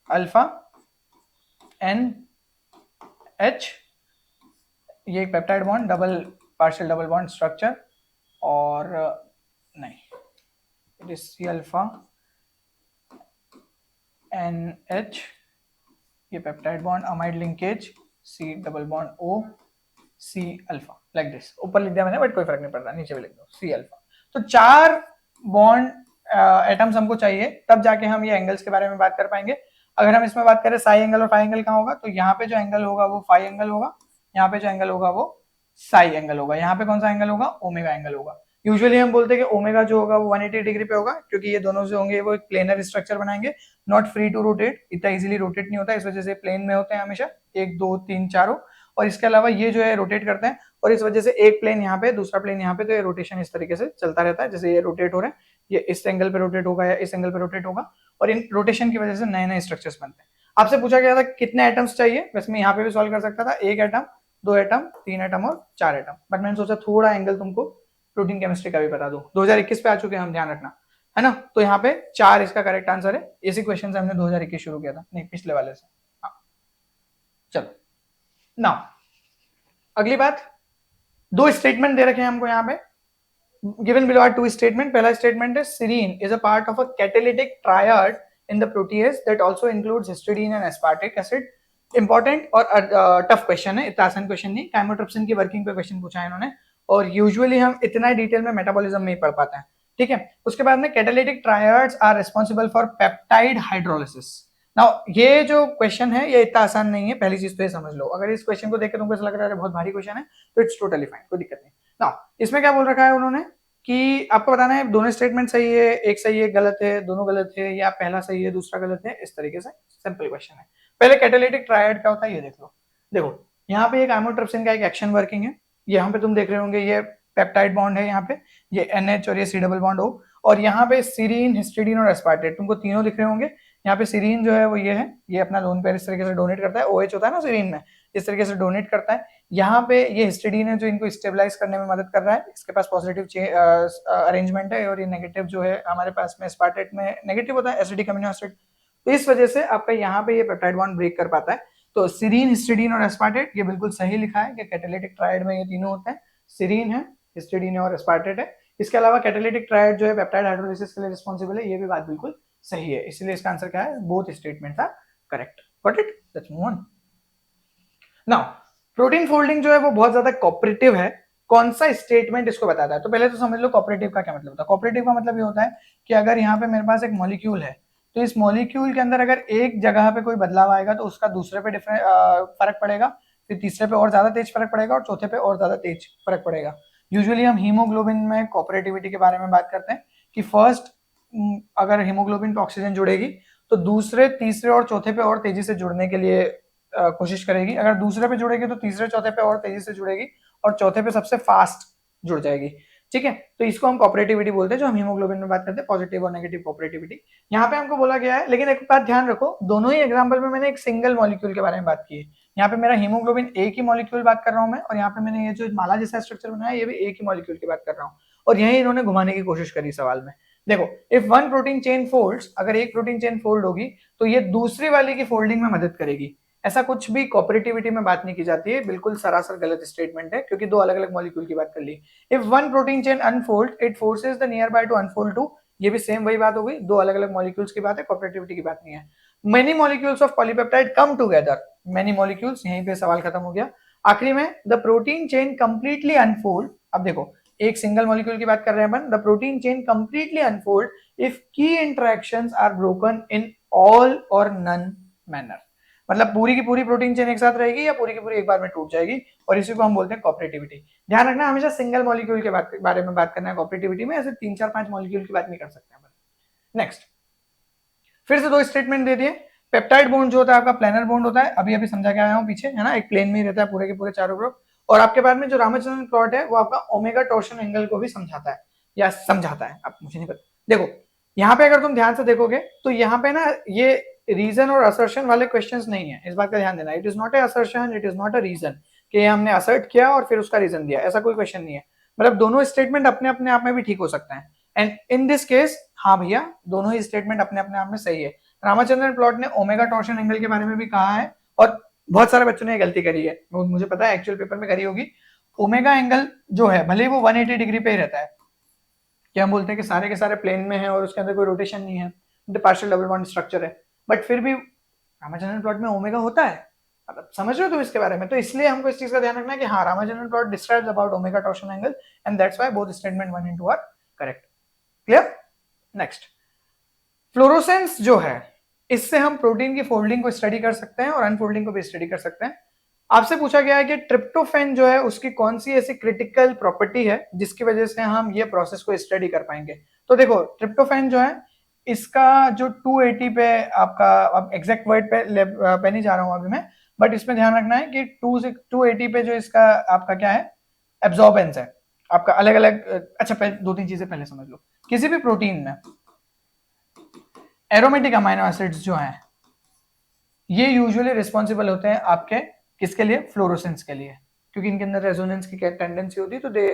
अल्फा एन एच, ये एक peptide bond double partial double bond structure, और नहीं it is C alpha N H, ये peptide bond amide linkage C double bond O C alpha, like this. ऊपर लिख दिया मैंने बट कोई फर्क नहीं पड़ रहा, नीचे भी लिख दो सी अल्फा। तो 4 बॉन्ड एटम्स हमको चाहिए, तब जाके हम ये एंगल्स के बारे में बात कर पाएंगे। अगर हम इसमें बात करें साई एंगल और फाई एंगल कहाँ होगा, तो यहाँ पे जो एंगल होगा वो फाई एंगल होगा, यहाँ पे जो एंगल होगा वो साई एंगल होगा। यहाँ पे कौन सा एंगल होगा, ओमेगा एंगल होगा। यूजुअली हम बोलते हैं कि ओमेगा जो होगा वो 180 डिग्री पे होगा, क्योंकि ये दोनों जो होंगे वो एक प्लेनर स्ट्रक्चर बनाएंगे, नॉट फ्री टू रोटेट, इतना इजीली रोटेट नहीं होता, इस वजह से प्लेन में होते हैं हमेशा 1 2 3 4। और इसके अलावा ये जो है रोटेट करते हैं, और इस वजह से एक प्लेन यहाँ पे दूसरा प्लेन यहाँ पे, तो ये रोटेशन इस तरीके से चलता रहता है। जैसे ये रोटेट हो रहे हैं, ये इस एंगल पे रोटेट होगा या इस एंगल पे रोटेट होगा, और इन रोटेशन की वजह से नए नए स्ट्रक्चर्स बनते हैं। आपसे पूछा गया था कितने एटम्स चाहिए, वैसे मैं यहाँ पे भी सॉल्व कर सकता था, 1 एटम, 2 एटम, 3 एटम और 4 एटम, बट मैंने सोचा थोड़ा एंगल तुमको प्रोटीन केमिस्ट्री का भी बता दूं। 2021 पे आ चुके हैं हम, ध्यान रखना है ना। तो यहाँ पे 4 इसका करेक्ट आंसर है। इसी क्वेश्चन से हमने 2021 शुरू किया था, नहीं पिछले वाले से। हाँ चलो नाउ अगली बात, 2 स्टेटमेंट दे रखे हैं हमको यहाँ पे, given below are 2 statement। पहला स्टेटमेंट है serine is a part of a catalytic triad in the protease that also includes histidine and aspartic acid। Important और टफ क्वेश्चन है, इतना आसान क्वेश्चन नहीं। काइमोट्रिप्सिन की वर्किंग पे क्वेश्चन पूछा है इन्होंने, और यूजुअली हम इतना डिटेल में मेटाबॉलिज्म नहीं पढ़ पाते हैं। ठीक है, उसके बाद में catalytic triads are responsible for peptide hydrolysis. Now ये जो क्वेश्चन है ये इतना आसान नहीं है, पहली चीज तो ये समझ लो। अगर इस क्वेश्चन को देख के तुमको ऐसा लग रहा है बहुत भारी क्वेश्चन है तो इट्स टोटली फाइन, कोई दिक्कत नहीं। नाउ इसमें क्या बोल रखा है उन्होंने कि आपको बताना है दोनों स्टेटमेंट सही है, एक सही है, गलत है, दोनों गलत है, या पहला सही है दूसरा गलत है, इस तरीके से सिंपल क्वेश्चन है। पहले कैटालिटिक ट्रायड क्या होता है ये देख लो। देखो यहाँ पे एक आइमोट्रिप्सिन का एक एक्शन वर्किंग है, यहाँ पे तुम देख रहे होंगे ये पेप्टाइड बॉन्ड है, यहाँ पे ये NH और ये C डबल बॉन्ड O, और यहाँ पे सीरीन, हिस्टिडीन और एस्पार्टेट तुमको तीनों दिख रहे होंगे। यहाँ पे सीरीन जो है वो ये है, ये अपना लोन पेयर इस तरीके से डोनेट करता है, OH होता है ना सीरीन में, इस तरीके से डोनेट करता है। यहाँ पे ये हिस्टिडीन है जो इनको स्टेबलाइज करने में मदद कर रहा है, इसके पास पॉजिटिव अरेंजमेंट है, और ये नेगेटिव जो है हमारे पास में एस्पार्टेट में नेगेटिव होता है, एसिडिक अमीनो एसिड। तो इस वजह से आपका यहाँ पे ये पेप्टाइड बॉन्ड ब्रेक कर पाता है। तो सीरीन, हिस्टिडीन और एस्पार्टेट ये बिल्कुल सही लिखा है कि कैटालिटिक ट्रायड में ये तीनों होते हैं, सीरीन है, हिस्टिडीन है और एस्पार्टेट है। इसके अलावा कैटालिटिक ट्रायड जो है पेप्टाइड हाइड्रोलिसिस के लिए रिस्पॉन्सिबल है, ये भी बात बिल्कुल सही है। इसलिए इसका आंसर क्या है, both statements are correct. Got it, let's move on. Now protein folding जो है वो बहुत ज्यादा कोऑपरेटिव है। कौन सा स्टेटमेंट इसको बताता है, तो पहले तो समझ लो कोऑपरेटिव का क्या मतलब होता है। कोऑपरेटिव का मतलब ये होता है कि अगर यहाँ पे मेरे पास एक मॉलिक्यूल है, तो इस मॉलिक्यूल के अंदर अगर एक जगह पे कोई बदलाव आएगा तो उसका दूसरे पे डिफरेंट फर्क पड़ेगा, फिर तीसरे पे और ज्यादा तेज फर्क पड़ेगा, और चौथे पे और ज्यादा तेज फर्क पड़ेगा। यूजुअली हम हीमोग्लोबिन में कोऑपरेटिविटी के बारे में बात करते हैं कि फर्स्ट अगर हीमोग्लोबिन पे ऑक्सीजन जुड़ेगी तो दूसरे, तीसरे और चौथे पे और तेजी से जुड़ने के लिए कोशिश करेगी। अगर दूसरे पे जुड़ेगी तो तीसरे चौथे पे और तेजी से जुड़ेगी, और चौथे पे सबसे फास्ट जुड़ जाएगी। ठीक है, तो इसको हम कॉपरेटिविटी बोलते हैं, जो हम हीमोग्लोबिन में बात करते हैं, पॉजिटिव और नेगेटिव कॉपरेटिविटी। यहाँ पे हमको बोला गया है, लेकिन एक बात ध्यान रखो, दोनों ही एग्जाम्पल में मैंने एक सिंगल मॉलिक्यूल के बारे में बात की है। यहाँ पे मेरा हीमोग्लोबिन एक ही मॉलिक्यूल बात कर रहा हूँ मैं, और यहाँ पे मैंने ये जो माला जैसा स्ट्रक्चर बनाया ये भी एक ही मॉलिक्यूल की बात कर रहा हूँ, और यही इन्होंने घुमाने की कोशिश करी सवाल में। देखो, if one protein chain folds, अगर एक प्रोटीन चेन फोल्ड होगी तो ये दूसरी वाली की फोल्डिंग में मदद करेगी। ऐसा कुछ भी कॉपरेटिविटी में बात नहीं की जाती है, बिल्कुल सरासर गलत स्टेटमेंट है, क्योंकि दो अलग अलग मॉलिक्यूल की बात कर ली। If one protein chain unfold it forces the nearby to unfold too, ये भी सेम वही बात हो गई, दो अलग अलग मॉलिक्यूल्स की बात है, कॉपरेटिविटी की बात नहीं है। Many molecules of polypeptide come together, many molecules, यहीं पे सवाल खत्म हो गया। आखिरी में the protein chain completely unfold, अब देखो एक सिंगल मॉलिक्यूल की बात कर रहे हैं अपन, the protein chain completely unfold if की interactions are broken in all or none manner, मतलब पूरी की पूरी प्रोटीन चेन एक साथ रहेगी या पूरी की पूरी एक बार में टूट जाएगी, और इसी को हम बोलते हैं कॉपरेटिविटी। ध्यान रखना, हमेशा सिंगल मॉलिक्यूल के बारे में बात करना है कॉपरेटिविटी में, ऐसे 3 4 5 मॉलिक्यूल की बात नहीं कर सकते हैं। नेक्स्ट, फिर से दो स्टेटमेंट दे दिए। पेप्टाइड बॉन्ड जो होता है आपका प्लेनर बॉन्ड होता है, अभी अभी समझा के आया हूँ पीछे, है ना, एक प्लेन में ही रहता है पूरे के पूरे चारों ग्रुप। और आपके बाद में जो रामचंद्रन प्लॉट है वो आपका ओमेगा टॉर्शन एंगल को भी समझाता है, या समझाता है, आप मुझे नहीं पता। देखो यहाँ पे अगर तुम ध्यान से देखोगे तो यहाँ पे ना ये रीजन और असर्शन वाले क्वेश्चंस नहीं है, इस बात का ध्यान देना। It is not a assertion, it is not a reason कि हमने असर्ट किया और फिर उसका रीजन दिया, ऐसा कोई क्वेश्चन नहीं है। मतलब दोनों स्टेटमेंट अपने अपने आप में भी ठीक हो सकता है, एंड इन दिस केस हाँ भैया, दोनों ही स्टेटमेंट अपने अपने आप में सही है। रामचंद्रन प्लॉट ने ओमेगा टॉर्शन एंगल के बारे में भी कहा है, और बहुत सारे बच्चों ने गलती करी है, मुझे पता है एक्चुअल पेपर में करी होगी। ओमेगा एंगल जो है भले ही वो 180 डिग्री पे ही रहता है, कि हम बोलते हैं कि सारे के सारे प्लेन में है और उसके अंदर कोई रोटेशन नहीं है, पार्शियल डबल बॉन्ड स्ट्रक्चर है, बट फिर भी रामाचंद्रन प्लॉट में ओमेगा होता है, मतलब समझ रहे हो तुम इसके बारे में। तो इसलिए हमको इस चीज का ध्यान रखना है कि हाँ, Ramachandran plot describes about omega torsion angle, and that's why both statement 1 and 2 are correct. Clear? Next, fluorescence जो है, इससे हम प्रोटीन की फोल्डिंग को स्टडी कर सकते हैं और अनफोल्डिंग को भी स्टडी कर सकते हैं। आपसे पूछा गया है कि ट्रिप्टोफैन जो है उसकी कौन सी ऐसी क्रिटिकल प्रॉपर्टी है जिसकी वजह से हम ये प्रोसेस को स्टडी कर पाएंगे। तो देखो, ट्रिप्टोफैन जो है इसका जो 280 पे आपका, अब एग्जैक्ट वर्ड पे नहीं जा रहा हूं अभी मैं, बट इसमें ध्यान रखना है कि 280 पे जो इसका आपका क्या है, एब्जॉर्बेंस है आपका अलग अलग। अच्छा, पहले 2 3 चीजें पहले समझ लो। किसी भी प्रोटीन में एरोमेटिक अमाइनो एसिड्स जो हैं ये यूजुअली रिस्पॉन्सिबल होते हैं आपके किसके लिए, फ्लोरोसेंस के लिए, क्योंकि इनके अंदर रेजोनेंस की टेंडेंसी होती है, तो they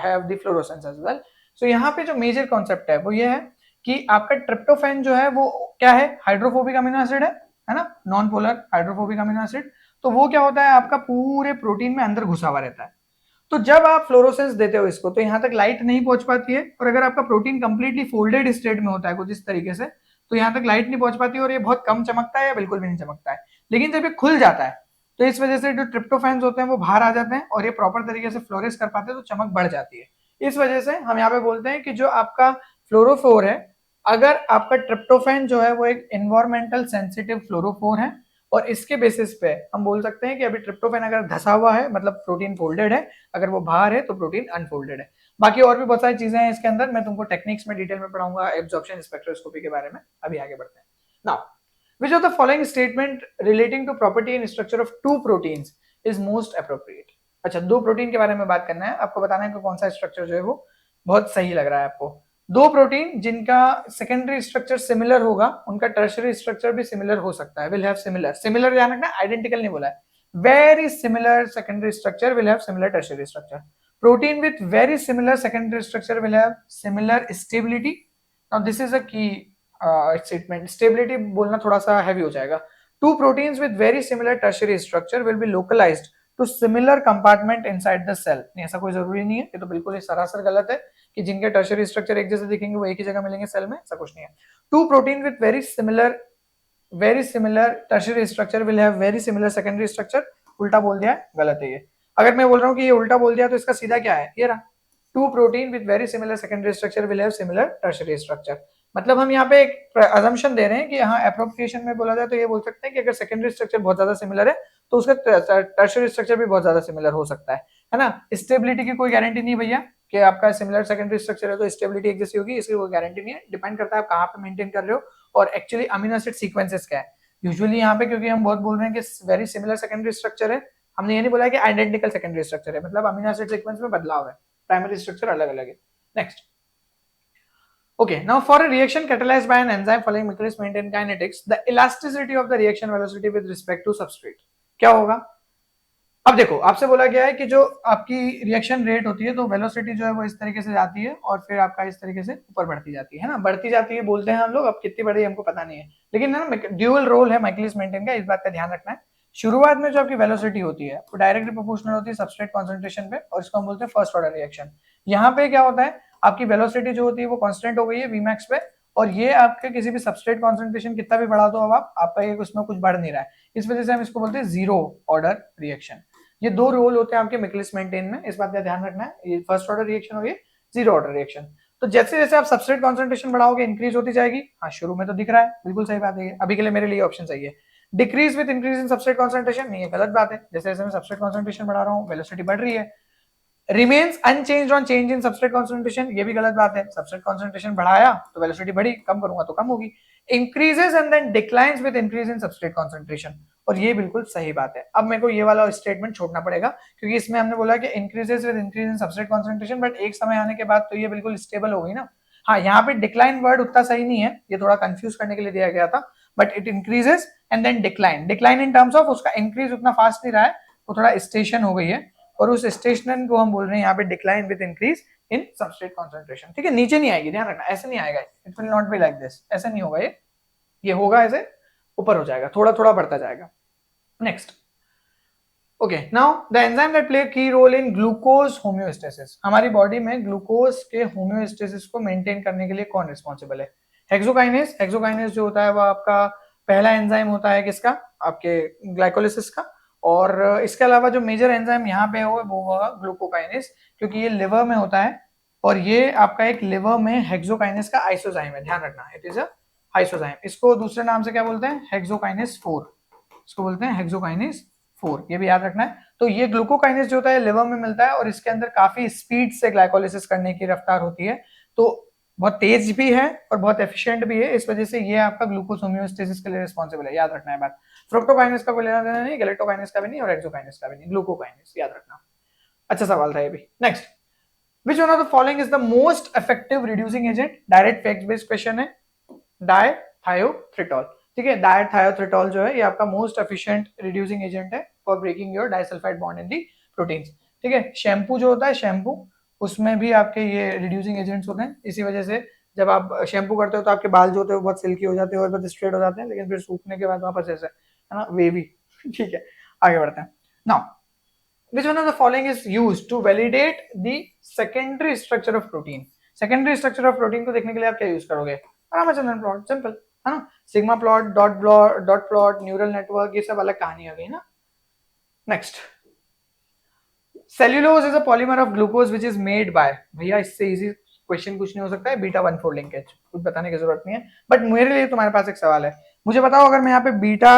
have the fluorescence as well. So यहाँ पे जो मेजर कॉन्सेप्ट है वो ये है कि आपका ट्रिप्टोफैन जो है वो क्या है, हाइड्रोफोबिक अमीनो एसिड है ना, non polar hydrophobic amino acid. तो वो क्या होता है, आपका पूरे प्रोटीन में अंदर घुसा हुआ रहता है। तो जब आप फ्लोरोसेंस देते हो इसको, तो यहाँ तक लाइट नहीं पहुंच पाती है, और अगर आपका प्रोटीन कंप्लीटली फोल्डेड स्टेट में होता है कुछ इस तरीके से, तो यहाँ तक लाइट नहीं पहुंच पाती और ये बहुत कम चमकता है या बिल्कुल भी नहीं चमकता है। लेकिन जब ये खुल जाता है तो इस वजह से जो ट्रिप्टोफैन्स होते हैं वो बाहर आ जाते हैं और ये प्रॉपर तरीके से फ्लोरिश कर पाते हैं, तो चमक बढ़ जाती है। इस वजह से हम यहाँ पे बोलते हैं कि जो आपका फ्लोरोफोर है, अगर आपका ट्रिप्टोफैन जो है वो एक एनवायरमेंटल सेंसिटिव फ्लोरोफोर है, और इसके बेसिस पे हम बोल सकते हैं कि अभी ट्रिप्टोफैन अगर धसा हुआ है मतलब प्रोटीन फोल्डेड है, अगर वो बाहर है तो प्रोटीन अनफोल्डेड है। बाकी और भी बहुत सारी चीजें हैं इसके अंदर, मैं तुमको टेक्निक्स में डिटेल में पढ़ाऊंगा एब्जॉर्प्शन स्पेक्ट्रोस्कोपी के बारे में। अभी आगे बढ़ते हैं। Now, which of the following statement relating to property and structure of two proteins is most appropriate? अच्छा, दो प्रोटीन के बारे में बात करना है, आपको बताना है कि कौन सा स्ट्रक्चर जो है वो बहुत सही लग रहा है आपको। दो प्रोटीन जिनका सेकेंडरी स्ट्रक्चर सिमिलर होगा, उनका टर्शियरी स्ट्रक्चर भी सिमिलर हो सकता है, विल हैव सिमिलर, सिमिलर ध्यान रखना, आइडेंटिकल नहीं बोला है, very similar secondary structure will have similar tertiary structure. Protein with very similar secondary structure will have similar stability. Now this is a key statement, stability बोलना थोड़ा सा heavy हो जाएगा। Two proteins with very similar tertiary structure will be localised to similar compartment inside the cell. नहीं, ऐसा कोई जरूरी नहीं है, ये तो बिल्कुल ही सरासर गलत है कि जिनके टर्शियरी स्ट्रक्चर एक जैसे दिखेंगे वो एक ही जगह मिलेंगे सेल में, ऐसा कुछ नहीं है। Two protein with very similar tertiary structure will have very similar secondary structure. उल्टा बोल दिया है, गलत है ये। अगर मैं बोल रहा हूँ कि ये उल्टा बोल दिया तो इसका सीधा क्या है, ये रहा, two protein with very similar secondary structure will have similar tertiary structure. मतलब हम यहाँ पे एक अजम्पशन दे रहे हैं कि यहाँ एप्रोप्रिएशन में बोला जाए तो ये बोल सकते हैं कि अगर सेकेंडरी स्ट्रक्चर बहुत ज्यादा सिमिलर है तो उसका टर्शियरी स्ट्रक्चर भी बहुत ज्यादा सिमिलर हो सकता है ना। स्टेबिलिटी की कोई गारंटी नहीं भैया कि आपका सिमिलर सेकेंडरी स्ट्रक्चर है तो स्टेबिलिटी एक जैसी होगी, इसकी कोई गारंटी नहीं है, डिपेंड करता है आप कहाँ पे मेंटेन कर रहे हो और एक्चुअली अमीनो एसिड सीक्वेंसेस क्या है। यूजुअली यहाँ पे क्योंकि हम बहुत बोल रहे हैं कि वेरी सिमिलर सेकेंडरी स्ट्रक्चर है, हमने ये नहीं बोला कि आइडेंटिकल सेकेंडरी स्ट्रक्चर है, मतलब अमीनो एसिड सीक्वेंस में बदलाव है, प्राइमरी स्ट्रक्चर अलग अलग है। Next, okay, now for a reaction catalyzed by an enzyme following Michaelis-Menten kinetics, the elasticity of the reaction velocity with respect to substrate क्या होगा? अब देखो, आपसे बोला गया है कि जो आपकी रिएक्शन रेट होती है तो वेलोसिटी जो है वो इस तरीके से जाती है और फिर आपका इस तरीके से ऊपर बढ़ती जाती है ना, बढ़ती जाती है बोलते हैं हम लोग, अब कितनी बढ़ी हमको पता नहीं है, लेकिन ना ड्यूअल रोल है माइकलिस-मेंटेन का, इस बात का ध्यान रखना है। शुरुआत में जो आपकी वेलोसिटी होती है वो डायरेक्टली प्रोपोर्शनल होती है सबस्ट्रेट कॉन्सेंट्रेशन पे, और इसको हम बोलते हैं फर्स्ट ऑर्डर रिएक्शन। यहाँ पे क्या होता है, आपकी वेलोसिटी जो होती है वो कांस्टेंट हो गई है Vmax पे, और ये आपके किसी भी सबस्ट्रेट कॉन्सेंट्रेशन कितना भी बढ़ा दो अब आपका ये उसमें कुछ बढ़ नहीं रहा है, इस वजह से हम इसको बोलते हैं जीरो ऑर्डर रिएक्शन। ये दो रोल होते हैं आपके मिकलिस-मेंटेन में, इस बात का ध्यान रखना है, ये फर्स्ट ऑर्डर रिएक्शन और ये जीरो ऑर्डर रिएक्शन। तो जैसे जैसे आप सबस्ट्रेट कॉन्सेंट्रेशन बढ़ाओगे इंक्रीज होती जाएगी, हाँ शुरू में तो दिख रहा है, बिल्कुल सही बात है, अभी के लिए मेरे लिए ऑप्शन सही है। Decrease with increase in substrate concentration, नहीं, ये गलत बात है, जैसे जैसे मैं सबस्ट्रेट कॉन्सेंट्रेशन बढ़ा रहा हूँ वेलोसिटी बढ़ रही है। Remains unchanged on change in substrate concentration, ये भी गलत बात है, सबस्ट्रेट कॉन्सेंट्रेशन बढ़ाया तो वेलोसिटी बढ़ी, कम करूंगा तो कम होगी। Increases and then declines with increase in substrate concentration, और ये बिल्कुल सही बात है। अब मेरे को ये वाला स्टेटमेंट छोड़ना पड़ेगा क्योंकि इसमें हमने बोला कि increases with increase in substrate concentration, but एक समय आने के बाद तो ये बिल्कुल स्टेबल हो गई ना। हाँ, यहाँ पे डिक्लाइन वर्ड उतना सही नहीं है, ये थोड़ा कंफ्यूज करने के लिए दिया गया था, but it increases and then decline, decline in terms of उसका इंक्रीज उतना फास्ट नहीं रहा है, वो थोड़ा स्टेशन हो गई है, और उस स्टेशन को हम बोल रहे हैं यहाँ पे decline with increase in substrate concentration. ठीक है, नीचे नहीं आएगी, ध्यान रखना, ऐसे नहीं आएगा, it will not be like this, ऐसे नहीं होगा, ये होगा ऐसे ऊपर हो जाएगा, थोड़ा थोड़ा बढ़ता जाएगा। Next, okay, now the enzyme that play की रोल इन ग्लूकोज होम्योस्टेसिस, हमारी बॉडी में ग्लूकोज के होम्योस्टेसिस को मेंटेन करने के लिए कौन रिस्पॉन्सिबल है? हेक्सोकाइनेज। हेक्सोकाइनेज जो होता है वो आपका पहला एंजाइम होता है किसका? आपके ग्लाइकोलिसिस का, और इसके अलावा जो मेजर एंजाइम यहाँ पे हो वो होगा ग्लूकोकाइनेज, क्योंकि ये लिवर में होता है, और ये आपका एक लिवर में हेक्सोकाइनेज का आइसोजाइम है, ध्यान रखना, इट इज अ आइसोजाइम। इसको दूसरे नाम से क्या बोलते हैं? हेक्सोकाइनेज 4, इसको बोलते हैं हेक्सोकाइनेज 4, ये भी याद रखना है। तो ये ग्लूकोकाइनेज जो होता है लिवर में मिलता है, और इसके अंदर काफी स्पीड से ग्लाइकोलिसिस करने की रफ्तार होती है, तो बहुत तेज भी है और बहुत एफिशिएंट भी है, इस वजह से ये आपका ग्लूकोज होम्योस्टेसिस के लिए रिस्पॉन्सिबल है, याद रखना है बात। फ्रुक्टोकाइनेज का कोई लेना देना नहीं, गैलेक्टोकाइनेज का भी नहीं, और एक्सोकाइनेज का भी नहीं, ग्लूकोकाइनेज, याद रखना। अच्छा सवाल था ये भी। Next, which one of the following is the most effective reducing agent? Direct fact based question है, डायथायोथ्रिटॉल। ठीक है, डायथायोथ्रिटॉल जो है ये आपका मोस्ट एफिशिएंट रिड्यूसिंग एजेंट है for breaking your disulphide bond in the proteins. ठीक है, शैम्पू जो होता है, शैम्पू, उसमें भी आपके ये रिड्यूसिंग एजेंट्स होते हैं, इसी वजह से जब आप शैम्पू करते हो तो आपके बाल जो होते हैं वो बहुत सिल्की हो जाते हैं और बहुत स्ट्रेट हो जाते हैं, लेकिन फिर सूखने के बाद वापस ऐसे है ना, वेवी। ठीक है, आगे बढ़ते हैं। Now, which one of the following is used to validate the secondary structure of protein? secondary structure of protein को देखने के लिए आप क्या यूज करोगे? रामाचंद्रन प्लॉट, सिंपल है ना, sigma plot, dot plot, neural network, ये सब अलग कहानी आ गई ना। Next, cellulose is a polymer of glucose which is made by, भैया इससे इजी क्वेश्चन कुछ नहीं हो सकता है, बीटा 1,4 लिंकेज, कुछ बताने की जरूरत नहीं है, बट मेरे लिए तुम्हारे पास एक सवाल है, मुझे बताओ अगर मैं यहाँ पे बीटा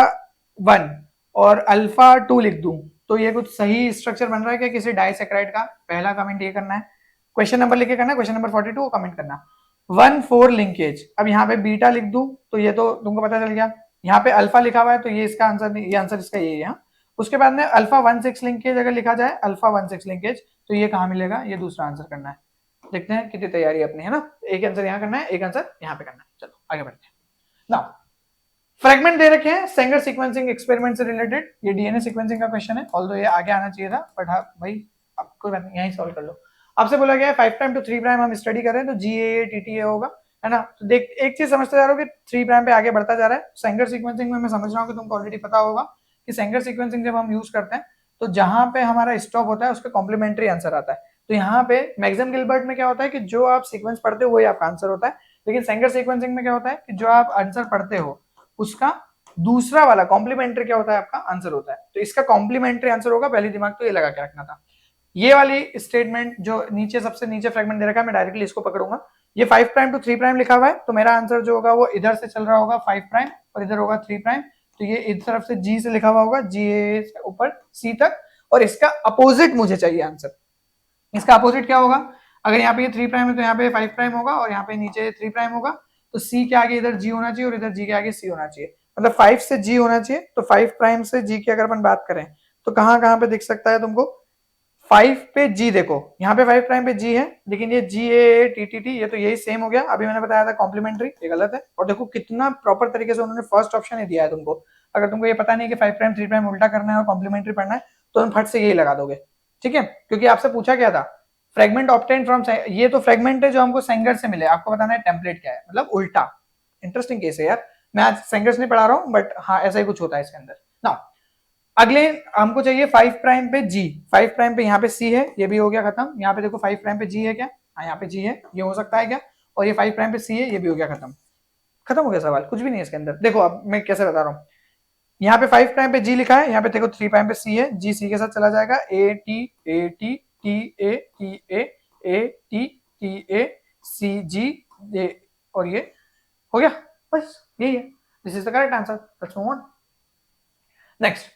1 और अल्फा 2 लिख दूं तो ये कुछ सही स्ट्रक्चर बन रहा है क्या किसी डाइसैकेराइड का? पहला कमेंट ये करना है, क्वेश्चन नंबर लिख के करना है, क्वेश्चन नंबर 42 को कमेंट करना। 1,4 लिंकेज, अब यहाँ पे बीटा लिख दूं तो ये तो तुमको पता चल गया, यहाँ पे अल्फा लिखा हुआ है तो ये इसका आंसर नहीं, ये आंसर इसका यही है। उसके बाद में अल्फा 1,6 लिंकेज अगर लिखा जाए, अल्फा 1,6 लिंकेज, तो ये कहाँ मिलेगा? ये दूसरा आंसर करना है। देखते हैं कितनी तैयारी अपनी है ना, एक आंसर यहाँ करना है, एक आंसर यहाँ पे करना है। चलो आगे बढ़ते हैं। नाउ फ्रेगमेंट दे रखे हैं सेंगर सीक्वेंसिंग एक्सपेरिमेंट से रिलेटेड, ये डीएनए सीक्वेंसिंग का क्वेश्चन है, ऑल्दो ये आगे आना चाहिए था, बट हाँ भाई अब कोई बात नहीं, यहीं सॉल्व कर लो। आपसे बोला गया है 5 प्राइम टू 3 प्राइम हम स्टडी कर रहे हैं, तो GAA TTA होगा, है ना। तो देख एक चीज समझते जा रहे हो कि 3 प्राइम पे आगे बढ़ता जा रहा है। सेंगर सीक्वेंसिंग में मैं समझ रहा हूँ कि तुमको ऑलरेडी पता होगा कि सेंगर सीक्वेंसिंग जब हम यूज करते हैं तो जहां पे हमारा स्टॉप होता है उसका कॉम्प्लीमेंट्री आंसर आता है। तो यहाँ पे मैक्सम गिलबर्ट में क्या होता है कि जो आप सीक्वेंस पढ़ते हो वही आपका आंसर होता है, लेकिन सेंगर सीक्वेंसिंग में क्या होता है कि जो आप आंसर पढ़ते हो उसका दूसरा वाला कॉम्प्लीमेंट्री क्या होता है आपका आंसर होता है। तो इसका कॉम्प्लीमेंट्री आंसर होगा, पहली दिमाग तो ये लगा के रखना था। ये वाली स्टेटमेंट जो नीचे सबसे नीचे फ्रेगमेंट दे रखा है, मैं डायरेक्टली इसको पकड़ूंगा, ये 5 प्राइम टू 3 प्राइम लिखा हुआ है, तो मेरा आंसर जो होगा वो इधर से चल रहा होगा 5 प्राइम और इधर होगा 3 प्राइम, तो ये इस तरफ से G से लिखा हुआ होगा, GA से ऊपर C तक, और इसका अपोजिट मुझे चाहिए आंसर। इसका अपोजिट क्या होगा? अगर यहाँ पे ये 3 प्राइम है तो यहाँ पे 5 प्राइम होगा, और यहाँ पे नीचे 3 प्राइम होगा, तो C के आगे इधर G होना चाहिए और इधर G के आगे C होना चाहिए, मतलब 5 से G होना चाहिए। तो 5 प्राइम से G की अगर अपन बात करें तो कहाँ कहाँ पे दिख सकता है तुमको? 5 पे जी, देखो यहाँ पे 5 प्राइम पे जी है, लेकिन ये जी ए टी टी टी ये तो यही सेम हो गया। अभी मैंने बताया था कॉम्प्लीमेंट्री, ये गलत है। और देखो कितना प्रॉपर तरीके से उन्होंने फर्स्ट ऑप्शन ही दिया है तुमको। अगर तुमको ये पता नहीं कि 5 प्राइम 3 प्राइम उल्टा करना है और कॉम्प्लीमेंट्री पढ़ना है, तो तुम फट से यही लगा दोगे, ठीक है। क्योंकि आपसे पूछा क्या था, फ्रेगमेंट ऑब्टेन फ्रॉम, ये तो फ्रेगमेंट है जो हमको सेंगर से मिले, आपको बताना है टेम्पलेट क्या है, मतलब उल्टा। इंटरेस्टिंग केस है यार, मैं आज सेंगर्स नहीं पढ़ा रहा हूँ, बट हाँ ऐसा ही कुछ होता है इसके अंदर ना। अगले हमको चाहिए 5 प्राइम पे जी, 5 प्राइम पे यहाँ पे सी है, ये भी हो गया खत्म। यहाँ पे देखो 5 प्राइम पे जी है क्या, हाँ यहाँ पे जी है, ये हो सकता है क्या, और ये 5 प्राइम पे सी है, ये भी हो गया खत्म। खत्म हो गया सवाल, कुछ भी नहीं है इसके अंदर। देखो अब मैं कैसे बता रहा हूँ, यहाँ पे 5 प्राइम पे जी लिखा है, यहाँ पे देखो 3 प्राइम पे सी है, जी सी के साथ चला जाएगा, A T T A T A C G A, और ये हो गया, बस यही है। This is the correct answer, let's move on. Next,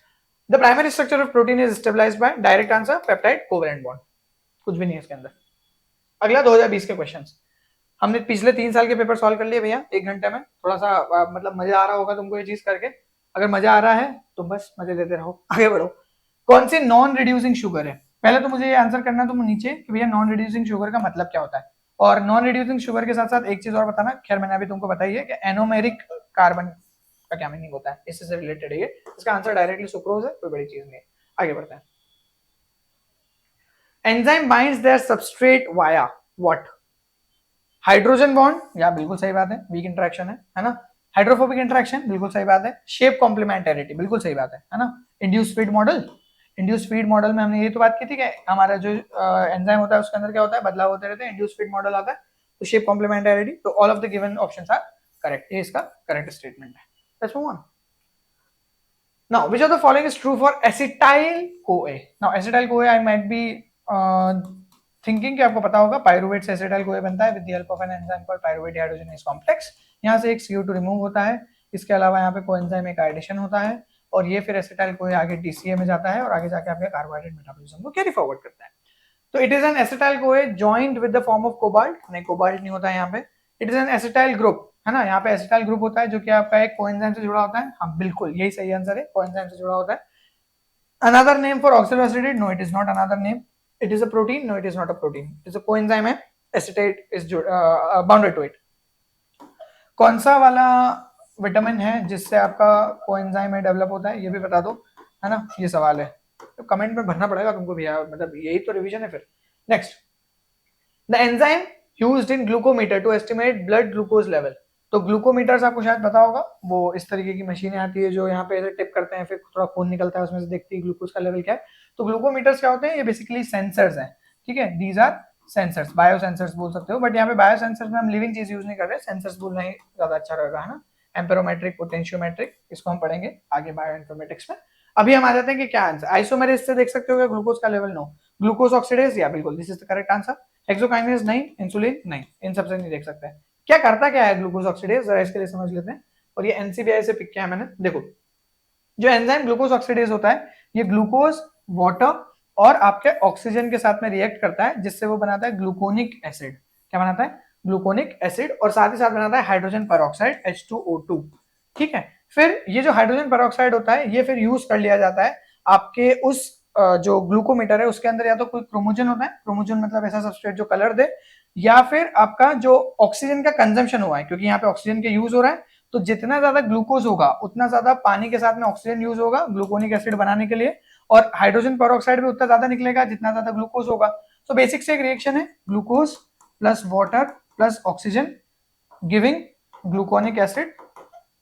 the primary structure of protein is stabilised by, direct answer peptide covalent bond, कुछ भी नहीं है इसके अंदर। अगला 2020 के क्वेश्चंस, हमने पिछले 3 साल के पेपर सॉल्व कर लिए भैया 1 घंटे में। थोड़ा सा मतलब मजा आ रहा होगा तुमको ये चीज करके, अगर मजा आ रहा है तो बस मजे लेते रहो, आगे बढ़ो। कौन सी नॉन रिड्यूसिंग शुगर है, पहले तो मुझे ये आंसर करना तुम नीचे कि भैया नॉन रिड्यूसिंग शुगर का मतलब क्या होता है। और नॉन रिड्यूसिंग शुगर के साथ साथ एक चीज और बताना, खैर मैंने अभी तुमको बताई है कि एनोमेरिक कार्बन का क्या मीनिंग होता है, इससे रिलेटेड है ये। इसका आंसर डायरेक्टली सुक्रोज है, कोई बड़ी चीज नहीं है। आगे बढ़ते हैं। Enzyme binds their substrate via what, hydrogen bond, या बिल्कुल सही बात है, वीक इंटरेक्शन है ना। हाइड्रोफोबिक इंटरेक्शन, बिल्कुल सही बात है। शेप कॉम्प्लीमेंटेरिटी, बिल्कुल सही बात है ना। Induce feed model, induce feed model में हमने ये तो बात की थी कि हमारा जो एंजाइम होता है उसके अंदर क्या होता है, बदलाव होते रहते हैं, इंड्यूस फीड मॉडल आता है। तो शेप कॉम्प्लीमेंटेरिटी, तो all of the given options are correct, ये इसका करेक्ट स्टेटमेंट है। Let's move on. Now, which of the following is true for acetyl-CoA? Now, acetyl-CoA, I might be thinking कि आपको पता होगा, पायरुवेट से acetyl-CoA बनता है with the help of an enzyme called pyruvate dehydrogenase complex. यहाँ से एक CO2 रिमूव होता है, इसके अलावा यहाँ पे कोएंजाइम एक एडिशन होता है, और ये फिर acetyl-CoA आगे TCA में जाता है और आगे जाके आपके कार्बोहाइड्रेट मेटाबॉलिज्म को कैरी फॉरवर्ड करता है। तो it is an acetyl-CoA joint with the form of cobalt, नहीं कोबाल्ट नहीं होता है यहाँ पे। It is an acetyl group, है ना, यहाँ पे एसिटाइल ग्रुप होता है जो कि आपका एक कोएंजाइम से जुड़ा होता है। हाँ बिल्कुल यही सही आंसर है, कोएंजाइम से जुड़ा होता है। Another name for oxaloacetate, no it is not another name. It is a protein, no it is not a protein, it is a coenzyme है, acetate is bounded to it. कौन सा वाला vitamin है जिससे आपका कोएंजाइम में develop होता है, ये भी बता दो, है ना, ये सवाल है, तो कमेंट में भरना पड़ेगा तुमको भैया, मतलब यही तो रिवीजन है फिर। Next, the enzyme used in glucometer to estimate blood glucose level. तो ग्लूकोमीटर्स आपको शायद पता होगा, वो इस तरीके की मशीनें आती है जो यहाँ पे ऐसे टिप करते हैं, फिर थोड़ा खून निकलता है उसमें से, देखती है ग्लूकोज का लेवल क्या है। तो ग्लूकोमीटर्स क्या होते हैं, ये बेसिकली सेंसर्स हैं, ठीक है, these are sensors, bio sensors बोल सकते हो, बट यहाँ पे बायो सेंसर्स में हम लिविंग चीज यूज नहीं कर रहे, सेंसर्स बोलना ही ज्यादा अच्छा रहेगा, है ना। एम्पेरोमेट्रिक, पोटेंशियोमेट्रिक, इसको हम पढ़ेंगे आगे बायो इन्फॉर्मेटिक्स में। अभी हम आ जाते हैं कि क्या आंसर, आइसोमेरेज से देख सकते हो ग्लूकोज का लेवल, नो। ग्लूकोज ऑक्सीडेज, या बिल्कुल this is the correct answer. Hexokinase नहीं, इंसुलिन नहीं, इन सबसे नहीं देख सकते। क्या करता क्या है ग्लूकोज ऑक्सीडेज, जरा इसके लिए समझ लेते हैं। और ये एनसीबीआई से पिक किया है मैंने, देखो जो एंजाइम ग्लूकोज ऑक्सीडेज होता है, ये ग्लूकोज वाटर और आपके ऑक्सीजन के साथ में रिएक्ट करता है, जिससे वो बनाता है ग्लूकोनिक एसिड। क्या बनाता है, ग्लूकोनिक एसिड, और साथ ही साथ बनाता है हाइड्रोजन पेरोक्साइड H2O2, ठीक है। फिर ये जो हाइड्रोजन पेरोक्साइड होता है, ये फिर यूज कर लिया जाता है आपके उस जो ग्लूकोमीटर है उसके अंदर, या तो कोई क्रोमोजन होता है, क्रोमोजन मतलब ऐसा सबस्ट्रेट जो कलर दे, या फिर आपका जो ऑक्सीजन का कंजम्पशन हुआ है, क्योंकि यहाँ पे ऑक्सीजन के यूज हो रहा है, तो जितना ज्यादा ग्लूकोज होगा उतना ज्यादा पानी के साथ में ऑक्सीजन यूज होगा ग्लूकोनिक एसिड बनाने के लिए, और हाइड्रोजन पेरोक्साइड भी उतना ज्यादा निकलेगा जितना ज्यादा ग्लूकोज होगा। तो बेसिक से एक रिएक्शन है, glucose plus water plus oxygen giving gluconic acid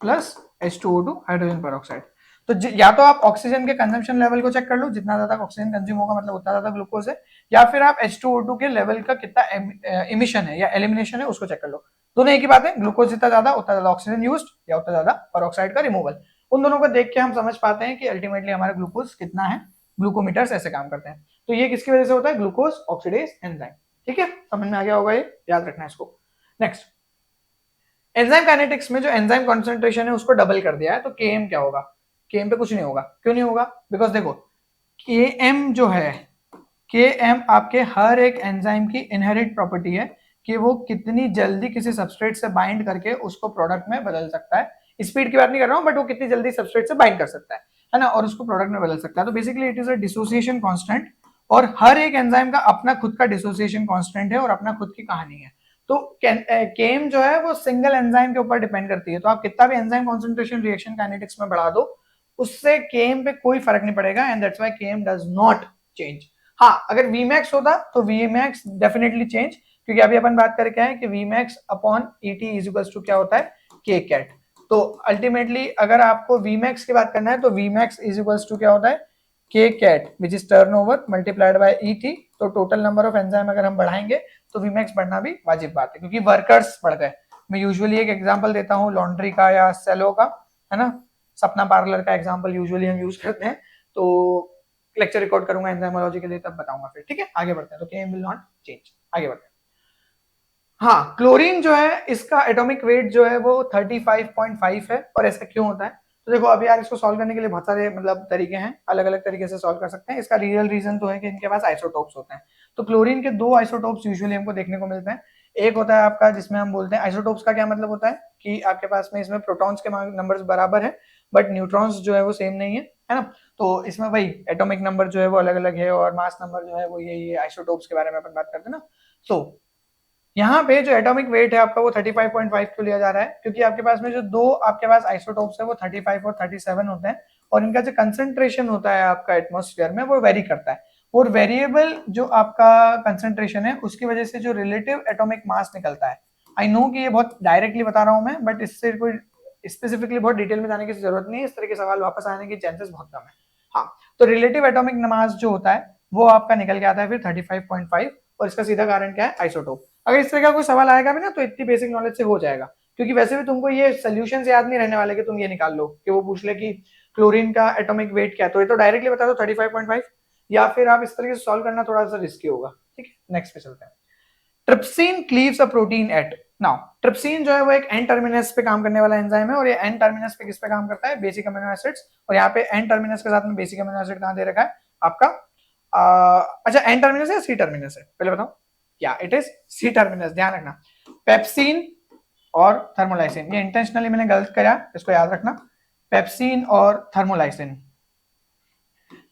plus H2O2 hydrogen peroxide. तो या तो आप ऑक्सीजन के कंजम्पशन लेवल को चेक कर लो, जितना ज्यादा ऑक्सीजन कंज्यूम होगा मतलब उतना ज्यादा ग्लूकोज है, या फिर आप H2O2 के लेवल का कितना इमिशन है या एलिमिनेशन है उसको चेक कर लो। दोनों एक ही बात है, ग्लूकोज जितना ज्यादा उतना ज्यादा ऑक्सीजन यूज्ड, या उतना ज्यादा पेरोक्साइड का रिमूवल। उन दोनों को देख के हम समझ पाते हैं कि अल्टीमेटली हमारा ग्लूकोज कितना है, ग्लूकोमीटर्स ऐसे काम करते हैं। तो ये किसकी वजह से होता है, ग्लूकोज ऑक्सीडेज एंजाइम, ठीक है, समझ में आ गया होगा, ये याद रखना है इसको। नेक्स्ट, एंजाइम काइनेटिक्स में जो एंजाइम कॉन्सेंट्रेशन है उसको डबल कर दिया है, तो Km क्या होगा, Km पे कुछ नहीं होगा, क्यों नहीं होगा, बिकॉज देखो Km जो है, Km आपके हर एक एंजाइम की इनहेरिट प्रॉपर्टी है कि वो कितनी जल्दी किसी सबस्ट्रेट से बाइंड करके उसको प्रोडक्ट में बदल सकता है। स्पीड की बात नहीं कर रहा हूं, बट वो कितनी जल्दी सबस्ट्रेट से बाइंड कर सकता है ना, और उसको प्रोडक्ट में बदल सकता है। तो basically it is a dissociation constant और हर एक एंजाइम का अपना खुद का डिसोसिएशन कांस्टेंट है और अपना खुद की कहानी है। तो केम जो है वो सिंगल एंजाइम के ऊपर डिपेंड करती है, तो आप कितना भी एंजाइम कॉन्सेंट्रेशन रिएक्शन काइनेटिक्स में बढ़ा दो, उससे केम पे कोई फर्क नहीं पड़ेगा, and that's why came does not change. हाँ, अगर Vmax होता तो Vmax डेफिनेटली चेंज, क्योंकि अभी अपन बात करके आए कि Vmax upon ET is equals to क्या होता है, K कैट। तो अल्टीमेटली अगर आपको Vmax की बात करना है तो Vmax इज इक्वल्स टू क्या होता है, K cat which is turnover multiplied by ET। तो टोटल नंबर ऑफ एंजाइम अगर हम बढ़ाएंगे तो Vmax बढ़ना भी वाजिब बात है, क्योंकि वर्कर्स बढ़ गए। मैं यूजुअली एक एग्जांपल देता हूँ लॉन्ड्री का या सेलो का, है ना, सपना पार्लर का एग्जांपल यूजुअली हम यूज करते हैं। तो लेक्चर रिकॉर्ड करूंगा एंजाइमोलॉजी के लिए, तब बताऊंगा फिर, ठीक है। आगे बढ़ते हैं, तो केम विल नॉट चेंज। आगे बढ़ते हैं। हाँ, क्लोरीन जो है इसका एटॉमिक वेट जो है वो 35.5 है। और ऐसा क्यों होता है, तो देखो अभी यार इसको सॉल्व करने के लिए बहुत सारे मतलब तरीके हैं, अलग अलग तरीके से सॉल्व कर सकते हैं। इसका रियल रीजन तो है कि इनके पास आइसोटोप्स होते हैं। तो क्लोरीन के दो आइसोटोप्स यूजुअली हमको देखने को मिलते हैं। एक होता है आपका जिसमें हम बोलते हैं, आइसोटोप्स का क्या मतलब होता है कि आपके पास में इसमें प्रोटॉन्स के नंबर्स बराबर है बट न्यूट्रॉन्स जो है वो सेम नहीं है ना। तो इसमें वही एटॉमिक नंबर जो है वो अलग अलग है और मास नंबर जो है वो ये आइसोटोप्स के बारे में अपन बात करते हैं ना। तो यहाँ पे जो एटॉमिक वेट है आपका वो 35.5 क्यों लिया जा रहा है, क्योंकि आपके पास में जो दो आपके पास आइसोटोप्स है वो 35 और 37 होते हैं, और इनका जो कंसंट्रेशन होता है आपका एटमॉस्फेयर में वो वेरी करता है। और वेरिएबल जो आपका कंसंट्रेशन है उसकी वजह से जो रिलेटिव एटॉमिक मास निकलता है, आई नो कि ये बहुत डायरेक्टली बता रहा हूं मैं, बट इससे कोई स्पेसिफिकली बहुत डिटेल में जाने की जरूरत नहीं है, इस तरह के सवाल वापस आने की चांसेस बहुत कम है। हाँ, तो रिलेटिव एटॉमिक मास जो होता है वो आपका निकल के आता है फिर 35.5, और इसका सीधा कारण क्या है, आइसोटोप। अगर इस तरह का कोई सवाल आएगा भी ना तो इतनी बेसिक नॉलेज से हो जाएगा, क्योंकि वैसे भी तुमको ये सोल्यूशन याद नहीं रहने वाले कि तुम ये निकाल लो कि वो पूछ ले कि क्लोरीन का एटॉमिक वेट क्या है, तो ये तो डायरेक्टली बता दो 35.5, या फिर आप इस तरीके से सॉल्व करना थोड़ा सा रिस्की होगा। ठीक है, नेक्स्ट पे चलते हैं। Trypsin cleaves a protein at, now trypsin जो है वो एक एन टर्मिनस पे काम करने वाला एंजाइम है, और ये एन टर्मिनस पे किस पे काम करता है, बेसिक अमीनो एसिड्स। और यहाँ पे एन टर्मिनस के साथ में बेसिक अमीनो एसिड कहाँ दे रखा है आपका, अच्छा एन टर्मिनस है या सी टर्मिनस है, पहले बताओ। क्या इट इज सी टर्मिनस, ध्यान रखना। पेप्सिन और थर्मोलाइसिन, ये इंटेंशनली मैंने गलत किया, इसको याद रखना। पेप्सिन और थर्मोलाइसिन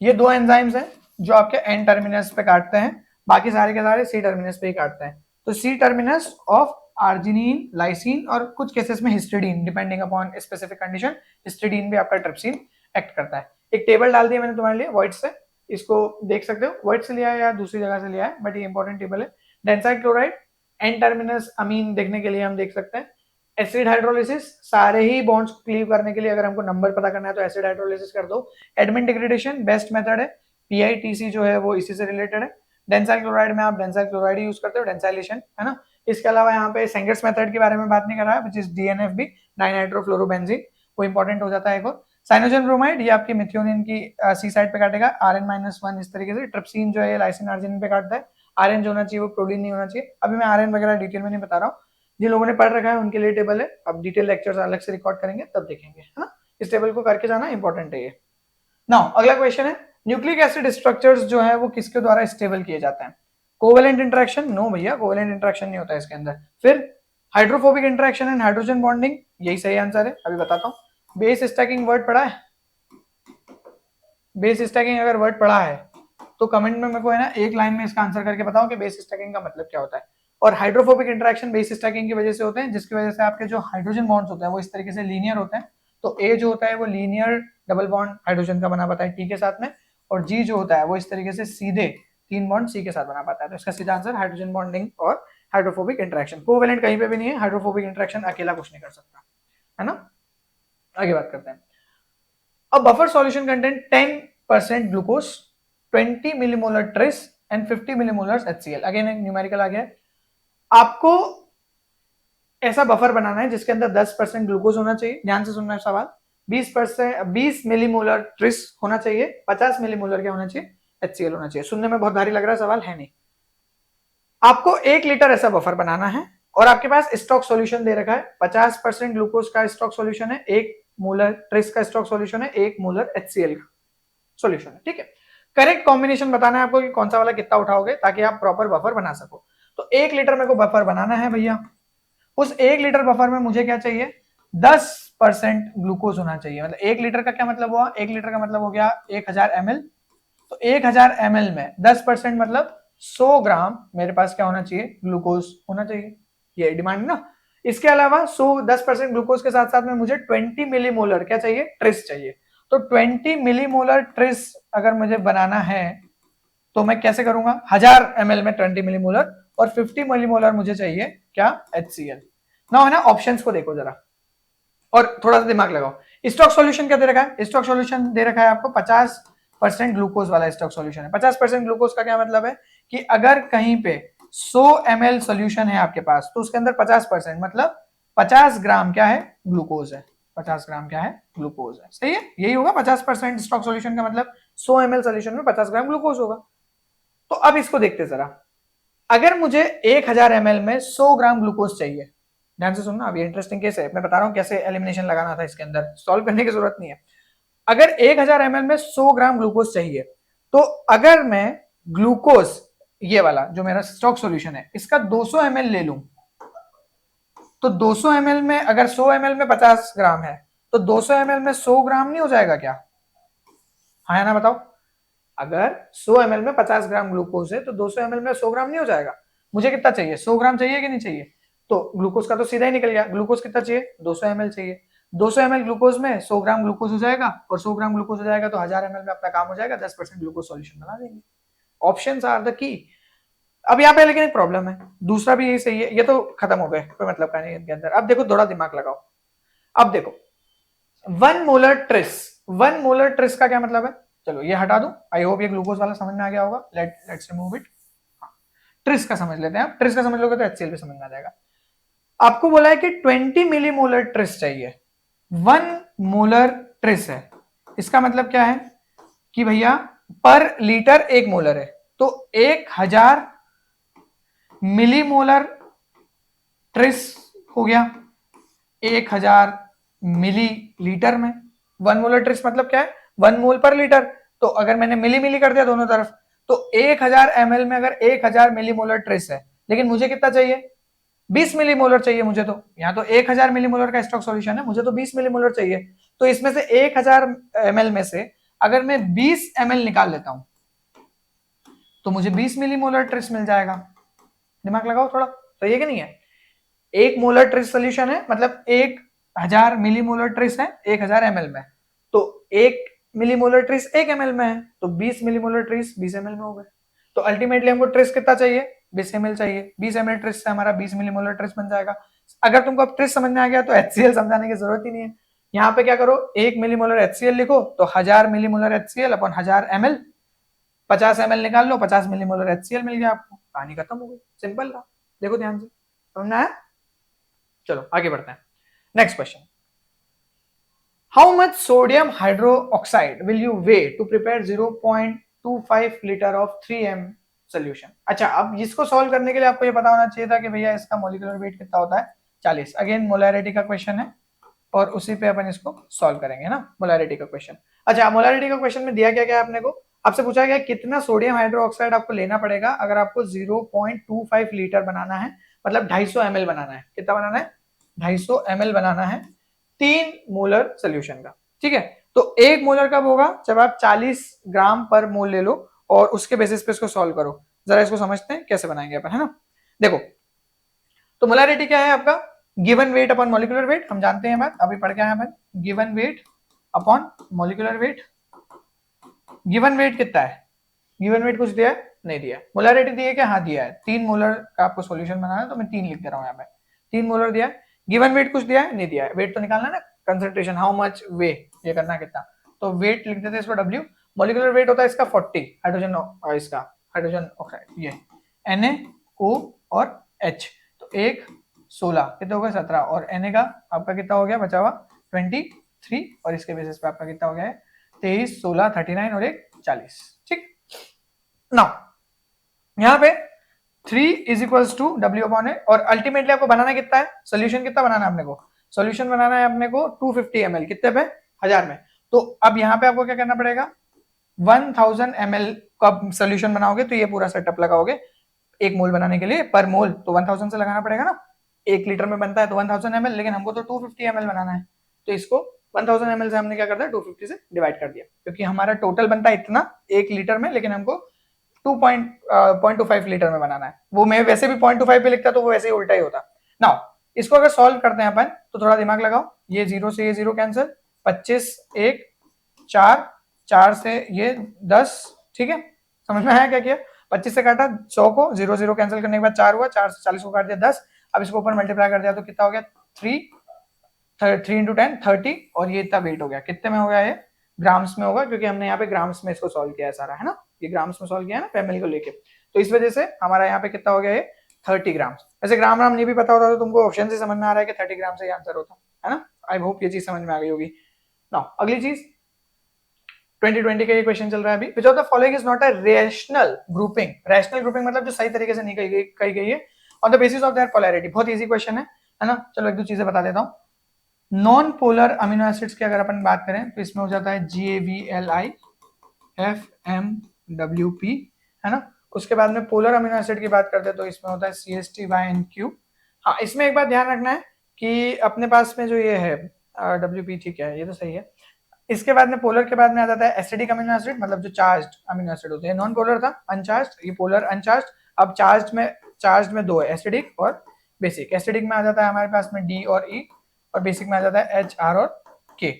ये दो एंजाइम्स हैं जो आपके एन टर्मिनस पे काटते हैं, बाकी सारे के सारे सी टर्मिनस पे ही काटते हैं। तो C terminus of arginine, lysine और कुछ केसेस में histidine, depending upon specific condition, histidine भी आपका ट्रिप्सिन एक्ट करता है। एक टेबल डाल दिया मैंने तुम्हारे लिए व्हाइट से, इसको देख सकते हो, व्हाइट से लिया है या दूसरी जगह से लिया है, बट ये इंपॉर्टेंट टेबल है। डेंसाइल क्लोराइड एन टर्मिनस अमीन देखने के लिए हम देख सकते हैं। एसिड हाइड्रोलिसिस, सारे ही बॉन्ड्स क्लीव करने के लिए अगर हमको नंबर पता करना है तो एसिड हाइड्रोलिसिस कर दो। एडमिन डिग्रेडेशन बेस्ट मेथड है, पीआईटीसी जो है वो इसी से रिलेटेड है। डेंसाइल क्लोराइड में आप डेंसाइल क्लोराइड यूज करते हो, डेंसाइलेशन, है ना। इसके अलावा यहाँ पे सेंगर्स मेथड के बारे में बात नहीं कर रहा है, विच इज डीएनएफबी, डाइनाइट्रोफ्लोरोबेंजीन, वो इंपॉर्टेंट हो जाता है एक और। साइनोजन ब्रोमाइड ये आपकी मिथ्योनिन की सी साइड पे काटेगा, Rn-1 इस तरीके से। ट्रिप्सिन जो है लाइसिन आर्जिनिन पे काटता है, आरएन जो होना चाहिए वो प्रोटीन नहीं होना चाहिए। अभी मैं आरएन वगैरह डिटेल में नहीं बता रहा हूँ, जिन लोगों ने पढ़ रखा है उनके लिए टेबल है, अब डिटेल लेक्चर्स अलग से रिकॉर्ड करेंगे तब देखेंगे, है ना। इस टेबल को करके जाना इंपॉर्टेंट है ये। नाउ अगला क्वेश्चन है, न्यूक्लिक एसिड स्ट्रक्चर्स जो है वो किसके द्वारा स्टेबल किए जाते हैं। कोवेलेंट इंटरेक्शन, नो भैया कोवेलेंट इंटरेक्शन नहीं होता है इसके अंदर। फिर hydrophobic interaction and hydrogen bonding, यही सही आंसर है, अभी बताता हूँ। बेस स्टैकिंग वर्ड पढ़ा है, बेस स्टैकिंग अगर वर्ड पढ़ा है तो कमेंट में मेरे को है ना एक लाइन में इसका आंसर करके बताओ कि बेस स्टैकिंग का मतलब क्या होता है। और हाइड्रोफोबिक इंटरेक्शन बेस स्टैकिंग की वजह से होते हैं, जिसकी वजह से आपके जो हाइड्रोजन बॉन्ड्स होते हैं वो इस तरीके से लीनियर होते हैं। तो ए जो होता है वो लीनियर डबल बॉन्ड हाइड्रोजन का बना पाता है टी के साथ में, और जी जो होता है वो इस तरीके से सीधे तीन बॉन्ड सी के साथ बना पाता है। तो इसका सीधा आंसर हाइड्रोजन बॉन्डिंग और हाइड्रोफोबिक इंटरेक्शन। कोवेलेंट कहीं पे भी नहीं है, हाइड्रोफोबिक इंटरेक्शन अकेला कुछ नहीं कर सकता, है ना। आगे बात करते हैं। A buffer solution contain 10% glucose, 20 millimolar tris and 50 millimolar HCl. Again एक न्यूमेरिकल आ गया है। आपको ऐसा बफर बनाना है जिसके अंदर 10% ग्लूकोज होना चाहिए, ध्यान से सुनना है सवाल। 20 मिलीमोलर ट्रिस होना चाहिए, 50 मिलीमोलर क्या होना चाहिए, HCl होना चाहिए। सुनने में बहुत भारी लग रहा है, सवाल है नहीं। आपको 1 लीटर ऐसा बफर बनाना है और आपके पास स्टॉक सॉल्यूशन दे रखा है, 50% ग्लूकोज का स्टॉक सॉल्यूशन है, 1 मोलर ट्रिस का स्टॉक सॉल्यूशन है, 1 मोलर HCl का सॉल्यूशन है, ठीक है। करेक्ट कॉम्बिनेशन बताना है आपको कि कौन सा वाला कितना उठाओगे ताकि आप प्रॉपर बफर बना सको। तो 1 लीटर मेरे को बफर बनाना है भैया, उस 1 लीटर बफर में मुझे क्या चाहिए, 10% ग्लूकोज होना चाहिए। मतलब 1 लीटर का क्या मतलब हुआ, 1 लीटर का मतलब हो गया 1000 ml, तो 1000 ml में 10% मतलब 100 ग्राम मेरे पास क्या होना चाहिए, ग्लूकोज होना चाहिए, ये डिमांड ना। इसके अलावा 10% ग्लूकोज के साथ साथ में मुझे 20 मिलीमोलर क्या चाहिए, ट्रिस चाहिए। तो 20 मिलीमोलर ट्रिस अगर मुझे बनाना है तो मैं कैसे करूंगा, 1000 ml में 20 मिलीमोलर और 50 मिलीमोलर मुझे चाहिए क्या, HCl। ना है ना, ऑप्शंस को देखो जरा और थोड़ा सा दिमाग लगाओ। स्टॉक सॉल्यूशन क्या दे रखा है, स्टॉक सॉल्यूशन दे रखा है आपको 50% ग्लूकोज वाला स्टॉक सॉल्यूशन है। 50% ग्लूकोज का क्या मतलब है कि अगर कहीं पे 100 ml सॉल्यूशन है आपके पास तो उसके अंदर 50% मतलब 50 ग्राम क्या है, ग्लूकोज है। 50 ग्राम क्या है, ग्लूकोज है, सही है, यही होगा 50% स्टॉक सॉल्यूशन का मतलब 100 ml सॉल्यूशन में 50 ग्राम ग्लूकोज होगा। तो अब इसको देखते जरा, अगर मुझे 1000 ml में 100 ग्राम ग्लूकोज चाहिए, ध्यान से सुनना, अब ये इंटरेस्टिंग केस है, मैं बता रहा हूं कैसे एलिमिनेशन लगाना था, इसके अंदर सॉल्व करने की जरूरत नहीं है। अगर 1000 ml में 100 ग्राम ग्लूकोज चाहिए तो अगर मैं ग्लूकोज ये वाला जो मेरा स्टॉक सॉल्यूशन है इसका 200 ml ले लूं तो 200 ml में अगर 100 ml में 50 ग्राम है तो 200 ml में 100 ग्राम नहीं हो जाएगा क्या, हाँ या ना बताओ। अगर 100 ml में 50 ग्राम ग्लूकोज है तो 200 ml में 100 ग्राम नहीं हो जाएगा। मुझे कितना चाहिए, 100 ग्राम चाहिए कि नहीं चाहिए, तो ग्लूकोज का तो सीधा ही निकल गया, ग्लूकोज कितना चाहिए, 200 ml चाहिए। 200 ml ग्लूकोज में 100 ग्राम ग्लूकोज हो जाएगा और 100 ग्राम ग्लूकोज हो जाएगा तो 1000 ml में अपना काम हो जाएगा, 10% ग्लूकोज सॉल्यूशन बना देंगे। Options are the key. अब यहाँ पे लेकिन एक प्रॉब्लम है, दूसरा भी यही सही है, ये तो खत्म हो गए, कोई मतलब का नहीं इनके अंदर। अब देखो थोड़ा दिमाग लगाओ, अब देखो 1 मोलर ट्रिस, 1 मोलर ट्रिस का क्या मतलब है, चलो ये हटा दूं, आई होप ये ग्लूकोज वाला समझ में आ गया होगा, लेट्स रिमूव इट। ट्रिस का समझ लेते हैं, ट्रिस का समझ लोगे तो HCl भी समझ में आ जाएगा। आपको बोला है कि 20 मिलीमोलर ट्रिस चाहिए, 1 मोलर ट्रिस है, इसका मतलब क्या है कि भैया पर लीटर 1 मोलर है, तो 1000 मिलीमोलर ट्रिस हो गया 1000 मिली लीटर में। 1 मोलर ट्रिस मतलब क्या है, 1 मोल पर लीटर, तो अगर मैंने मिली मिली कर दिया दोनों तरफ तो 1000 ml में अगर 1000 मिलीमोलर ट्रिस है, लेकिन मुझे कितना चाहिए, 20 मिलीमोलर चाहिए मुझे, तो यहाँ तो 1000 मिलीमोलर का स्टॉक सॉल्यूशन है, मुझे तो 20 मिलीमोलर चाहिए। तो इसमें से 1000 ml में से अगर मैं 20 ml निकाल लेता हूं तो मुझे 20 मिलीमोलर ट्रिस मिल जाएगा। दिमाग लगाओ थोड़ा, तो ये कि नहीं है, 1 मोलर ट्रिस सोल्यूशन है मतलब 1000 मिलीमोलर ट्रिस है 1000 ml में, तो 1 मिलीमोलर ट्रिस 1 ml में है, तो 20 मिलीमोलर ट्रिस 20 ml में हो गए। तो अल्टीमेटली हमको ट्रिस कितना चाहिए, 20 ml चाहिए, 20 ml ट्रिस से हमारा 20 मिलीमोलर ट्रिस बन जाएगा। अगर तुमको अब ट्रिस समझ में आ गया तो HCl समझाने की जरूरत ही नहीं है। यहाँ पे क्या करो, 1 मिलीमोलर HCl लिखो तो 1000 मिलीमोलर HCl अपन 1000 ml, 50 ml निकाल लो, 50 मिलीमोलर HCl मिल गया आपको, कहानी खत्म हो गई, सिंपल था। देखो ध्यान से, समझना है। चलो आगे बढ़ते हैं, next question. How much sodium hydroxide will you weigh to prepare 0.25 litre of 3m solution. अच्छा, अब इसको सॉल्व करने के लिए आपको ये पता होना चाहिए था कि भैया इसका मोलिकुलर वेट कितना होता है, 40। अगेन मोलैरिटी का क्वेश्चन है और उसी पे अपन इसको सॉल्व करेंगे ना, मोलैरिटी का क्वेश्चन। अच्छा, मोलैरिटी का क्वेश्चन में दिया क्या क्या आपने को, आपसे पूछा गया कितना सोडियम हाइड्रोक्साइड आपको लेना पड़ेगा अगर आपको 0.25 लीटर बनाना है, मतलब 250 ml बनाना है। कितना बनाना है, 250 ml बनाना है 3 मोलर सोल्यूशन का, ठीक है। तो 1 मोलर कब होगा, जब आप 40 ग्राम पर मोल ले लो और उसके बेसिस पे इसको सॉल्व करो। जरा इसको समझते हैं कैसे बनाएंगे अपन, है ना। देखो, तो मोलैरिटी क्या है आपका, given weight upon molecular weight, हम जानते हैं बात, अभी पढ़ के आए अपन, given weight upon molecular weight. Given weight कितना है, गिवन वेट कुछ दिया है, नहीं दिया। मोलैरिटी दी है क्या, हाँ दिया है, 3 मोलर का आपको सॉल्यूशन बनाना है तो मैं 3 लिख दे रहा हूँ यहाँ पे, 3 मोलर दिया है। गिवन वेट कुछ दिया है, नहीं दिया है, वेट तो निकालना है ना, कंसंट्रेशन हाउ मच वे, ये करना कितना, तो वेट लिख देते हैं इसको W। मॉलिक्यूलर वेट होता है इसका 40, हाइड्रोजन, इसका हाइड्रोजन ऑक्साइड ये Na O और H, तो 1 16 कितना हो गया 17, और Na का आपका कितना हो गया बचा हुआ 23, और इसके बेसिस पे आपका कितना हो गया है 23 16 39 और 1 40, ठीक। नाउ यहाँ पे 3 is equals to W upon A, और अल्टीमेटली आपको बनाना कितना है, सोल्यूशन कितना बनाना है अपने को, सोल्यूशन बनाना है अपने को 250 ml, कितने पे 1000 में। तो अब यहाँ पे आपको क्या करना पड़ेगा, 1000 ml का सोल्यूशन बनाओगे तो ये पूरा सेटअप लगाओगे 1 मोल बनाने के लिए, पर मोल तो 1000 से लगाना पड़ेगा ना, 1 लीटर में बनता है तो 1000 ml, लेकिन हमको तो 250 ml बनाना है, तो इसको 1000 ml से हमने क्या कर दिया 250 से डिवाइड कर दिया, क्योंकि हमारा टोटल बनता है इतना 1 लीटर में, लेकिन हमको 2.25 लीटर में बनाना है। वो मैं वैसे भी 0.25 पे लिखता तो वो वैसे ही उल्टा ही होता। नाउ इसको अगर सॉल्व करते हैं अपन तो थोड़ा दिमाग लगाओ, ये 0 से ये 0 कैंसिल, 25 1 4, 4 से ये 10, ठीक है, समझ में आया क्या किया? 25 से काटा 100 को, 0 0 कैंसिल करने के बाद 4 हुआ, 4 से 40 को काट दिया 10, अब इसको ऊपर मल्टीप्लाई कर दिया तो कितना हो गया 3 इंटू 10 30, और ये इतना वेट हो गया, कितने में हो गया ये? ग्राम्स में होगा, क्योंकि हमने यहाँ पे ग्राम्स में इसको सॉल्व किया है सारा, है ना, ये ग्राम्स में सॉल्व किया है ना फैमिली को लेके, तो इस वजह से हमारा यहाँ पे कितना हो गया ये 30 ग्राम्स। वैसे ग्राम राम नहीं भी पता होता तो तुमको ऑप्शन से समझ में आ रहा है कि 30 ग्राम से आंसर होता है ना। आई होप ये चीज समझ में आ गई होगी। नाउ अगली चीज 2020 का ये क्वेश्चन चल रहा है अभी, विच of the following is not a rational grouping. Rational grouping मतलब जो सही तरीके से नहीं कही गई है, on the basis of their polarity. बहुत इजी क्वेश्चन है ना। चलो एक दो चीजें बता देता हूँ। नॉन पोलर अमीनो एसिड्स की अगर अपन बात करें तो इसमें हो जाता है GAVLI FMWP, है ना। उसके बाद में पोलर अमीनो एसिड की बात करते हैं तो इसमें होता है CSTYNQ। हाँ, इसमें एक बात ध्यान रखना है कि अपने पास में जो ये है WP, ठीक है, ये तो सही है। इसके बाद में पोलर के बाद में आ जाता है एसिडिक अमीनो एसिड, मतलब जो चार्ज्ड अमीनो एसिड होते हैं। नॉन पोलर था अनचार्ज्ड, ये पोलर अनचार्ज्ड। अब चार्ज्ड में दो है, एसिडिक और बेसिक। एसिडिक में आ जाता है हमारे पास में D और E, और बेसिक में आ जाता है H, R और K।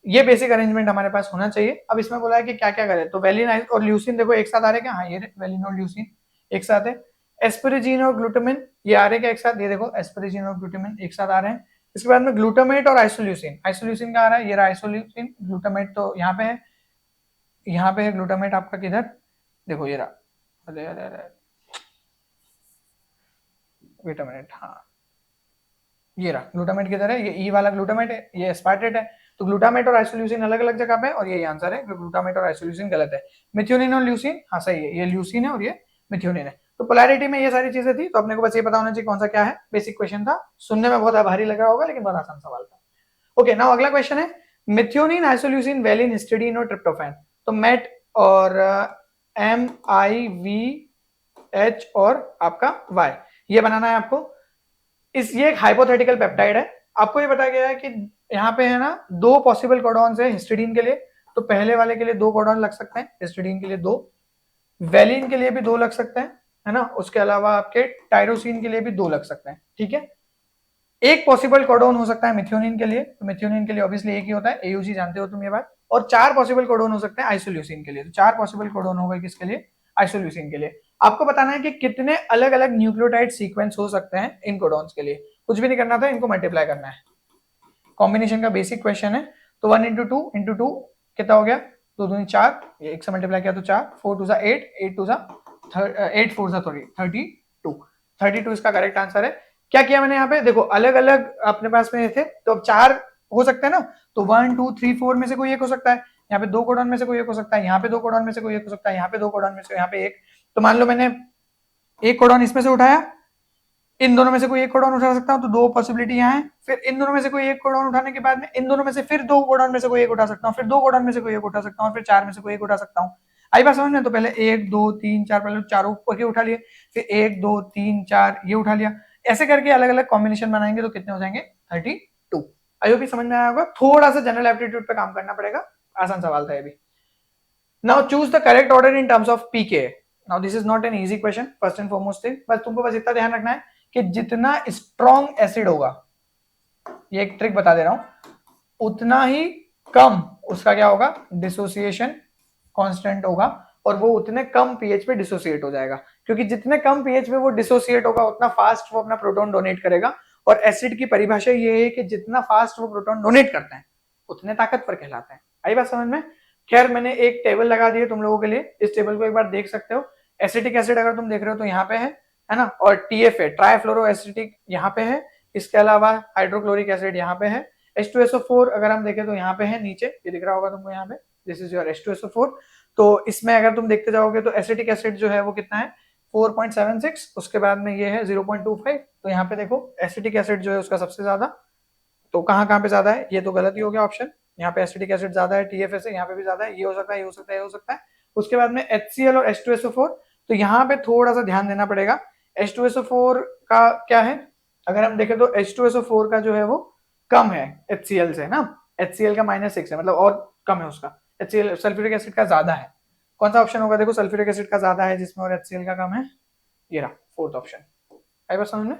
ये बेसिक अरेंजमेंट हमारे पास होना चाहिए। अब इसमें बोला है कि क्या क्या करें, तो वेलिन और ल्यूसिन देखो एक साथ आ रहे क्या? हाँ, ये वेलिन और ल्यूसिन एक साथ है। एस्पेरेजिन और ग्लूटामिन ये आ रहे क्या एक साथ? ये देखो एस्पेरेजिन और ग्लूटामिन एक साथ आ रहे हैं। इसके बाद में ग्लूटामेट और आइसोल्यूसिन। आइसोल्यूसिन का आ रहा है, ये रहा आइसोल्यूसिन। ग्लूटामेट तो यहाँ पे है, यहाँ पे है ग्लूटामेट आपका किधर? देखो ये रहा, अरे अरे अरे वेट अ मिनट, हाँ ये रहा ग्लूटामेट किधर है? ये ई वाला ग्लूटामेट है, ये एस्पार्टेट है। तो ग्लूटामेट और आइसोल्यूसिन अलग अलग जगह पे, और यही आंसर है, ग्लूटामेट और आइसोल्यूसिन गलत है। मिथ्योनिन और ल्यूसिन हाँ सही है, ये ल्यूसिन है और ये मिथ्योनिन है। तो पोलैरिटी में ये सारी चीजें थी, तो अपने को बस ये पता होना चाहिए कौन सा क्या है। बेसिक क्वेश्चन था, सुनने में बहुत भारी लग रहा होगा लेकिन बहुत आसान सवाल था। ओके, नाउ अगला क्वेश्चन है मिथ्योनिन, आइसोल्यूसिन, वेलिन, हिस्टिडीन और ट्रिप्टोफैन। तो मेट और MIVH और आपका Y ये बनाना है आपको। ये एक हाइपोथेटिकल पेप्टाइड है। आपको ये बताया गया है कि यहाँ पे है ना दो पॉसिबल कोडॉन्स है हिस्टिडीन के लिए, तो पहले वाले के लिए 2 कोडॉन लग सकते हैं, हिस्टिडीन के लिए 2, वेलिन के लिए भी 2 लग सकते हैं, है ना। उसके अलावा आपके टायरोसिन के लिए भी 2 लग सकते हैं, ठीक है। एक पॉसिबल कोडॉन हो सकता है मिथ्योनिन के लिए, तो मिथ्योनिन के लिए ऑब्वियसली एक ही होता है, AUG, जानते हो तुम ये बात। और 4 पॉसिबल कोडॉन हो सकते हैं आइसोल्यूसिन के लिए, तो 4 पॉसिबल कोडॉन हो गए किसके लिए? आइसोल्यूसिन के लिए। आपको बताना है कि कितने अलग अलग न्यूक्लियोटाइड सीक्वेंस हो सकते हैं इन कोडॉन्स के लिए। कुछ भी नहीं करना था, इनको मल्टीप्लाई करना है। कॉम्बिनेशन का बेसिक क्वेश्चन है। तो 1 इंटू टू कितना हो गया? 2 दूनी 4, ये एक से मल्टीप्लाई किया तो 4, 4 टू 8, 8 टू 8 4 सॉरी 32, 32 इसका करेक्ट आंसर है। क्या किया मैंने यहाँ पे? देखो अलग अलग अपने पास में थे, तो अब 4 हो सकते हैं ना, तो 1 2 3 4 में से कोई एक हो सकता है। यहाँ पे 2 कोडॉन में से कोई एक हो सकता है, यहाँ पे 2 कोडॉन में से कोई एक हो सकता है, यहाँ पे 2 कोडॉन में से, यहाँ पे एक। तो मान लो मैंने एक कोडॉन इसमें से उठाया, इन दोनों में से कोई एक कोडॉन उठा सकता हूँ, तो 2 पॉसिबिलिटी यहाँ है। फिर इन दोनों में से कोई एक कोडॉन उठाने के बाद में इन दोनों में से फिर 2 कोडॉन में से कोई एक उठा सकता हूँ, फिर 2 कोडॉन में से कोई एक उठा सकता हूँ, फिर 4 में से कोई एक उठा सकता हूँ। आई बात समझ में? तो पहले 1 2 3 4, पहले चारों के उठा लिए, फिर 1 2 3 4 ये उठा लिया। ऐसे करके अलग अलग कॉम्बिनेशन बनाएंगे तो कितने हो जाएंगे? 32। आई होप समझ में आया होगा। थोड़ा सा जनरल एप्टीट्यूड पे काम करना पड़ेगा, आसान सवाल था ये भी। Now choose the correct order in terms of pK. Now this is not an easy question, first and foremost thing, बस तुमको बस इतना ध्यान रखना है कि जितना स्ट्रॉन्ग एसिड होगा, ये एक ट्रिक बता दे रहा हूं, उतना ही कम उसका क्या होगा? डिसोसिएशन कांस्टेंट होगा, और वो उतने कम पीएच पे डिसोसिएट हो जाएगा। क्योंकि जितने कम पीएच पे वो डिसोसिएट होगा उतना फास्ट वो अपना प्रोटॉन डोनेट करेगा। और एसिड की परिभाषा ये है कि जितना फास्ट वो प्रोटॉन डोनेट करते हैं उतने ताकतवर कहलाते हैं। आई बात समझ में? खैर मैंने एक टेबल लगा दी है तुम लोगों के लिए, इस टेबल को एक बार देख सकते हो। एसिटिक एसिड अगर तुम देख रहे हो तो यहाँ पे है ना, और TF है, ट्राइफ्लोरो एसिटिक, यहाँ पे है। इसके अलावा हाइड्रोक्लोरिक एसिड यहाँ पे है। H2SO4 अगर हम देखें तो यहाँ पे है नीचे, ये दिख रहा होगा तुमको यहाँ पे, दिस इज योर H2SO4। तो इसमें अगर तुम देखते जाओगे तो एसिटिक एसिड जो है वो कितना है? 4.76। उसके बाद में ये है 0.25। तो यहाँ पे देखो एसिटिक एसिड जो है उसका सबसे ज्यादा, तो कहाँ पे ज्यादा है? ये तो गलत ही हो गया ऑप्शन। यहाँ पे एसिटिक एसिड ज्यादा है, TFS है, यहाँ पे भी ज्यादा है, ये हो सकता है, ये हो सकता है, ये हो सकता है। उसके बाद में HCl और H2SO4, तो यहाँ पे थोड़ा सा ध्यान देना पड़ेगा। H2SO4 का क्या है? अगर हम देखें तो H2SO4 का जो है वो कम है HCl से ना, HCl का -6 है, मतलब और कम है उसका, HCl सल्फ्यूरिक एसिड का ज्यादा है। कौन सा ऑप्शन होगा? देखो सल्फ्यूरिक एसिड का ज्यादा है जिसमें, और HCl का कम है, ये रहा फोर्थ ऑप्शन। आई बात समझ में?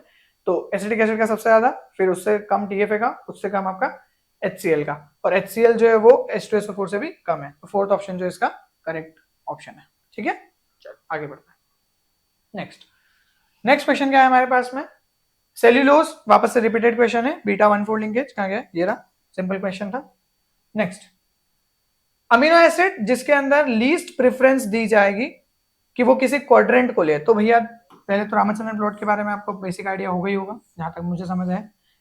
तो एसिटिक एसिड का सबसे ज्यादा, फिर उससे कम TFA का, उससे कम आपका HCl का, और HCl जो है वो H2SO4 से भी कम है। तो फोर्थ ऑप्शन जो इसका करेक्ट ऑप्शन है। ठीक है, चलो आगे बढ़ते हैं। नेक्स्ट नेक्स्ट क्वेश्चन क्या है हमारे पास में? सेल्यूलोज, वापस से रिपीटेड क्वेश्चन है, बीटा 1,4 लिंकेज कहां गया? ये रहा, सिंपल क्वेश्चन था। नेक्स्ट, अमीनो एसिड जिसके अंदर लीस्ट प्रेफरेंस दी जाएगी कि वो किसी क्वाड्रेंट को ले। तो भैया पहले तो रामचंद्रन प्लॉट के बारे में आपको बेसिक आइडिया हो गई होगा जहां तक मुझे समझ है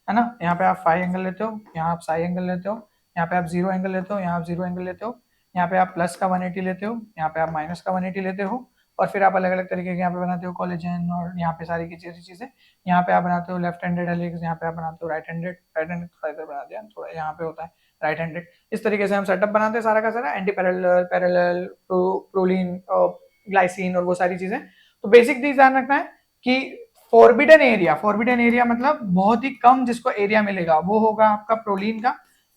ना? यहाँ पे आप फाई एंगल लेते हो, यहाँ आप साई एंगल लेते हो, यहाँ पे आप जीरो एंगल लेते हो, यहाँ आप जीरो एंगल लेते हो, यहाँ पे आप प्लस का 180 लेते हो, यहाँ पे आप माइनस का 180 लेते हो, और फिर आप अलग अलग तरीके के यहाँ पे बनाते हो कॉलेजन, और यहाँ पे सारी की चीजें, यहाँ पे आप बनाते हो लेफ्ट हैंडेड हेलिक्स, यहाँ पे आप बनाते हो राइट हैंडेड थोड़ा इधर बना दिया, थोड़ा यहाँ पे होता है राइट हैंडेड। इस तरीके से हम सेटअप बनाते हैं सारा का सारा, anti parallel, parallel, proline, glycine और वो सारी चीजें। तो बेसिक चीज ध्यान रखना है कि फॉरबिडन एरिया मतलब बहुत ही कम जिसको एरिया मिलेगा वो होगा आपका प्रोलीन का।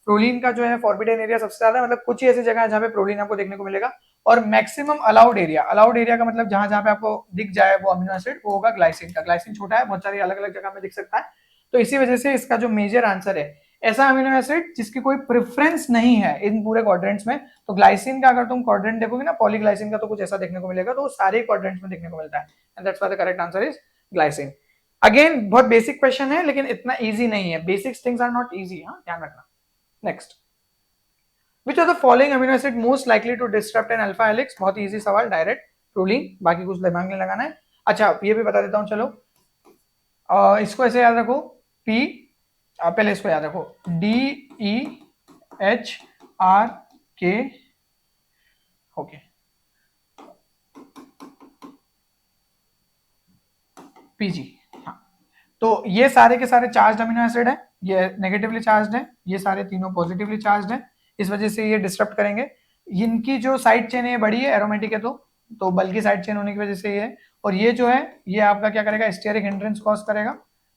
प्रोलीन का जो है फॉरबिडन एरिया सबसे ज्यादा, मतलब कुछ ही ऐसी जगह है जहाँ पे प्रोलीन आपको देखने को मिलेगा। और मैक्सिमम अलाउड एरिया का मतलब जहां जहां पे आपको दिख जाए वो अमीनो एसिड, वो होगा ग्लाइसिन का। ग्लाइसिन छोटा है, बहुत सारी अलग अलग जगह में दिख सकता है, तो इसी वजह से इसका जो मेजर आंसर है, ऐसा अमीनो एसिड जिसकी कोई प्रेफरेंस नहीं है इन पूरे क्वाड्रेंट्स में। तो ग्लाइसिन का अगर तुम क्वाड्रेंट देखोगे ना, पॉलीग्लाइसिन का, तो कुछ ऐसा देखने को मिलेगा, तो वो सारे क्वाड्रेंट्स में देखने को मिलता है, and that's why the correct answer is glycine. Again बहुत बेसिक क्वेश्चन है, लेकिन इतना इजी नहीं है, basic things are not easy, हाँ ध्यान रखना। Next, which of the following amino acid most likely to disturb an alpha helix? बहुत ही इजी सवाल, डायरेक्ट प्रोलीन, बाकी कुछ दिमाग नहीं लगाना है। अच्छा ये भी बता देता हूं, चलो इसको ऐसे याद रखो, पी, पहले इसको याद रखो, DEHRK, ओके, PG। हाँ, तो ये सारे के सारे चार्ज अमीनो एसिड है, ये नेगेटिवली चार्ज है, ये सारे तीनों पॉजिटिवली चार्ज है, इस वजह से ये डिस्टर्ब करेंगे। इनकी जो साइड चेन है बड़ी है, एरोमेटिक है, तो बल्कि साइड चेन होने की वजह से ये है। और ये जो है ये आपका क्या करेगा? स्टीयरिक हिंड्रेंस कॉज करेगा,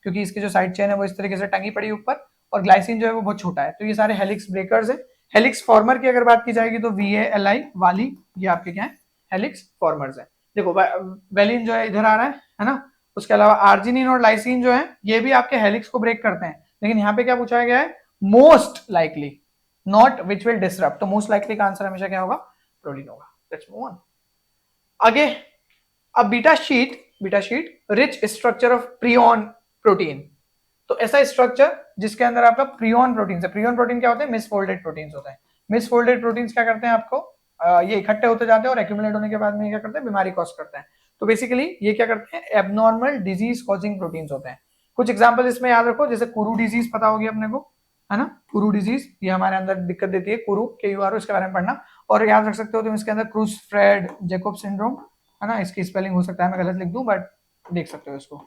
क्योंकि इसकी जो साइड चेन है वो इस तरीके से टंगी पड़ी ऊपर, और ग्लाइसिन जो है वो बहुत छोटा है, तो ये सारे हेलिक्स ब्रेकर्स है। हेलिक्स फॉर्मर की अगर बात की जाएगी तो VALI, वाली, ये आपके क्या है? हेलिक्स फॉर्मर्स है। देखो वेलिन जो है इधर आ रहा है ना? उसके अलावा आर्जिनिन और लाइसिन जो है ये भी आपके हेलिक्स को ब्रेक करते हैं, लेकिन यहाँ पे क्या पूछा गया है? Most likely, not which will disrupt. तो मोस्ट लाइकली का आंसर हमेशा क्या होगा? प्रोटीन होगा। लेट्स मूव ऑन आगे। अब beta sheet rich structure of prion protein. तो ऐसा स्ट्रक्चर जिसके अंदर आपका प्रियन प्रोटीन है। प्रियन प्रोटीन क्या होते हैं? मिसफोल्डेड प्रोटीन्स होते हैं। मिसफोल्डेड प्रोटीन्स क्या करते हैं आपको? ये इकट्ठे होते जाते हैं और एक्यूमुलेट होने के बाद में क्या करते हैं? बीमारी कॉज करते हैं। तो बेसिकली ये क्या करते हैं? एबनॉर्मल डिजीज कॉजिंग प्रोटीन्स होते हैं। कुछ एग्जांपल इसमें याद रखो, जैसे कुरू डिजीज पता होगी अपने को, है ना? कुरू डिजीज ये हमारे अंदर दिक्कत देती है, कुरू KURU, इसके बारे में पढ़ना। और याद रख सकते हो तुम इसके अंदर क्रूज-फ्रेड जैकोब सिंड्रोम, है ना? इसकी स्पेलिंग हो सकता है मैं गलत लिख दूं, बट देख सकते हो इसको,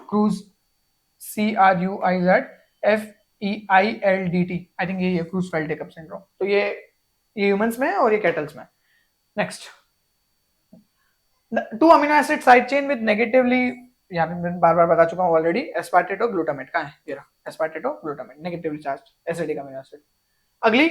क्रूज CRUIZFEILDT, आई थिंक ये क्रूज-फ्रेड जैकोब सिंड्रोम। तो ये ह्यूमंस में है और ये कैटल्स में। Next, 2 amino acid side chain with negatively, यहाँ पे मैं बार बार बता चुका हूँ ऑलरेडी, एस्पार्टेट और ग्लूटामेट। कहाँ है? ये रहा, एस्पार्टेट और glutamate, negatively charge acidic amino acid. अगली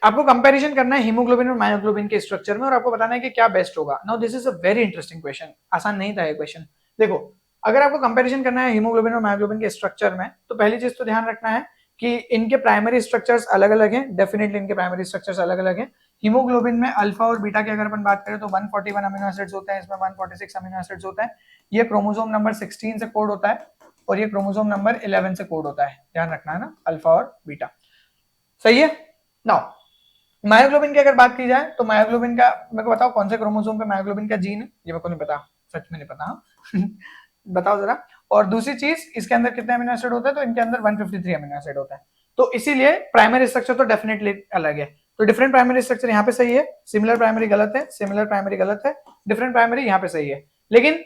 आपको कंपैरिजन करना है हीमोग्लोबिन और मायोग्लोबिन के स्ट्रक्चर में, और आपको बताना है कि क्या बेस्ट होगा। Now this is a very interesting question, आसान नहीं था ये क्वेश्चन। देखो, अगर आपको कंपैरिजन करना है हीमोग्लोबिन और मायोग्लोबिन के स्ट्रक्चर में, तो पहली चीज तो ध्यान रखना है कि इनके प्राइमरी स्ट्रक्चर्स अलग अलग हैं। डेफिनेटली इनके प्राइमरी स्ट्रक्चर्स अलग अलग हैं। हीमोग्लोबिन में अल्फा और बीटा की अगर अपन बात करें तो 141 अमीनो एसिड्स होते हैं, इसमें 146 अमीनो एसिड्स होते हैं। ये क्रोमोसोम नंबर 16 से कोड होता है, और ये क्रोमोसोम नंबर 11 से कोड होता है, ध्यान रखना है ना, अल्फा और बीटा। सही है। नाउ मायोग्लोबिन की अगर बात की जाए तो मायोग्लोबिन का मेरे को बताओ कौन से क्रोमोसोम पे मायोग्लोबिन का जीन है? ये मेरे को नहीं पता, सच में नहीं पता। बताओ जरा। और दूसरी चीज, इसके अंदर कितने अमीनो एसिड होते हैं? तो इनके अंदर 153 अमीनो एसिड होता है। तो इसीलिए प्राइमरी स्ट्रक्चर तो डेफिनेटली अलग है। तो डिफरेंट प्राइमरी स्ट्रक्चर यहाँ पे सही है, सिमिलर प्राइमरी गलत है, सिमिलर प्राइमरी गलत है, डिफरेंट प्राइमरी यहाँ पे सही है। लेकिन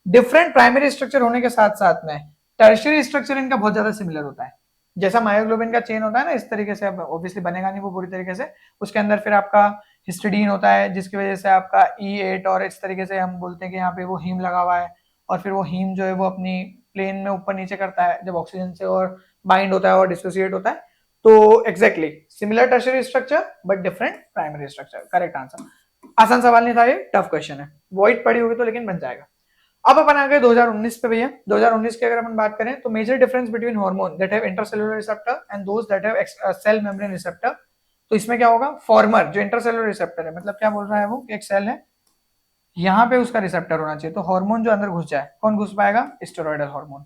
डिफरेंट प्राइमरी स्ट्रक्चर होने के साथ साथ में टर्शियरी स्ट्रक्चर इनका बहुत ज्यादा सिमिलर होता है। जैसा मायोग्लोबिन का चेन होता है ना, इस तरीके से, अब ऑब्वियसली बनेगा नहीं वो पूरी तरीके से, उसके अंदर फिर आपका हिस्टिडीन होता है, जिसकी वजह से आपका E8, और इस तरीके से हम बोलते हैं कि यहाँ पे वो हीम लगा हुआ है, और फिर वो हीम जो है वो अपनी प्लेन में ऊपर नीचे करता है जब ऑक्सीजन से और बाइंड होता है और डिसोसिएट होता है। तो exactly similar tertiary structure but different primary structure, correct answer. आसान सवाल नहीं था ये, टफ क्वेश्चन है, वॉइड पड़ी होगी तो लेकिन बन जाएगा। अब अपन आ गए 2019 पे भैया। 2019 की अगर अपन बात करें तो major difference between hormone that have intracellular receptor and those that have cell membrane receptor. तो इसमें क्या होगा, फॉर्मर जो इंट्रासेलुलर रिसेप्टर है, मतलब क्या बोल रहा है वो, एक सेल है यहाँ पे उसका रिसेप्टर होना चाहिए, तो हार्मोन जो अंदर घुस जाए, कौन घुस पाएगा, स्टेरॉयडल हार्मोन।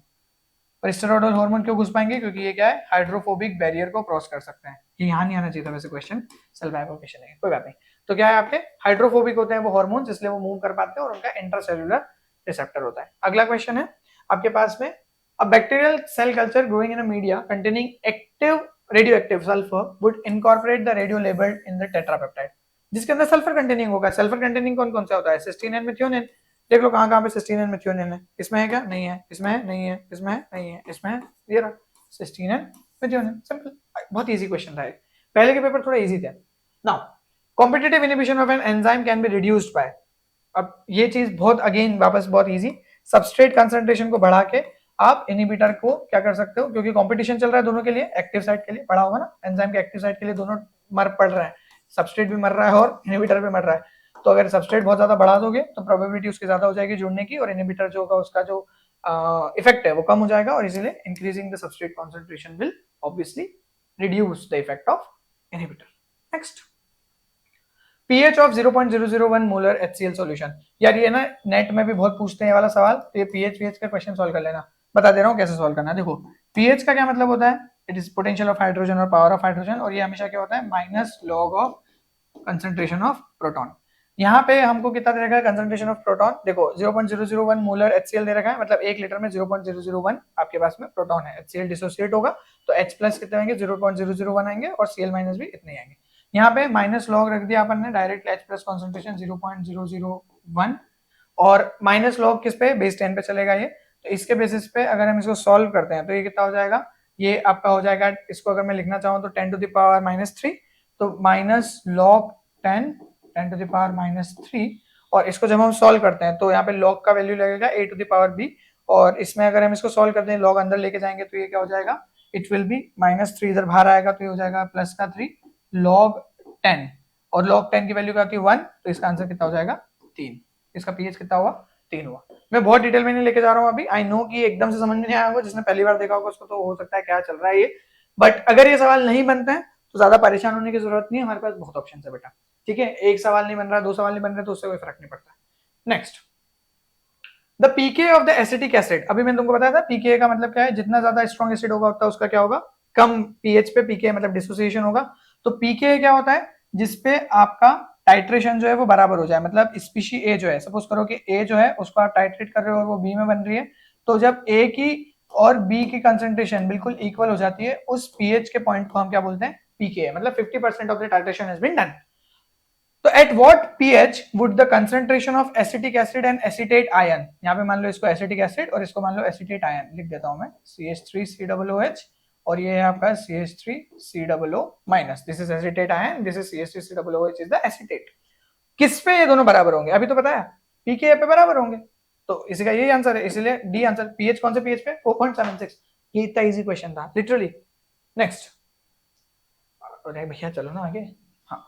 और स्टेरॉयडल हार्मोन क्यों घुस पाएंगे, क्योंकि ये क्या है, हाइड्रोफोबिक बैरियर को क्रॉस कर सकते हैं। ये यहाँ नहीं आना चाहिए था वैसे क्वेश्चन, सेल बाइफर्केशन है, कोई बात नहीं। तो क्या है, आपके हाइड्रोफोबिक होते हैं वो हार्मोन्स, इसलिए वो मूव कर पाते हैं और उनका इंट्रासेलुलर रिसेप्टर होता है। अगला क्वेश्चन है आपके पास में, a bacterial cell culture growing in a media containing active radioactive sulphur would incorporate the radio labelled in the tetrapeptide. जिसके अंदर सल्फर कंटेनिंग होगा। सल्फर कंटेनिंग कौन कौन सा होता है, सिस्टीन एंड मेथियोनिन। देख लो कहाँ कहाँ पे सिस्टीन एंड मेथियोनिन है, इसमें है क्या, नहीं है, इसमें है, नहीं है, इसमें है, नहीं है, इसमें है, ये रहा सिस्टीन एंड मेथियोनिन। सिंपल, बहुत इजी क्वेश्चन था। पहले के पेपर थोड़ा इजी थे। Now competitive inhibition of an enzyme can be reduced by, अब ये चीज बहुत अगेन वापस बहुत इजी, सबस्ट्रेट कंसंट्रेशन को बढ़ा के आप इनहिबिटर को क्या कर सकते हो, क्योंकि कंपटीशन चल रहा है दोनों के लिए, एक्टिव साइट के लिए पढ़ा होगा ना, एंजाइम के एक्टिव साइट के लिए दोनों मर पड़ रहे हैं, सबस्ट्रेट भी मर रहा है और इनहिबिटर भी मर रहा है। तो अगर सबस्ट्रेट बहुत ज्यादा बढ़ा दोगे तो प्रोबेबिलिटी उसकी ज्यादा हो जाएगी जुड़ने की, और इनहिबिटर जो होगा उसका जो इफेक्ट है वो कम हो जाएगा, और इसीलिए increasing the substrate concentration will obviously reduce the effect of inhibitor. Next, pH of 0.001 molar HCl solution. यार ये ना नेट में भी बहुत पूछते हैं ये वाला सवाल, तो ये pH का क्वेश्चन सॉल्व कर लेना, बता दे रहा हूँ कैसे सॉल्व करना। देखो pH का क्या मतलब होता है, it is potential of hydrogen और पावर ऑफ हाइड्रोजन, और ये हमेशा क्या होता है, minus log of concentration of proton. यहाँ पे हमको कितना दे रखा है कंसंट्रेशन ऑफ प्रोटॉन, देखो 0.001 मोलर HCl दे रखा है, मतलब 1 लीटर में 0.001 आपके पास में प्रोटॉन है, HCl डिसोसिएट होगा तो H प्लस कितने आएंगे, 0.001 आएंगे, और Cl माइनस भी इतने आएंगे। यहाँ पे माइनस लॉग रख दिया अपन ने, डायरेक्ट H प्लस कॉन्सेंट्रेशन 0.001, और माइनस लॉग किस पे, बेस 10 पे चलेगा ये। तो इसके बेसिस पे अगर हम इसको सॉल्व करते हैं तो ये कितना हो जाएगा, ये आपका हो जाएगा, इसको अगर मैं लिखना चाहूँ तो 10 टू द पावर -3, तो minus log 10 to the power -3, और इसको जब हम सॉल्व करते हैं तो यहाँ पे लॉग का वैल्यू लगेगा a to the power b, और इसमें अगर हम इसको सॉल्व करते हैं लॉग अंदर लेके जाएंगे तो ये क्या हो जाएगा, इट विल बी -3, इधर बाहर आएगा तो ये हो जाएगा प्लस का 3 लॉग 10, और लॉग 10 की वैल्यू क्या होती है 1, तो इसका आंसर कितना हो जाएगा 3। इसका पीएच कितना हुआ, 3 हुआ। मैं बहुत डिटेल में नहीं लेके जा रहा हूँ अभी, आई नो कि एकदम से समझ में नहीं आया होगा, जिसने पहली बार देखा होगा उसको तो हो सकता है क्या चल रहा है ये, बट अगर ये सवाल नहीं बनते हैं तो ज्यादा परेशान होने की जरूरत नहीं है, हमारे पास बहुत ऑप्शन है बेटा, ठीक है। एक सवाल नहीं बन रहा, 2 सवाल नहीं बन रहे तो उससे कोई फर्क नहीं पड़ता। Next, the pK of the acetic acid. अभी मैंने तुमको बताया था पीके का मतलब क्या है, जितना ज्यादा स्ट्रॉन्ग एसिड होगा उतना उसका क्या होगा, कम पीएच पे पीके मतलब डिसोसिएशन होगा। तो पीके क्या होता है, जिसपे आपका टाइट्रेशन जो है वो बराबर हो जाए, मतलब स्पीशी ए जो है, सपोज करो कि ए जो है उसको आप टाइट्रेट कर रहे हो और वो बी में बन रही है, तो जब ए की और बी की कंसेंट्रेशन बिल्कुल इक्वल हो जाती है, उस पीएच के पॉइंट को हम क्या बोलते हैं, पीके, मतलब 50% of the titration has been done. तो at what pH would the concentration of acetic acid and acetate ion, यहाँ पे मान लो इसको एसिटिक एसिड और इसको मान लो एसीटेट आयन, लिख देता हूं मैं CH3COOH, और ये है आपका CH3COO minus, this is acetate ion, this is CH3COOH is the acetate. किस पे ये दोनों बराबर होंगे, अभी तो बताया पीके पे बराबर होंगे, तो इसी का यही आंसर है, इसलिए डी आंसर। पीएच कौन से पीएच पे, 4.76। ये इतना इजी क्वेश्चन था लिटरली। नेक्स्ट, अरे भैया चलो ना आगे। हाँ,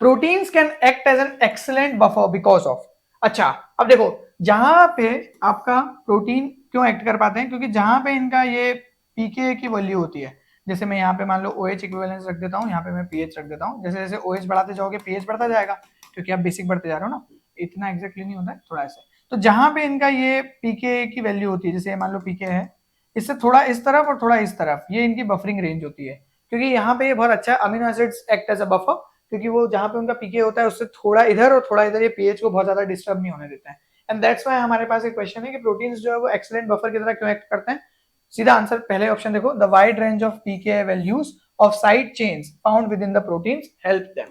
proteins can act as an excellent buffer because of. अच्छा, अब देखो जहां पे आपका प्रोटीन क्यों एक्ट कर पाते हैं, क्योंकि जहां पे इनका ये पीके की वैल्यू होती है, जैसे मैं यहाँ पे मान लो OH इक्विवेलेंस रख देता हूँ, यहाँ पे मैं पीएच रख देता हूँ, जैसे जैसे OH बढ़ाते जाओगे पीएच बढ़ता जाएगा, क्योंकि आप बेसिक बढ़ते जा रहे हो ना, इतना एग्जैक्टली नहीं होता है, थोड़ा ऐसे। तो जहां पे इनका ये पीके की वैल्यू होती है, जैसे मान लो पीके है, इससे थोड़ा इस तरफ और थोड़ा इस तरफ, ये इनकी बफरिंग रेंज होती है, क्योंकि यहाँ पे ये बहुत अच्छा amino acids act as a buffer, क्योंकि वो जहां पे उनका पीके होता है उससे थोड़ा इधर और थोड़ा इधर, ये पीएच को बहुत ज्यादा डिस्टर्ब नहीं होने देते हैं। एंड दैट्स व्हाई हमारे पास एक क्वेश्चन है कि प्रोटीन्स जो है वो एक्सीलेंट बफर की तरह क्यों एक्ट करते हैं। सीधा आंसर पहले ऑप्शन देखो, the wide range of pK values of side chains found with in the proteins help them.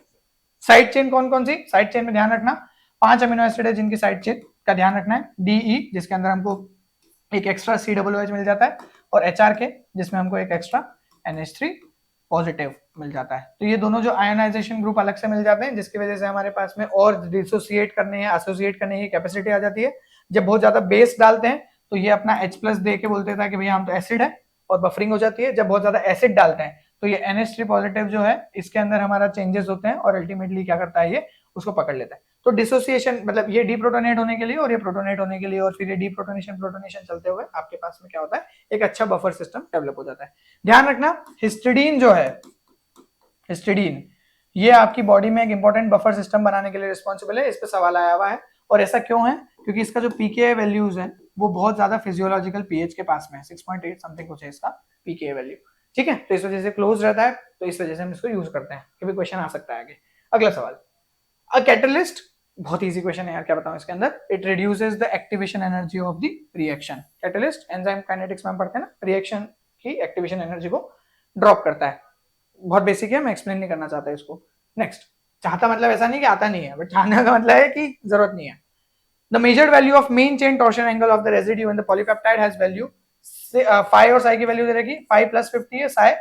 Side chain कौन कौन सी, साइड चेन में ध्यान रखना 5 अमीनो एसिड है जिनकी साइड चेन का ध्यान रखना है, DE जिसके अंदर हमको एक एक्स्ट्रा COOH मिल जाता है, और HRK जिसमें हमको एक एक्स्ट्रा NH3 पॉजिटिव मिल जाता है। तो ये दोनों जो आयोनाइजेशन ग्रुप अलग से मिल जाते हैं, जिसकी वजह से हमारे पास में और डिसोसिएट करने या एसोसिएट करने की कैपेसिटी आ जाती है। जब बहुत ज्यादा बेस डालते हैं तो ये अपना H+ दे के बोलते था कि भैया हम तो एसिड है, और बफरिंग हो जाती है। जब बहुत ज्यादा एसिड डालते हैं तो ये NH3 पॉजिटिव जो है इसके अंदर हमारा चेंजेस होते हैं और अल्टीमेटली क्या करता है, ये उसको पकड़ लेता है। तो डिसोसिएशन मतलब ये डीप्रोटोनेट होने के लिए और ये प्रोटोनेट होने के लिए और फिर ये डीप्रोटोनेशन प्रोटोनेशन चलते हुए आपके पास में क्या होता है, एक अच्छा बफर सिस्टम डेवलप हो जाता है। ध्यान रखना हिस्टिडीन जो है, हिस्टिडीन ये आपकी बॉडी में एक इंपॉर्टेंट बफर सिस्टम बनाने के लिए रिस्पॉन्सिबल है। इस पे सवाल आया हुआ है और ऐसा क्यों है, क्योंकि इसका जो पीके वैल्यूज है वो बहुत ज्यादा फिजियोलॉजिकल पीएच के पास में है, 6.8 समथिंग कुछ है इसका पीके वैल्यू। ठीक है, तो इस वजह से क्लोज रहता है, तो इस वजह से हम इसको यूज करते हैं। कभी क्वेश्चन आ सकता है आगे। अगला सवाल, अ कैटलिस्ट, बहुत इजी क्वेश्चन है यार, क्या बताऊं इसके अंदर, it reduces the activation energy of the reaction. Catalyst enzyme kinetics में हम पढ़ते हैं ना, रिएक्शन की एक्टिवेशन एनर्जी को ड्रॉप करता है। बहुत बेसिक है, मैं एक्सप्लेन नहीं करना चाहता इसको। नेक्स्ट, चाहता मतलब ऐसा नहीं कि आता नहीं है, बट चाहने का मतलब है कि जरूरत नहीं है। The measured value of main chain torsion angle of the residue in the polypeptide has value, phi और साई की वैल्यू दे रखी, फाई प्लस 50 है, साई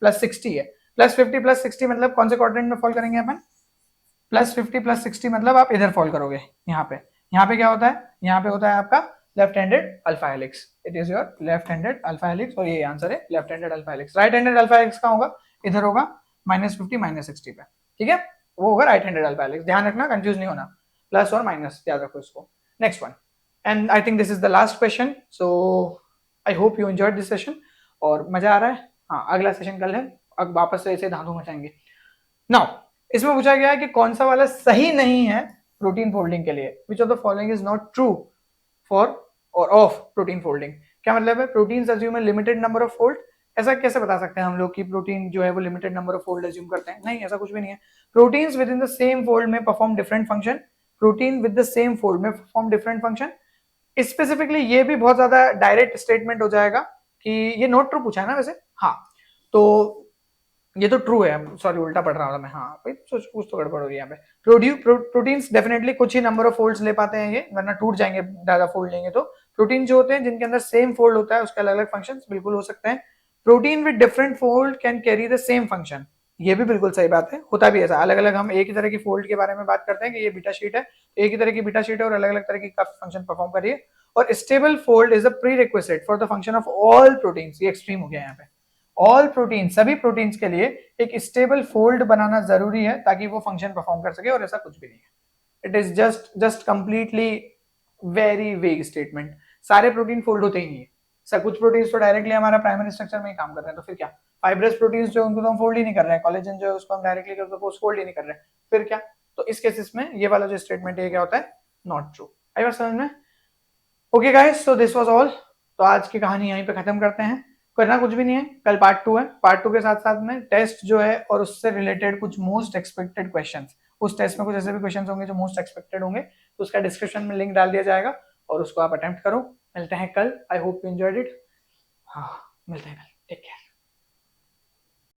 प्लस 60 है। प्लस 50 प्लस 60 मतलब कौन से क्वाड्रेंट में फॉल करेंगे अपन, प्लस 50 प्लस 60 मतलब आप इधर फॉल करोगे, यहाँ पे। यहाँ पे क्या होता है, यहाँ पे होता है आपका left handed alpha helix, it is your left handed alpha helix, और ये आंसर है left handed alpha helix. Right handed alpha helix का होगा, इधर होगा -50 -60 पे, ठीक है, वो होगा राइट हैंडेड अल्फा हेलिक्स। ध्यान रखना, कंफ्यूज नहीं होना, प्लस और माइनस याद रखो इसको। Next one, and I think this is the last question, so I hope you enjoyed this session और मजा आ रहा है। हाँ, अगला सेशन कल है, अब वापस से ऐसे धांधू मचाएंगे। नाउ इसमें पूछा गया है कि कौन सा वाला सही नहीं है प्रोटीन फोल्डिंग के लिए, विच of the following is not true for और ऑफ प्रोटीन फोल्डिंग। क्या मतलब है, protein assume limited number of fold. ऐसा कैसे बता सकते हैं हम लोग कि प्रोटीन जो है वो limited number of fold assume करते हैं, नहीं ऐसा कुछ भी नहीं है। Proteins with in the same fold में perform different function, protein with the same fold में परफॉर्म डिफरेंट फंक्शन। स्पेसिफिकली ये भी बहुत ज्यादा डायरेक्ट स्टेटमेंट हो जाएगा कि ये नॉट ट्रू पूछा है ना वैसे, हाँ तो ये तो ट्रू है, सॉरी उल्टा पढ़ रहा था मैं, हाँ भाई सोच कुछ तो गड़बड़ हो रही है यहाँ पे। प्रोटीन्स डेफिनेटली कुछ ही नंबर ऑफ फोल्ड्स ले पाते हैं ये, वरना टूट जाएंगे ज्यादा फोल्ड लेंगे तो। प्रोटीन जो होते हैं जिनके अंदर सेम फोल्ड होता है उसके अलग अलग फंक्शंस बिल्कुल हो सकते हैं। Protein with different fold can carry the same function, ये भी बिल्कुल सही बात है, होता भी ऐसा। अलग अलग हम एक ही तरह की फोल्ड के बारे में बात करते हैं कि ये बीटा शीट है, एक ही तरह की बीटा शीट है और अलग अलग तरह की फंक्शन परफॉर्म करिए। और stable fold is a pre requisite for the function of all proteins, ये एक्सट्रीम हो गया यहाँ पे। ऑल प्रोटीन, सभी प्रोटीन्स के लिए एक स्टेबल फोल्ड बनाना जरूरी है ताकि वो फंक्शन परफॉर्म कर सके, और ऐसा कुछ भी नहीं है। It is just completely very vague statement. सारे प्रोटीन फोल्ड होते ही नहीं है सर, कुछ प्रोटीन्स तो डायरेक्टली हमारा प्राइमरी स्ट्रक्चर में ही काम कर रहे हैं, तो फिर क्या। फाइब्रस प्रोटीन्स जो उनको तो हम फोल्ड ही नहीं कर रहे हैं, कोलेजन जो है उसको हम डायरेक्टली करते हैं फोल्ड ही नहीं कर रहे हैं, फिर क्या। तो इस केसेस में ये वाला जो स्टेटमेंट है क्या होता है, नॉट ट्रू। आई बात समझ में। Okay guys, so this was all. तो आज की कहानी यहीं पे खत्म करते हैं, करना कुछ भी नहीं है, कल पार्ट 2 है। पार्ट 2 के साथ साथ में टेस्ट जो है और उससे रिलेटेड कुछ मोस्ट एक्सपेक्टेड क्वेश्चंस, उस टेस्ट में कुछ ऐसे भी क्वेश्चंस होंगे जो मोस्ट एक्सपेक्टेड होंगे, तो उसका डिस्क्रिप्शन में लिंक डाल दिया जाएगा और उसको आप अटेम्प्ट करो। मिलते हैं कल, I hope you enjoyed it. हाँ, मिलते हैं कल, टेक केयर।